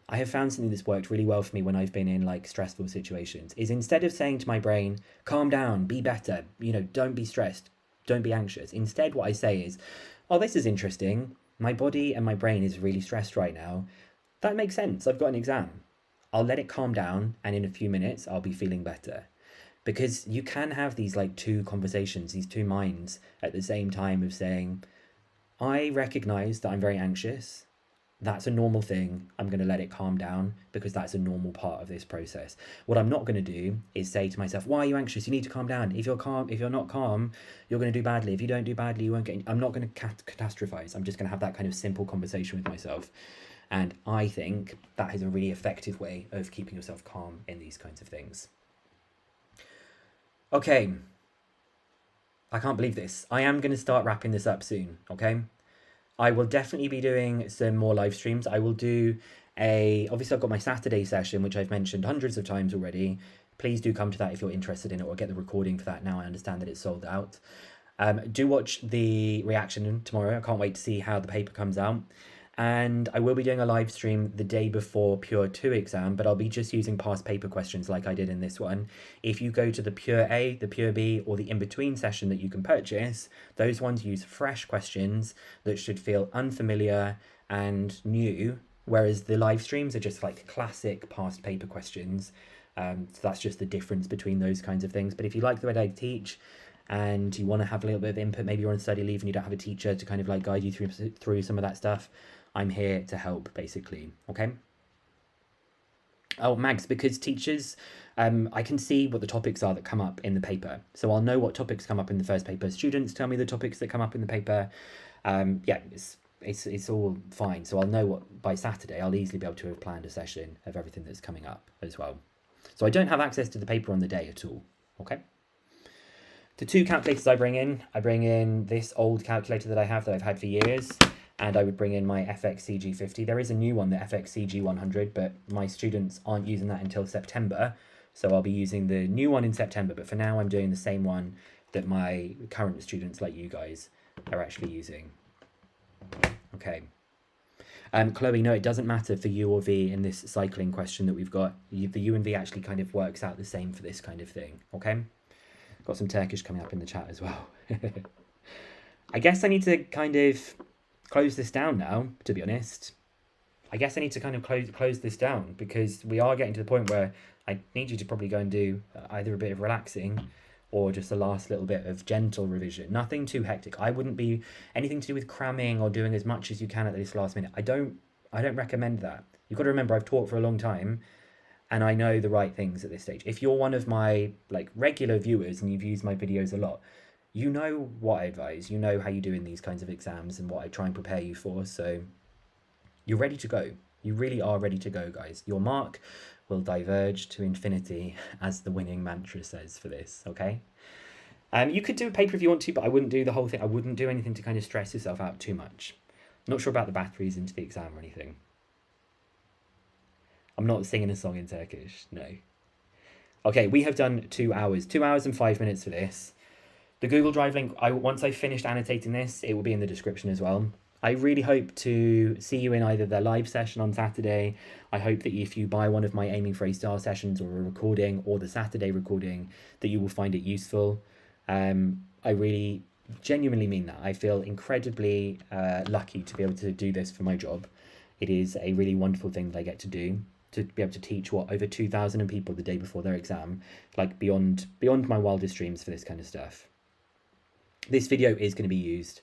I have found something that's worked really well for me when I've been in like stressful situations is instead of saying to my brain, calm down, be better, you know, don't be stressed, don't be anxious. Instead, what I say is, oh, this is interesting. My body and my brain is really stressed right now. That makes sense. I've got an exam. I'll let it calm down, and in a few minutes, I'll be feeling better. Because you can have these like 2 conversations, these 2 minds at the same time of saying, I recognize that I'm very anxious. That's a normal thing. I'm going to let it calm down because that's a normal part of this process. What I'm not going to do is say to myself, why are you anxious? You need to calm down. If you're not calm, you're going to do badly. If you don't do badly, you won't get. I'm not going to catastrophize. I'm just going to have that kind of simple conversation with myself. And I think that is a really effective way of keeping yourself calm in these kinds of things. Okay. I can't believe this. I am going to start wrapping this up soon, okay? I will definitely be doing some more live streams. I will do obviously I've got my Saturday session, which I've mentioned hundreds of times already. Please do come to that if you're interested in it, or get the recording for that now. I understand that it's sold out. Do watch the reaction tomorrow. I can't wait to see how the paper comes out. And I will be doing a live stream the day before Pure 2 exam, but I'll be just using past paper questions like I did in this one. If you go to the Pure A, the Pure B, or the in-between session that you can purchase, those ones use fresh questions that should feel unfamiliar and new, whereas the live streams are just like classic past paper questions. So that's just the difference between those kinds of things. But if you like the way I teach, and you want to have a little bit of input, maybe you're on study leave and you don't have a teacher to kind of like guide you through some of that stuff, I'm here to help, basically, okay? Oh, Mags, because teachers, I can see what the topics are that come up in the paper. So I'll know what topics come up in the first paper. Students tell me the topics that come up in the paper. Yeah, it's all fine. So I'll know what, by Saturday, I'll easily be able to have planned a session of everything that's coming up as well. So I don't have access to the paper on the day at all, okay? The 2 calculators I bring in this old calculator that I have that I've had for years, and I would bring in my FXCG50. There is a new one, the FXCG100, but my students aren't using that until September, so I'll be using the new one in September, but for now I'm doing the same one that my current students, like you guys, are actually using. Okay. Chloe, no, it doesn't matter for U or V in this cycling question that we've got. The U and V actually kind of works out the same for this kind of thing, okay? Got some Turkish coming up in the chat as well. I guess I need to kind of close this down now, to be honest. I guess I need to kind of close this down because we are getting to the point where I need you to probably go and do either a bit of relaxing or just a last little bit of gentle revision. Nothing too hectic. I wouldn't be anything to do with cramming or doing as much as you can at this last minute. I don't recommend that. You've got to remember I've taught for a long time and I know the right things at this stage. If you're one of my like regular viewers and you've used my videos a lot, you know what I advise. You know how you do in these kinds of exams and what I try and prepare you for. So you're ready to go. You really are ready to go, guys. Your mark will diverge to infinity, as the winning mantra says for this, okay? You could do a paper if you want to, but I wouldn't do the whole thing. I wouldn't do anything to kind of stress yourself out too much. Not sure about the batteries into the exam or anything. I'm not singing a song in Turkish, no. Okay, we have done 2 hours. 2 hours and 5 minutes for this. The Google Drive link, once I've finished annotating this, it will be in the description as well. I really hope to see you in either the live session on Saturday. I hope that if you buy one of my Aiming for A Star sessions or a recording or the Saturday recording, that you will find it useful. I really genuinely mean that. I feel incredibly lucky to be able to do this for my job. It is a really wonderful thing that I get to do, to be able to teach over 2,000 people the day before their exam, like beyond my wildest dreams for this kind of stuff. This video is going to be used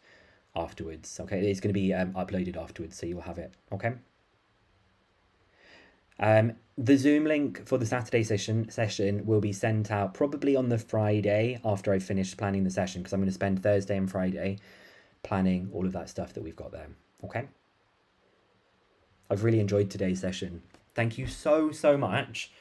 afterwards, okay? It's going to be uploaded afterwards, so you'll have it, okay? The Zoom link for the Saturday session will be sent out probably on the Friday after I've finished planning the session, because I'm going to spend Thursday and Friday planning all of that stuff that we've got there, okay? I've really enjoyed today's session. Thank you so much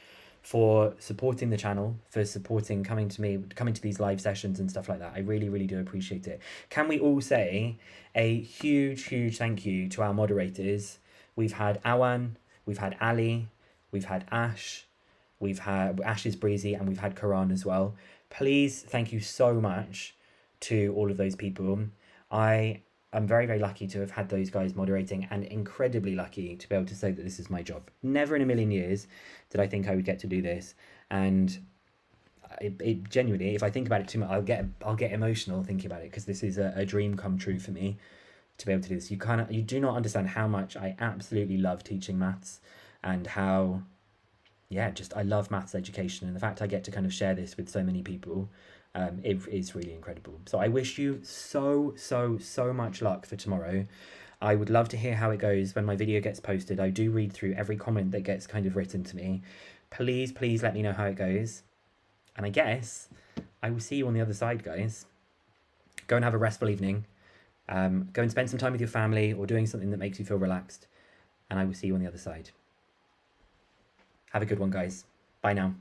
for supporting the channel, for supporting coming to these live sessions and stuff like that. I really do appreciate it. Can we all say a huge thank you to our moderators? We've had Awan, we've had Ali, we've had Ash, we've had Ash is Breezy, and we've had Karan as well. Please, thank you so much to all of those people. I'm very lucky to have had those guys moderating, and incredibly lucky to be able to say that this is my job. Never in a million years did I think I would get to do this, and it genuinely, if I think about it too much, I'll get emotional thinking about it, because this is a dream come true for me to be able to do this. You do not understand how much I absolutely love teaching maths, and how I love maths education, and the fact I get to kind of share this with so many people. It is really incredible. So I wish you so much luck for tomorrow. I would love to hear how it goes when my video gets posted. I do read through every comment that gets kind of written to me. Please let me know how it goes. And I guess I will see you on the other side, guys. Go and have a restful evening. Go and spend some time with your family or doing something that makes you feel relaxed. And I will see you on the other side. Have a good one, guys. Bye now.